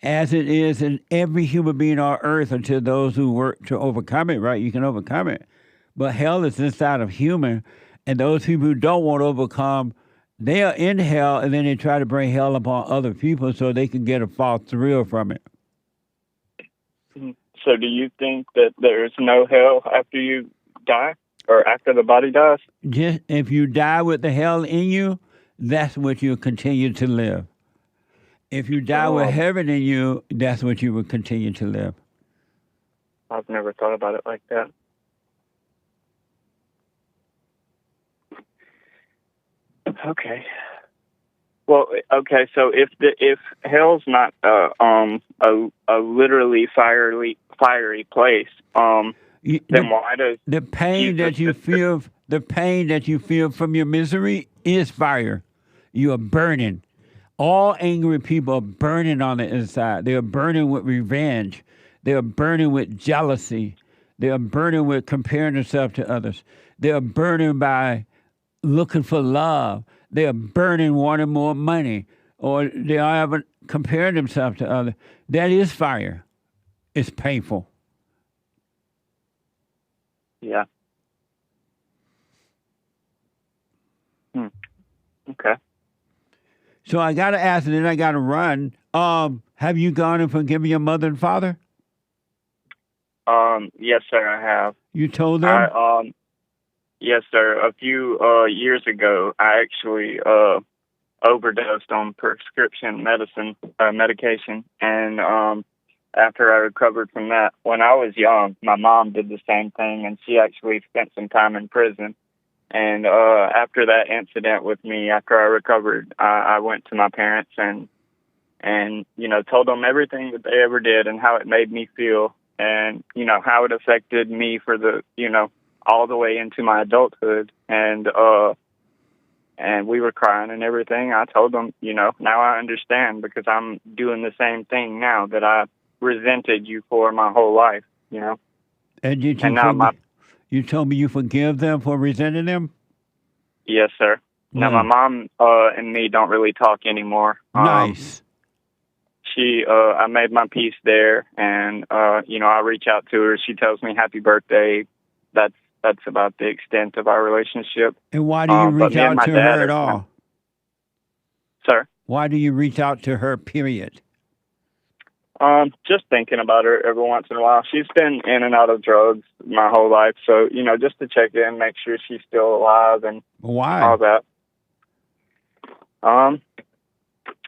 As it is in every human being on earth until those who work to overcome it, right? You can overcome it. But hell is inside of human, and those people who don't want to overcome, they are in hell, and then they try to bring hell upon other people so they can get a false thrill from it. So do you think that there's no hell after you die, or after the body dies? Just if you die with the hell in you, that's what you'll continue to live. If you die with heaven in you, that's what you will continue to live. I've never thought about it like that. Okay. Well, okay. So if hell's not a literally fiery place, then why does the pain that you feel? The pain that you feel from your misery is fire. You are burning. All angry people are burning on the inside. They are burning with revenge. They are burning with jealousy. They are burning with comparing themselves to others. They are burning by looking for love. They are burning wanting more money. Or they are comparing themselves to others. That is fire. It's painful. Yeah. Okay. So I got to ask, and then I got to run. Have you gone and forgiven your mother and father? Yes, sir, I have. You told them? Yes, sir. A few years ago, I actually overdosed on prescription medication, and after I recovered from that, when I was young, my mom did the same thing, and she actually spent some time in prison. And after that incident with me, after I recovered, I went to my parents and told them everything that they ever did and how it made me feel, and how it affected me for the all the way into my adulthood. And we were crying and everything. I told them, now I understand, because I'm doing the same thing now that I resented you for my whole life. And you told me you forgive them for resenting them? Yes, sir. Now, my mom and me don't really talk anymore. Nice. I made my peace there, and, I reach out to her. She tells me happy birthday. That's about the extent of our relationship. And why do you reach out to her at all? Sir? Why do you reach out to her, period? Just thinking about her every once in a while. She's been in and out of drugs my whole life, so just to check in, make sure she's still alive, and why all that.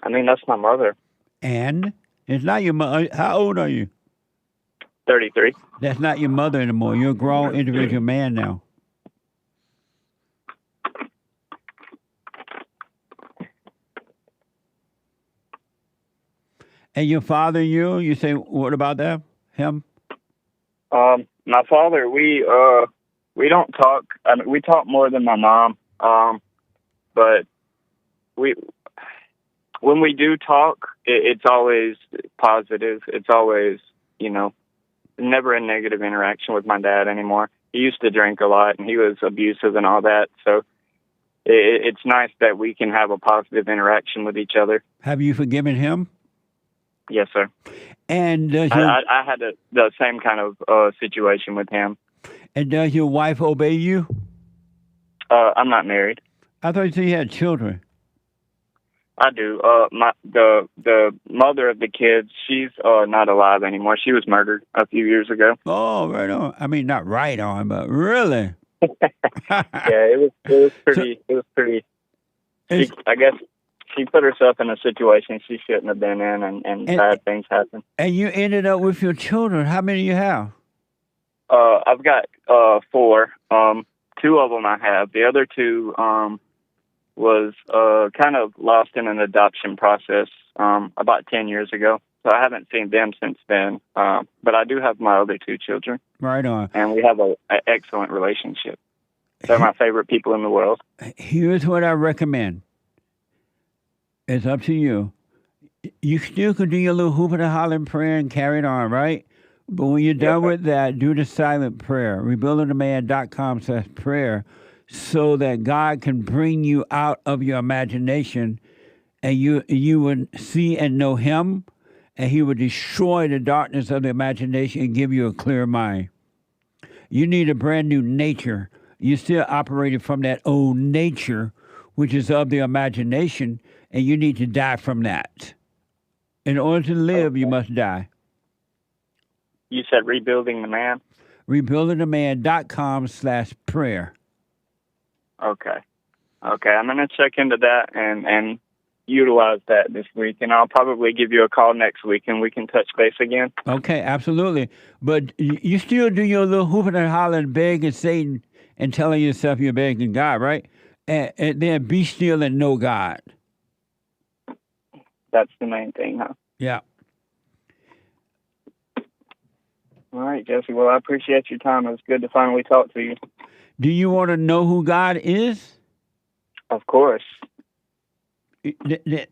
That's my mother. And it's not your mother. How old are you? 33. That's not your mother anymore. You're a grown individual man now. And your father and you say, what about them? Him? My father, we don't talk. I mean, we talk more than my mom. But when we do talk, it's always positive. It's always, never a negative interaction with my dad anymore. He used to drink a lot, and he was abusive and all that. So it's nice that we can have a positive interaction with each other. Have you forgiven him? Yes, sir. And I had the same kind of situation with him. And does your wife obey you? I'm not married. I thought you said you had children. I do. The mother of the kids, she's not alive anymore. She was murdered a few years ago. Oh, right on. I mean, not right on, but really. Yeah, it was pretty. I guess she put herself in a situation she shouldn't have been in, and bad things happen. And you ended up with your children. How many do you have? I've got 4. 2 of them I have. The other 2 was kind of lost in an adoption process about 10 years ago. So I haven't seen them since then. But I do have my other 2 children. Right on. And we have an excellent relationship. They're my favorite people in the world. Here's what I recommend. It's up to you. You still can do your little hooping and hollering prayer and carry it on, right? But when you're done with that, do the silent prayer. Rebuildingtheman.com/prayer so that God can bring you out of your imagination and you would see and know Him, and He would destroy the darkness of the imagination and give you a clear mind. You need a brand new nature. You're still operating from that old nature, which is of the imagination, and you need to die from that. In order to live, you must die. You said Rebuilding the Man? Rebuildingtheman.com/prayer. Okay. I'm going to check into that and utilize that this week, and I'll probably give you a call next week, and we can touch base again. Okay, absolutely. But you still do your little hooping and hollering, begging Satan and telling yourself you're begging God, right? And then be still and know God. That's the main thing, huh? Yeah. All right, Jesse. Well, I appreciate your time. It was good to finally talk to you. Do you want to know who God is? Of course. The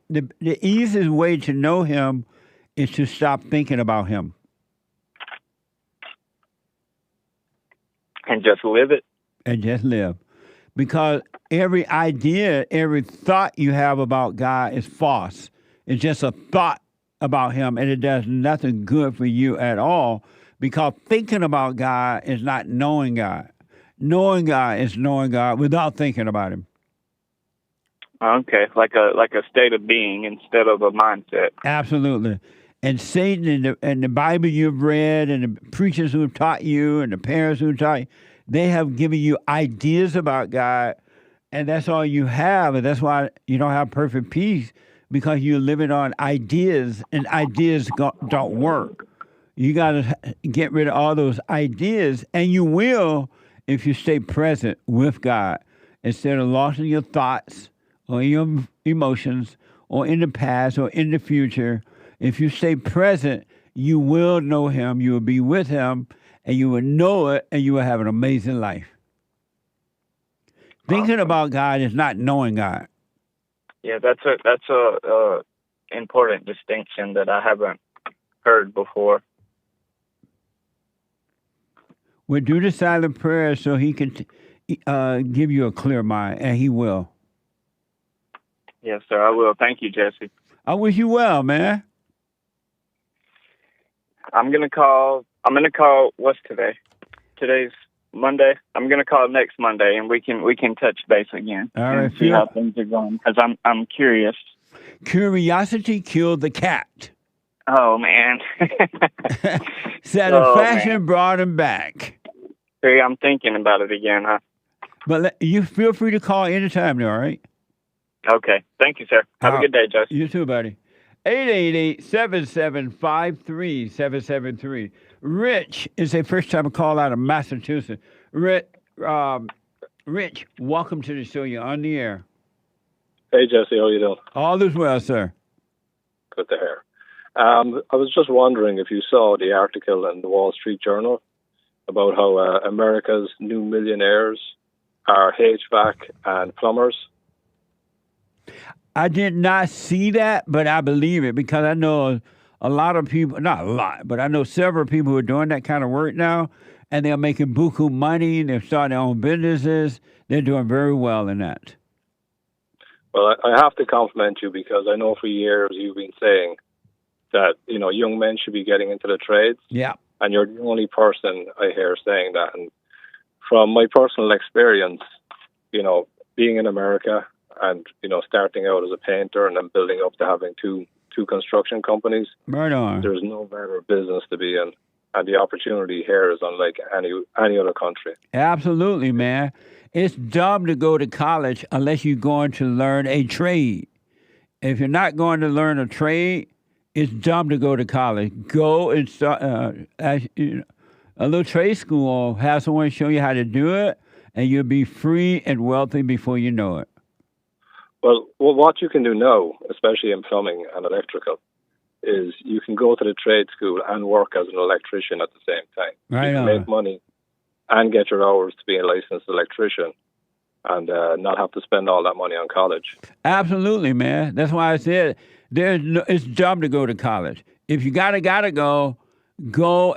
easiest way to know Him is to stop thinking about Him. And just live it. And just live. Because every idea, every thought you have about God is false. It's just a thought about Him, and it does nothing good for you at all, because thinking about God is not knowing God. Knowing God is knowing God without thinking about Him. Okay, like a state of being instead of a mindset. Absolutely. And Satan and the Bible you've read and the preachers who have taught you and the parents who have taught you, they have given you ideas about God, and that's all you have, and that's why you don't have perfect peace, because you're living on ideas, and ideas don't work. You got to get rid of all those ideas, and you will if you stay present with God instead of lost in your thoughts or your emotions or in the past or in the future. If you stay present, you will know Him, you will be with Him, and you will know it, and you will have an amazing life. Thinking about God is not knowing God. Yeah, that's a important distinction that I haven't heard before. We'll do the silent prayer so He can give you a clear mind, and He will. Yes, sir, I will. Thank you, Jesse. I wish you well, man. I'm gonna call. What's today? Today's Monday. I'm gonna call next Monday, and we can touch base again. All right, and see how things are going, because I'm curious. Curiosity killed the cat. Oh man. Satisfaction brought him back. See, I'm thinking about it again, huh? But you feel free to call anytime, all right? Okay. Thank you, sir. Have a good day, Joseph. You too, buddy. 888-775-3773. Rich is a first-time call out of Massachusetts. Rich, welcome to the show. You're on the air. Hey, Jesse. How you doing? All is well, sir. Good to hear. I was just wondering if you saw the article in the Wall Street Journal about how America's new millionaires are HVAC and plumbers. I did not see that, but I believe it because I know a lot of people, not a lot, but I know several people who are doing that kind of work now, and they're making buku money. They're starting their own businesses. They're doing very well in that. Well, I have to compliment you because I know for years you've been saying that, you know, young men should be getting into the trades. Yeah. And you're the only person I hear saying that. And from my personal experience, you know, being in America and, you know, starting out as a painter and then building up to having two construction companies, right on. There's no better business to be in. And the opportunity here is unlike any other country. Absolutely, man. It's dumb to go to college unless you're going to learn a trade. If you're not going to learn a trade, it's dumb to go to college. Go and start a little trade school or have someone show you how to do it, and you'll be free and wealthy before you know it. Well, what you can do now, especially in plumbing and electrical, is you can go to the trade school and work as an electrician at the same time. Right you can make money and get your hours to be a licensed electrician and not have to spend all that money on college. Absolutely, man. That's why I said it's dumb to go to college. If you gotta go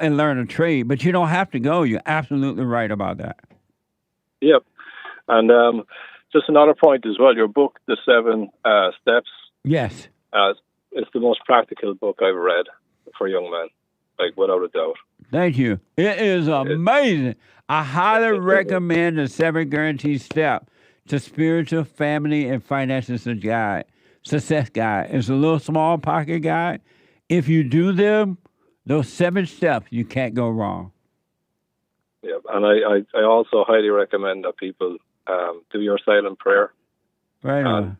and learn a trade. But you don't have to go. You're absolutely right about that. Yep. And just another point as well, your book, The 7 Steps. Yes. It's the most practical book I've read for young men, like without a doubt. Thank you. It is amazing. I highly recommend the 7 Guaranteed Step to Spiritual, Family, and Financial Success Guide. It's a little small pocket guide. If you do them, those 7 steps, you can't go wrong. Yeah, and I also highly recommend that people do your silent prayer. Right on.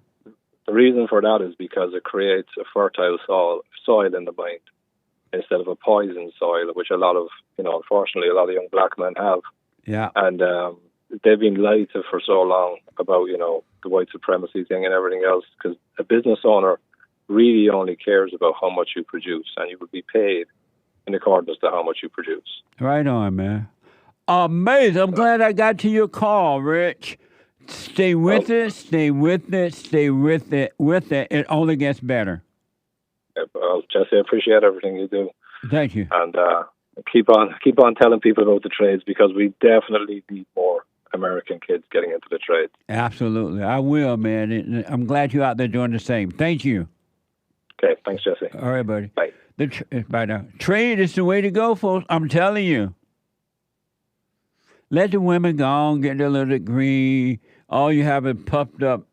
The reason for that is because it creates a fertile soil in the mind instead of a poisoned soil, which unfortunately, a lot of young black men have. Yeah. And they've been lied to for so long about, the white supremacy thing and everything else, because a business owner really only cares about how much you produce, and you will be paid in accordance to how much you produce. Right on, man. Amazing. I'm glad I got to your call, Rich. Stay with it, stay with it, stay with it. It only gets better. Well, Jesse, I appreciate everything you do. Thank you. And keep on telling people about the trades, because we definitely need more American kids getting into the trades. Absolutely. I will, man. And I'm glad you're out there doing the same. Thank you. Okay. Thanks, Jesse. All right, buddy. Bye. Bye now. Trade is the way to go, folks. I'm telling you. Let the women go on, get their little degree. All you have is puffed up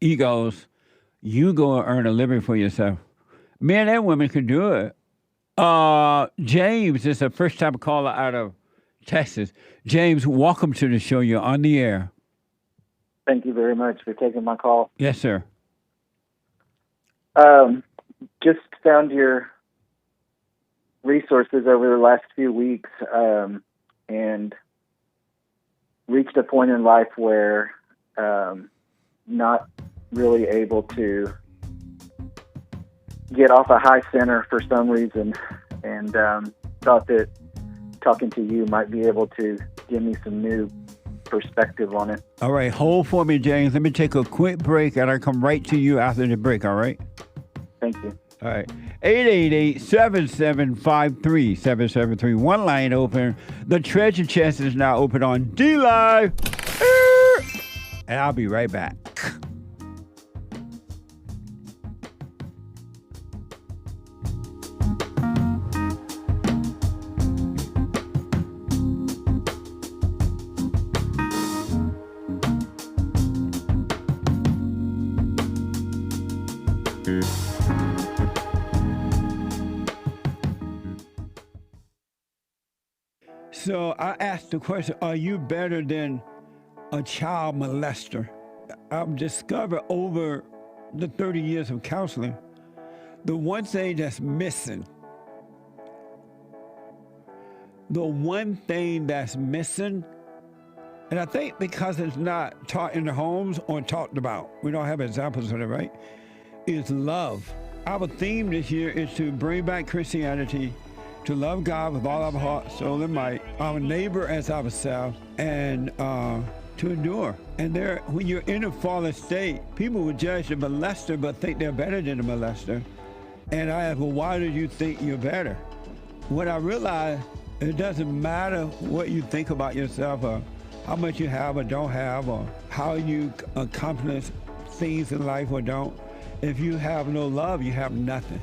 egos. You go and earn a living for yourself. Men and women can do it. James is a first-time caller out of Texas. James, welcome to the show. You're on the air. Thank you very much for taking my call. Yes, sir. Just found your resources over the last few weeks and reached a point in life where not really able to get off a high center for some reason, and thought that talking to you might be able to give me some new perspective on it. All right, hold for me, James. Let me take a quick break, and I'll come right to you after the break, all right? Thank you. All right. 888-7753-773. One line open. The treasure chest is now open on D-Live. And I'll be right back. So I asked the question, are you better than a child molester? I've discovered over the 30 years of counseling, the one thing that's missing, and I think because it's not taught in the homes or talked about, we don't have examples of it, right, is love. our theme this year is to bring back Christianity, to love God with all our heart, soul, and might, our neighbor as ourselves, and to endure. And there, when you're in a fallen state, people will judge the molester but think they're better than the molester. And I ask, well, why do you think you're better? When I realized it doesn't matter what you think about yourself or how much you have or don't have or how you accomplish things in life or don't. If you have no love, you have nothing.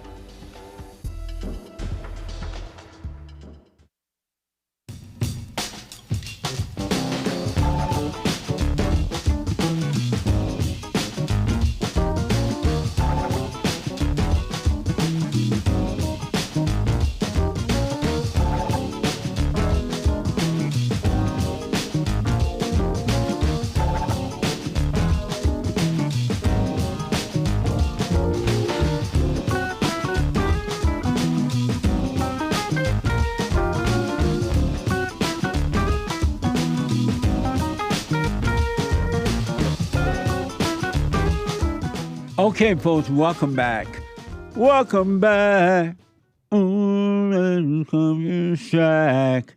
Okay, folks, welcome back. Welcome back. Shack.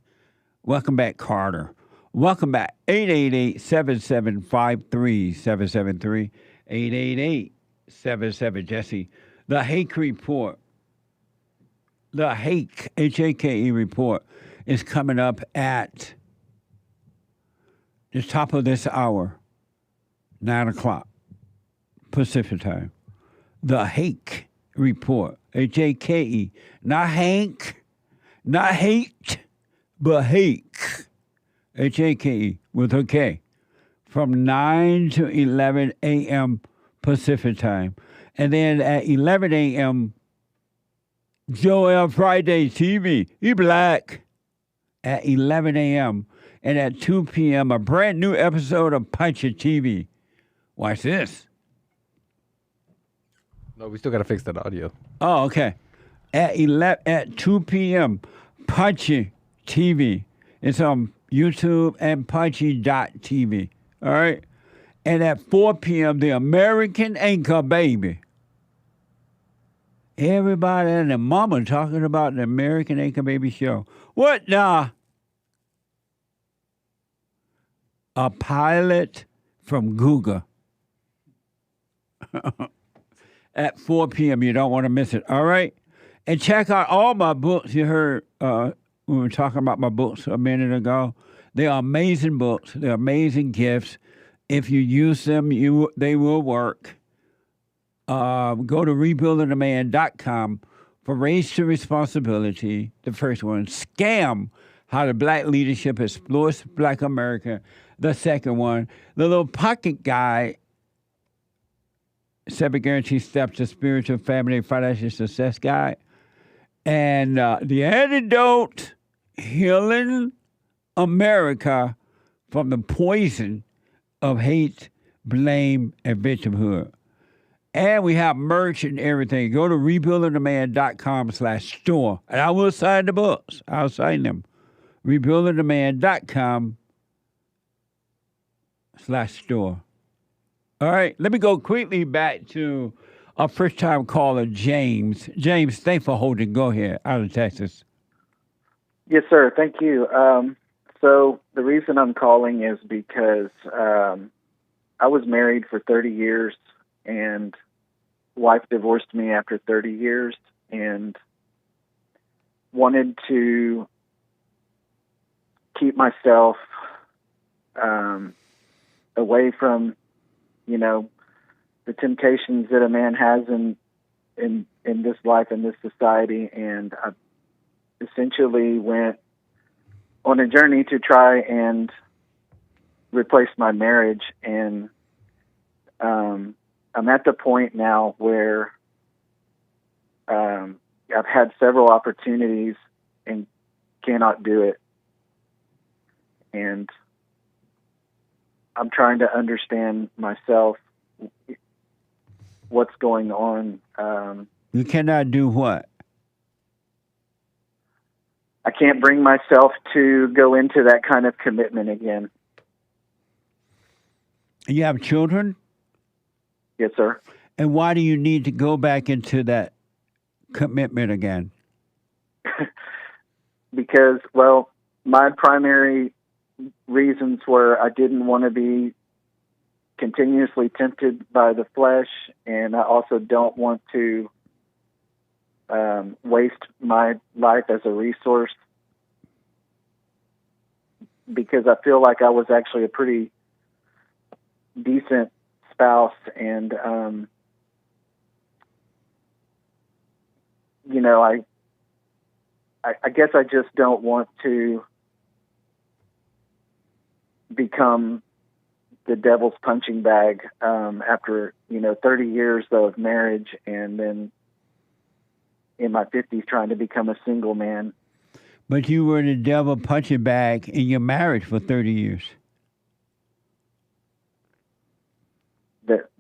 Welcome back, Carter. Welcome back. 888-7753-773. 888-77 Jesse. The Hake Report. The Hake, H-A-K-E report is coming up at the top of this hour, 9 o'clock. Pacific time. The Hake Report. H-A-K-E. Not Hank. Not hate. But Hake. H-A-K-E with a K. From 9 to 11 a.m. Pacific time. And then at 11 a.m. Joel Friday TV. He black. At 11 a.m. And at 2 p.m. a brand new episode of Puncher TV. Watch this. No, we still got to fix that audio. Oh, okay. At 2 p.m., Punchy TV. It's on YouTube and punchy.tv. All right? And at 4 p.m., the American Anchor Baby. Everybody and their mama talking about the American Anchor Baby show. What the? A pilot from Google. At 4 p.m. You don't want to miss it, all right? And check out all my books. You heard we were talking about my books a minute ago. They are amazing books. They're amazing gifts. If you use them, they will work. Go to rebuildingtheman.com for Race to Responsibility, the first one. Scam, How the Black Leadership Exploits Black America, the second one. The little pocket guide, 7 Guaranteed Steps to Spiritual, Family, and Financial Success Guide. And the antidote, Healing America from the Poison of Hate, Blame, and Victimhood. And we have merch and everything. Go to rebuildingtheman.com/store. And I will sign the books. I'll sign them. rebuildingtheman.com/store. All right, let me go quickly back to our first-time caller, James. James, thanks for holding. Go ahead, out of Texas. Yes, sir. Thank you. So the reason I'm calling is because I was married for 30 years, and wife divorced me after 30 years, and wanted to keep myself away from, the temptations that a man has in this life, in this society. And I essentially went on a journey to try and replace my marriage. And I'm at the point now where I've had several opportunities and cannot do it. And I'm trying to understand myself, what's going on. You cannot do what? I can't bring myself to go into that kind of commitment again. You have children? Yes, sir. And why do you need to go back into that commitment again? Because, well, my primary reasons were I didn't want to be continuously tempted by the flesh, and I also don't want to waste my life as a resource, because I feel like I was actually a pretty decent spouse, and you know, I guess I just don't want to become the devil's punching bag after 30 years of marriage, and then in my 50s trying to become a single man. But you were the devil punching bag in your marriage for 30 years.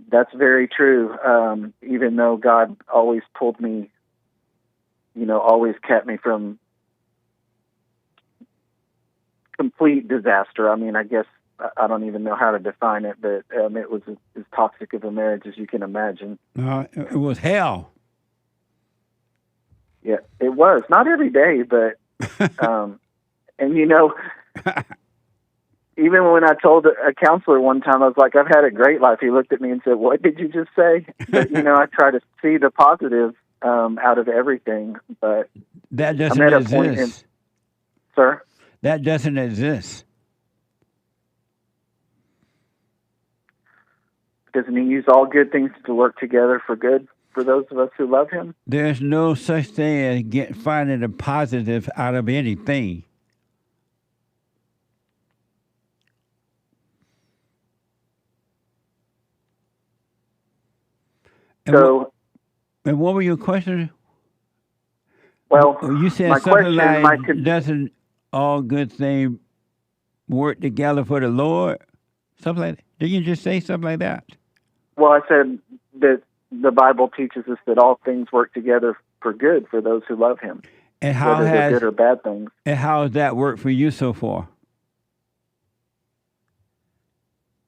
That's very true. Even though God always pulled me, always kept me from complete disaster. I mean, I guess I don't even know how to define it, but it was as toxic of a marriage as you can imagine. It was hell. Yeah, it was. Not every day, but, and even when I told a counselor one time, I was like, I've had a great life. He looked at me and said, what did you just say? But, I try to see the positive out of everything. But that doesn't I'm at exist. A point sir? That doesn't exist. Doesn't he use all good things to work together for good for those of us who love him? There's no such thing as finding the positive out of anything. And what were your questions? Well, you said something like, doesn't all good things work together for the Lord? Something like that. Did you just say something like that? Well, I said that the Bible teaches us that all things work together for good for those who love him. And how whether they're good or bad things. And how has that worked for you so far?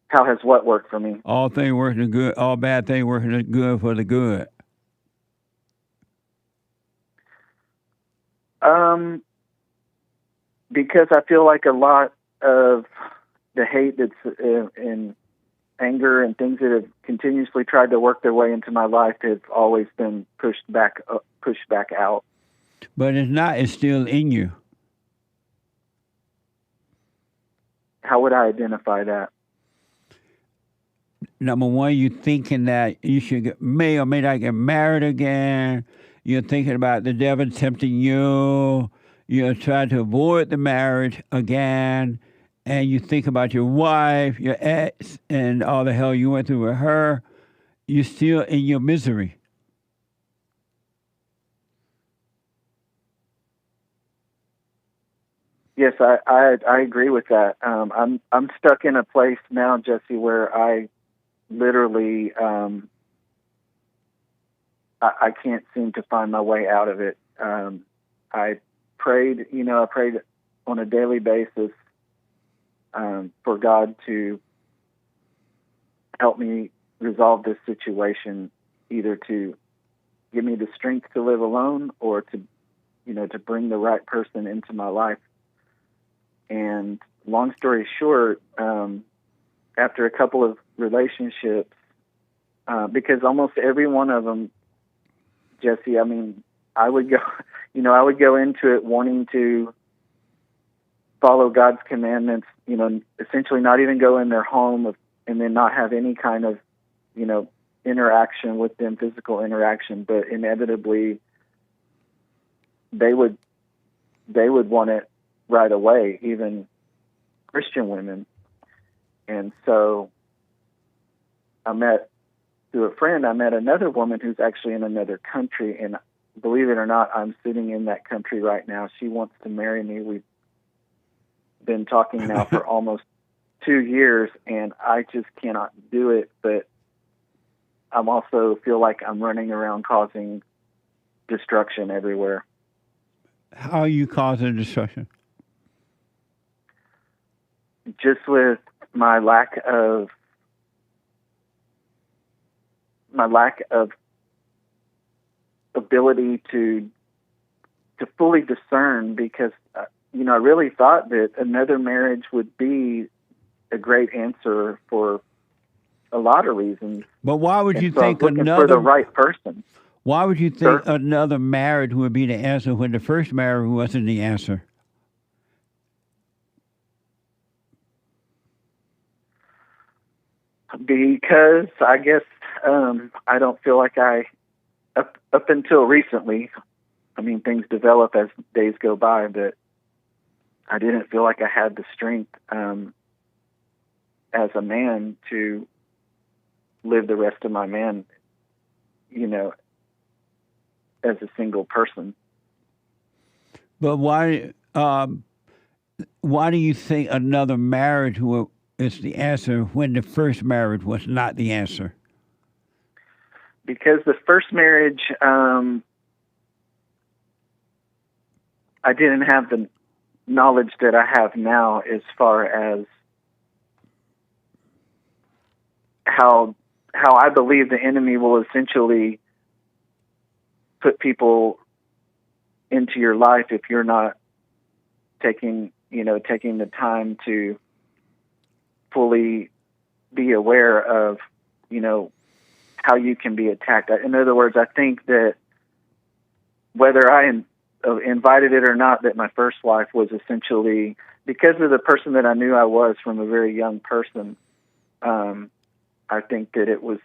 How has what worked for me? All things working good, all bad things working good for the good. Because I feel like a lot of the hate that's in anger and things that have continuously tried to work their way into my life have always been pushed back out. But it's not, it's still in you. How would I identify that? Number one, you're thinking that you may or may not get married again. You're thinking about the devil tempting you. You're trying to avoid the marriage again. And you think about your wife, your ex, and all the hell you went through with her. You're still in your misery. Yes, I agree with that. I'm stuck in a place now, Jesse, where I literally I can't seem to find my way out of it. I prayed on a daily basis for God to help me resolve this situation, either to give me the strength to live alone or to bring the right person into my life. And long story short, after a couple of relationships, because almost every one of them, Jesse, I mean, I would go into it wanting to follow God's commandments, essentially not even go in their home and then not have any kind of, interaction with them, physical interaction, but inevitably they would want it right away, even Christian women. And so through a friend, I met another woman who's actually in another country, and believe it or not, I'm sitting in that country right now. She wants to marry me. We've been talking now for almost 2 years, and I just cannot do it, but I'm also feel like I'm running around causing destruction everywhere. How are you causing destruction? Just with my lack of ability to fully discern, because I really thought that another marriage would be a great answer for a lot of reasons. But why would you think for the right person? Why would you think another marriage would be the answer when the first marriage wasn't the answer? Because I guess I don't feel like up until recently, I mean, things develop as days go by, but I didn't feel like I had the strength as a man to live the rest of my man, as a single person. But why do you think another marriage is the answer when the first marriage was not the answer? Because the first marriage, I didn't have the knowledge that I have now as far as how I believe the enemy will essentially put people into your life if you're not taking the time to fully be aware of, how you can be attacked. In other words, I think that whether I invited it or not, that my first wife was essentially, because of the person that I knew I was from a very young person, I think that it was,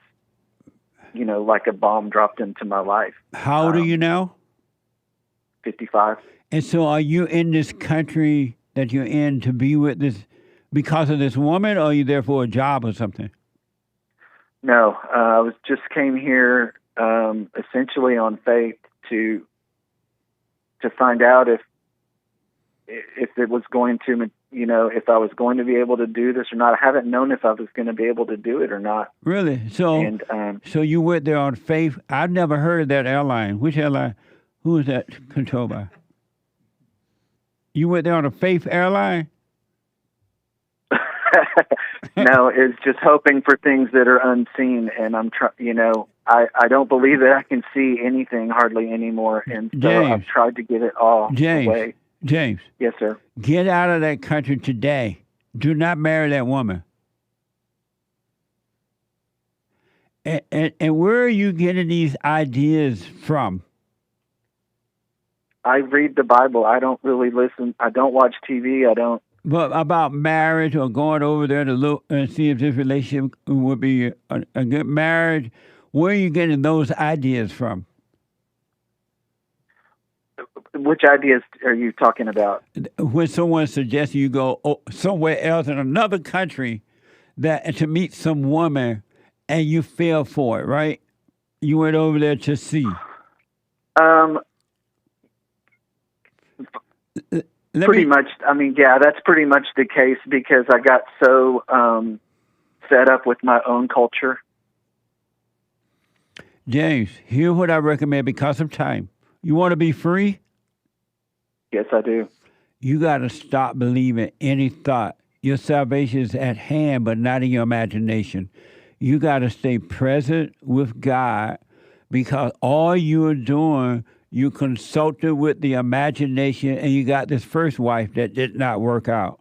like a bomb dropped into my life. How old are you now? 55. And so are you in this country that you're in to be with this because of this woman, or are you there for a job or something? No, I just came here essentially on faith to find out if it was going to, if I was going to be able to do this or not. I haven't known if I was going to be able to do it or not. Really? So, so you went there on faith. I've never heard of that airline. Which airline? Who is that controlled by? You went there on a faith airline? No, it's just hoping for things that are unseen, and I'm I don't believe that I can see anything hardly anymore, and so James, I've tried to give it all away. James. Yes, sir. Get out of that country today. Do not marry that woman. And where are you getting these ideas from? I read the Bible. I don't really listen. I don't watch TV. I don't. But about marriage or going over there to look and see if this relationship would be a good marriage, where are you getting those ideas from? Which ideas are you talking about? When someone suggests you go somewhere else in another country to meet some woman and you fell for it, right? You went over there to see. Pretty much. I mean, yeah, that's pretty much the case because I got so fed up with my own culture. James, here's what I recommend because of time. You want to be free? Yes, I do. You got to stop believing any thought. Your salvation is at hand, but not in your imagination. You got to stay present with God because all you're doing, you consulted with the imagination, and you got this first wife that did not work out.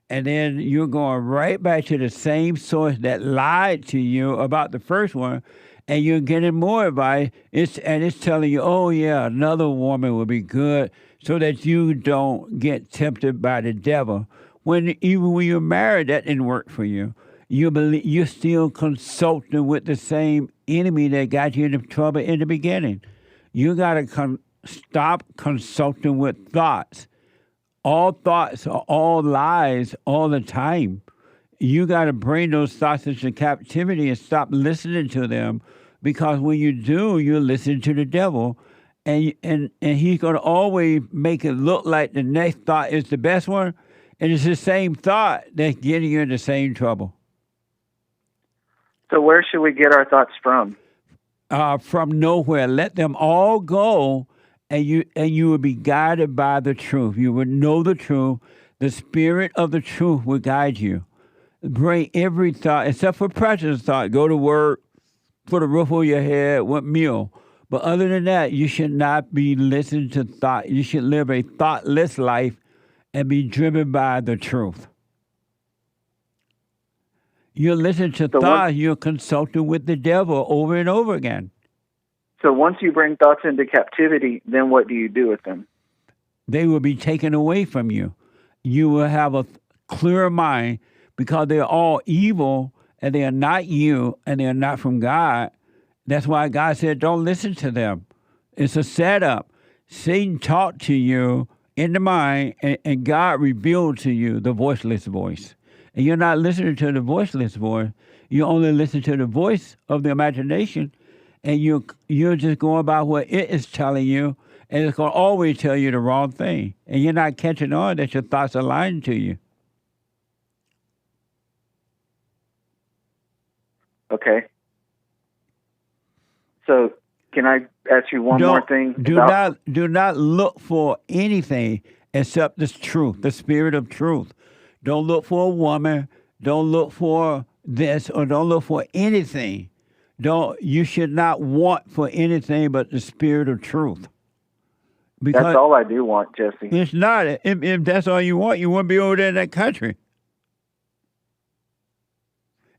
And then you're going right back to the same source that lied to you about the first one, and you're getting more advice. It's telling you, oh, yeah, another woman would be good so that you don't get tempted by the devil. Even when you're married, that didn't work for you. You're still consulting with the same enemy that got you into trouble in the beginning. You got to stop consulting with thoughts. All thoughts are all lies all the time. You got to bring those thoughts into captivity and stop listening to them, because when you do, you're listening to the devil, and he's going to always make it look like the next thought is the best one, and it's the same thought that's getting you in the same trouble. So where should we get our thoughts from? From nowhere. Let them all go, and you will be guided by the truth. You will know the truth. The spirit of the truth will guide you. Bring every thought, except for precious thought. Go to work, put a roof over your head, what meal? But other than that, you should not be listening to thought. You should live a thoughtless life and be driven by the truth. You listen to thoughts, you're consulting with the devil over and over again. So once you bring thoughts into captivity, then what do you do with them? They will be taken away from you. You will have a clear mind because they're all evil and they are not you and they are not from God. That's why God said, don't listen to them. It's a setup. Satan talked to you in the mind and God revealed to you the voiceless voice. And you're not listening to the voiceless voice. You only listen to the voice of the imagination, and you're just going by what it is telling you, and it's going to always tell you the wrong thing. And you're not catching on that your thoughts are lying to you. Okay. So can I ask you one more thing? Do not look for anything except the truth, the spirit of truth. Don't look for a woman. Don't look for this, or don't look for anything. You should not want for anything but the spirit of truth. Because that's all I do want, Jesse. It's not. If that's all you want, you wouldn't be over there in that country.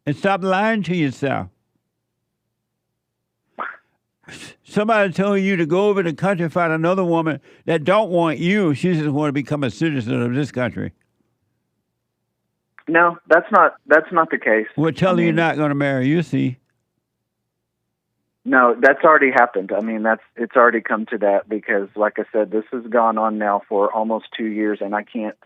And stop lying to yourself. Somebody told you to go over to the country and find another woman that don't want you. She just want to become a citizen of this country. No, that's not the case. Well, tell her you're not going to marry. You see. No, that's already happened. I mean, it's already come to that because, like I said, this has gone on now for almost 2 years, and I can't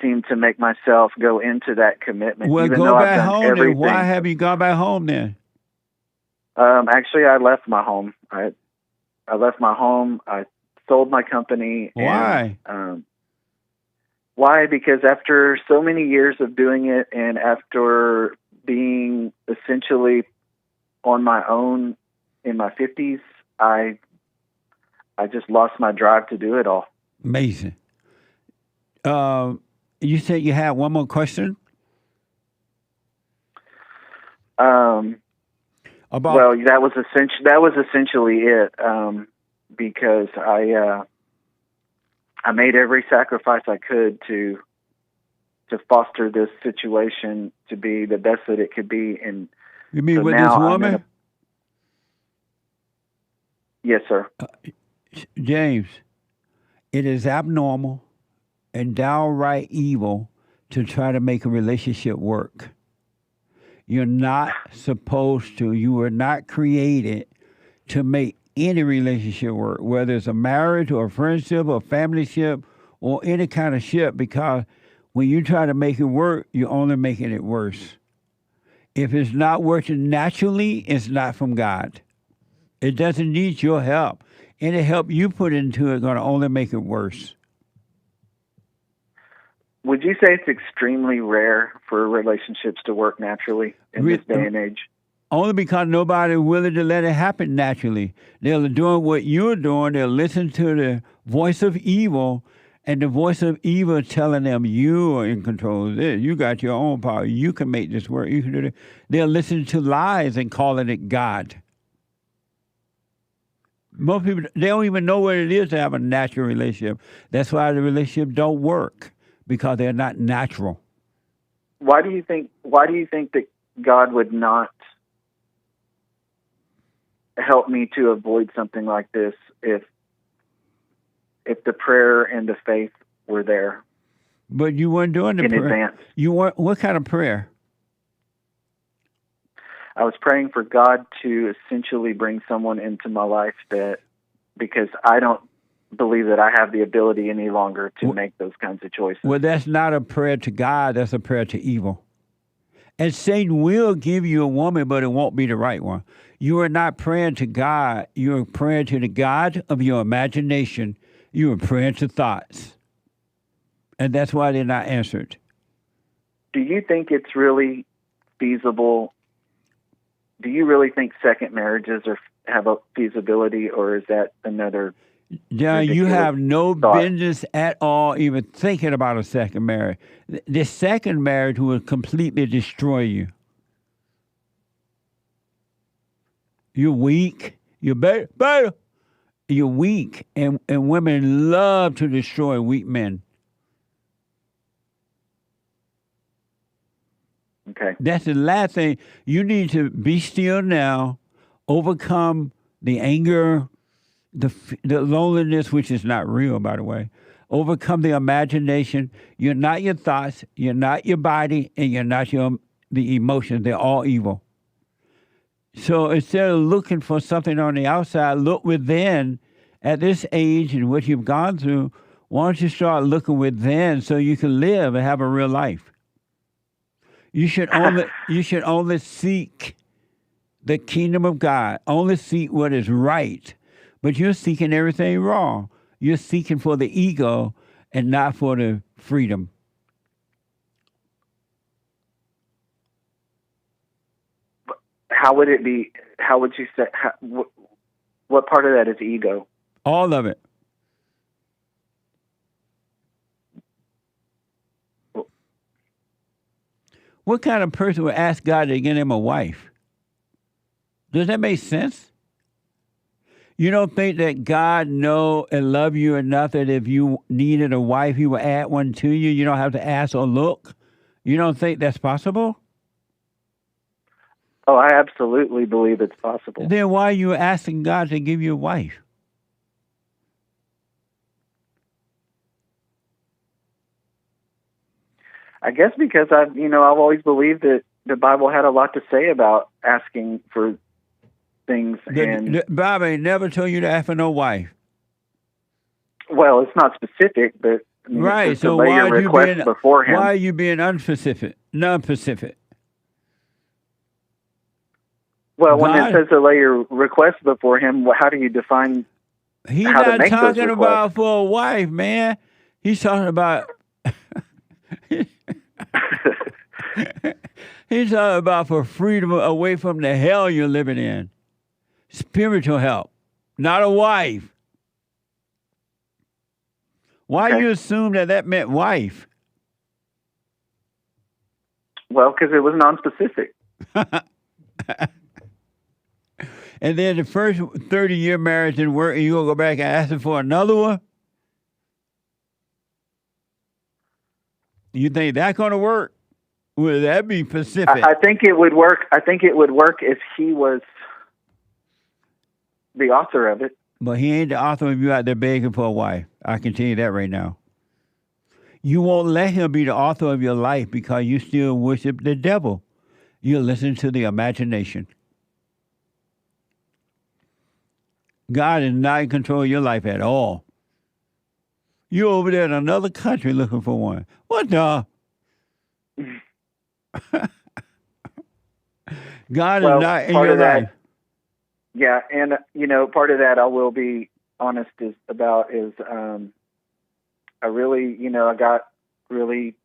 seem to make myself go into that commitment. Well, even go though back I've done home. everything. Then why have you gone back home then? Actually, I left my home. I left my home. I sold my company. Why? And, why? Because after so many years of doing it, and after being essentially on my own in my 50s, I just lost my drive to do it all. Amazing. You said you had one more question? Well, that was essentially it. Because I made every sacrifice I could to foster this situation to be the best that it could be. And you mean so with now this woman? Yes, sir. James, it is abnormal and downright evil to try to make a relationship work. You're not supposed to. You were not created to make any relationship work, whether it's a marriage or a friendship or a family ship or any kind of ship, because when you try to make it work, you're only making it worse. If it's not working naturally, it's not from God. It doesn't need your help. Any help you put into it is going to only make it worse. Would you say it's extremely rare for relationships to work naturally in this day and age? Only because nobody's willing to let it happen naturally. They're doing what you're doing. They're listening to the voice of evil, and the voice of evil telling them you are in control of this. You got your own power. You can make this work. You can do that. They're listening to lies and calling it God. Most people, they don't even know what it is to have a natural relationship. That's why the relationship don't work, because they're not natural. Why do you think that God would not help me to avoid something like this if the prayer and the faith were there? But you weren't doing the in prayer. Advance. You weren't. What kind of prayer? I was praying for God to essentially bring someone into my life because I don't believe that I have the ability any longer to make those kinds of choices. Well, that's not a prayer to God. That's a prayer to evil. And Satan will give you a woman, but it won't be the right one. You are not praying to God. You are praying to the God of your imagination. You are praying to thoughts. And that's why they're not answered. Do you think it's really feasible? Do you really think second marriages have a feasibility, or is that another? Yeah, you have no business at all even thinking about a second marriage. The second marriage will completely destroy you. You're weak You're better. You're weak. And women love to destroy weak men. Okay. That's the last thing. You need to be still now, overcome the anger, the loneliness, which is not real, by the way. Overcome the imagination. You're not your thoughts. You're not your body, and you're not the emotions. They're all evil. So instead of looking for something on the outside, look within. At this age and what you've gone through, why don't you start looking within so you can live and have a real life? You should only seek the kingdom of God. Only seek what is right. But you're seeking everything wrong. You're seeking for the ego and not for the freedom. How would it be? How would you say? What part of that is ego? All of it. What kind of person would ask God to get him a wife? Does that make sense? You don't think that God know and love you enough that if you needed a wife, he will add one to you? You don't have to ask or look? You don't think that's possible? Oh, I absolutely believe it's possible. Then why are you asking God to give you a wife? I guess because I've always believed that the Bible had a lot to say about asking for things. The Bible ain't never told you to ask for no wife. Well, it's not specific, but right. So why are you being beforehand? Why are you being unspecific, non-specific? Well, when it says to lay your request before him, how do you define? He's how to not make talking those about for a wife, man. He's talking about. He's talking about for freedom away from the hell you're living in. Spiritual help, not a wife. Why you assume that meant wife? Well, because it was non-specific. And then the first 30-year marriage didn't work, and you're going to go back and ask him for another one? You think that's going to work? Would that be specific? I think it would work. I think it would work if he was the author of it. But he ain't the author of you out there begging for a wife. I can tell you that right now. You won't let him be the author of your life because you still worship the devil. You listen to the imagination. God is not in control of your life at all. You're over there in another country looking for one. What the? God is not in your life. Yeah, and part of that I will be honest is I really, I got really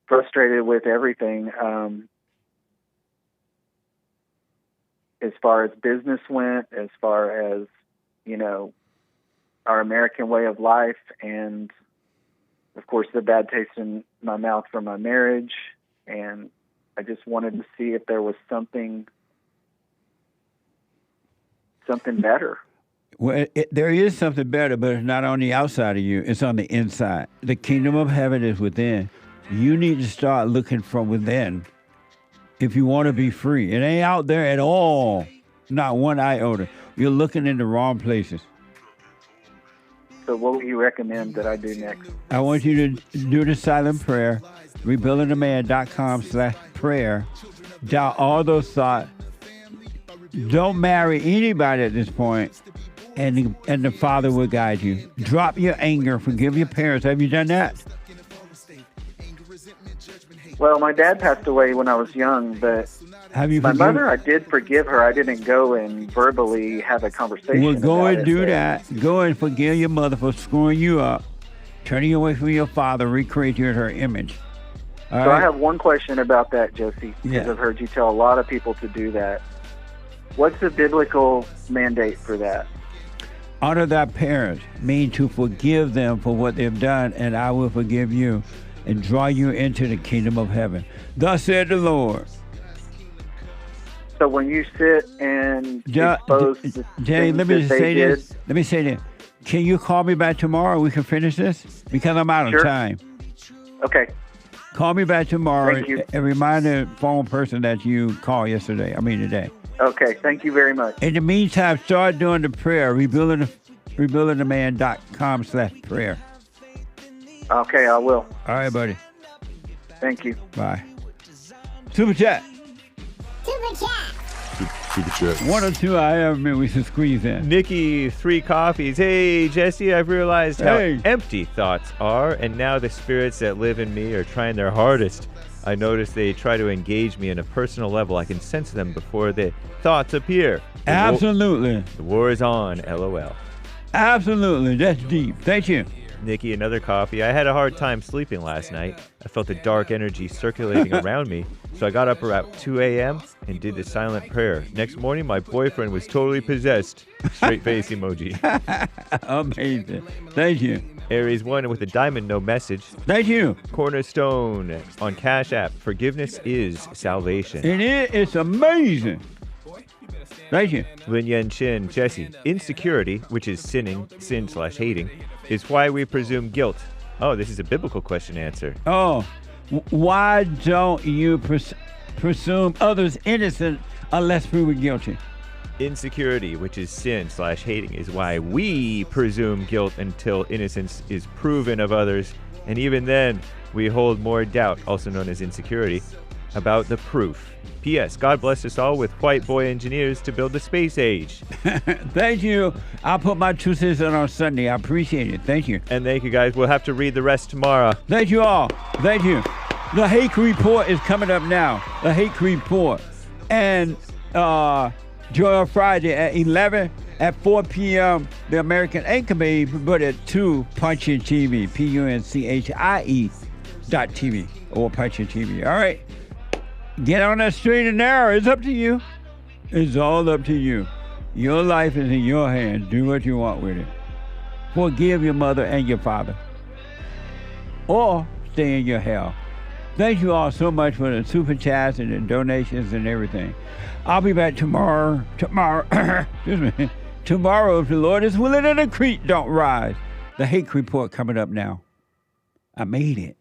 frustrated with everything as far as business went, as far as, our American way of life, and of course the bad taste in my mouth from my marriage. And I just wanted to see if there was something better. Well, there is something better, but it's not on the outside of you. It's on the inside. The kingdom of heaven is within. You need to start looking from within if you want to be free. It ain't out there at all. Not one iota. You're looking in the wrong places. So what would you recommend that I do next? I want you to do the silent prayer, rebuildingtheman.com/prayer. Doubt all those thoughts. Don't marry anybody at this point, and the Father will guide you. Drop your anger. Forgive your parents. Have you done that? Well, my dad passed away when I was young, but my mother, I did forgive her. I didn't go and verbally have a conversation. Well, go and do that. Go and forgive your mother for screwing you up, turning you away from your father, recreate you in her image. All right? I have one question about that, Josie, because I've heard you tell a lot of people to do that. What's the biblical mandate for that? Honor thy parents, mean to forgive them for what they've done, and I will forgive you and draw you into the kingdom of heaven. Thus said the Lord. So when you sit and expose the Jay, things let me that just they say did, this. Let me say this. Can you call me back tomorrow? We can finish this because I'm out of time. Okay. Call me back tomorrow Thank you. and remind the phone person that you called today. Okay, thank you very much. In the meantime, start doing the prayer, rebuildingtheman.com/prayer. Okay, I will. All right, buddy. Thank you. Bye. Super chat. Super chat. 1 or 2 I ever mean we should squeeze in. Nikki, 3 coffees. Hey, Jesse, I've realized how Hey. empty thoughts are, and now the spirits that live in me are trying their hardest. I notice they try to engage me on a personal level. I can sense them before the thoughts appear. Absolutely. The war is on, LOL. Absolutely. That's deep. Thank you. Nikki, another coffee. I had a hard time sleeping last night. I felt a dark energy circulating around me, so I got up around 2 a.m. and did the silent prayer. Next morning, my boyfriend was totally possessed. Straight face emoji. Amazing. Thank you. Aries 1 with a diamond, no message. Thank you. Cornerstone on Cash App. Forgiveness is salvation. It is. It's amazing. Thank you. Lin Yen Chin, Jesse. Insecurity, which is sin/hating, is why we presume guilt. Oh, this is a biblical question answer. Oh, why don't you presume others innocent unless proven guilty? Insecurity, which is sin/hating, is why we presume guilt until innocence is proven of others. And even then, we hold more doubt, also known as insecurity, about the proof. P.S. God bless us all with white boy engineers to build the space age. Thank you. I'll put my 2 cents in on Sunday. I appreciate it. Thank you. And thank you, guys. We'll have to read the rest tomorrow. Thank you all. Thank you. The Hake Report is coming up now. The Hake Report. And Joy Friday at 11. At 4 p.m., the American Anchor Babe, but at 2, Punching TV, PUNCHIE.TV, or Punching TV. All right. Get on that straight and narrow. It's up to you. It's all up to you. Your life is in your hands. Do what you want with it. Forgive your mother and your father. Or stay in your hell. Thank you all so much for the super chats and the donations and everything. I'll be back tomorrow. Excuse me. Tomorrow, if the Lord is willing and the creek don't rise. The Hake Report coming up now. I made it.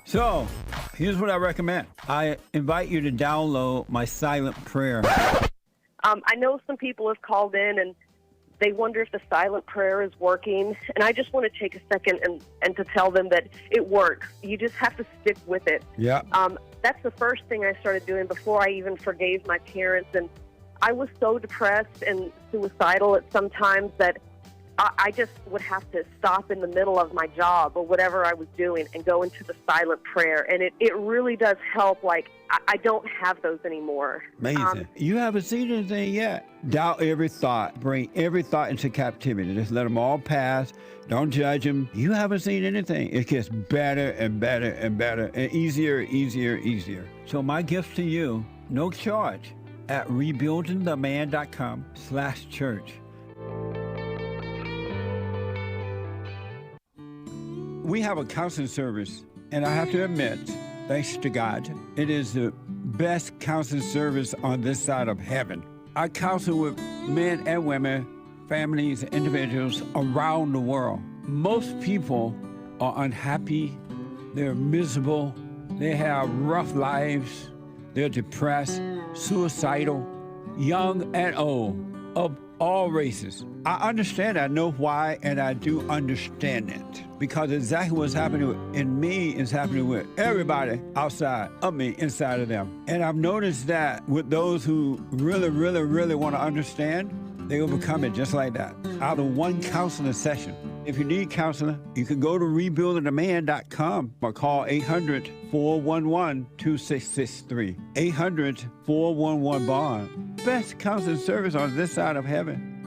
So, here's what I recommend. I invite you to download my silent prayer. I know some people have called in and they wonder if the silent prayer is working. And I just want to take a second and to tell them that it works. You just have to stick with it. Yeah. That's the first thing I started doing before I even forgave my parents. And I was so depressed and suicidal at some times that I just would have to stop in the middle of my job or whatever I was doing and go into the silent prayer. And it really does help. Like, I don't have those anymore. Amazing. You haven't seen anything yet. Doubt every thought. Bring every thought into captivity. Just let them all pass. Don't judge them. You haven't seen anything. It gets better and better and better and easier. So my gift to you, no charge, at rebuildingtheman.com/church. We have a counseling service, and I have to admit, thanks to God, it is the best counseling service on this side of heaven. I counsel with men and women, families, individuals around the world. Most people are unhappy, they're miserable, they have rough lives, they're depressed, suicidal, young and old, of all races. I understand, I know why, and I do understand it. Because exactly what's happening in me is happening with everybody outside of me, inside of them. And I've noticed that with those who really want to understand, they overcome it just like that, out of one counseling session. If you need counseling, you can go to rebuildingtheman.com or call 800-411-2663. 800-411-BOND. Best counseling service on this side of heaven.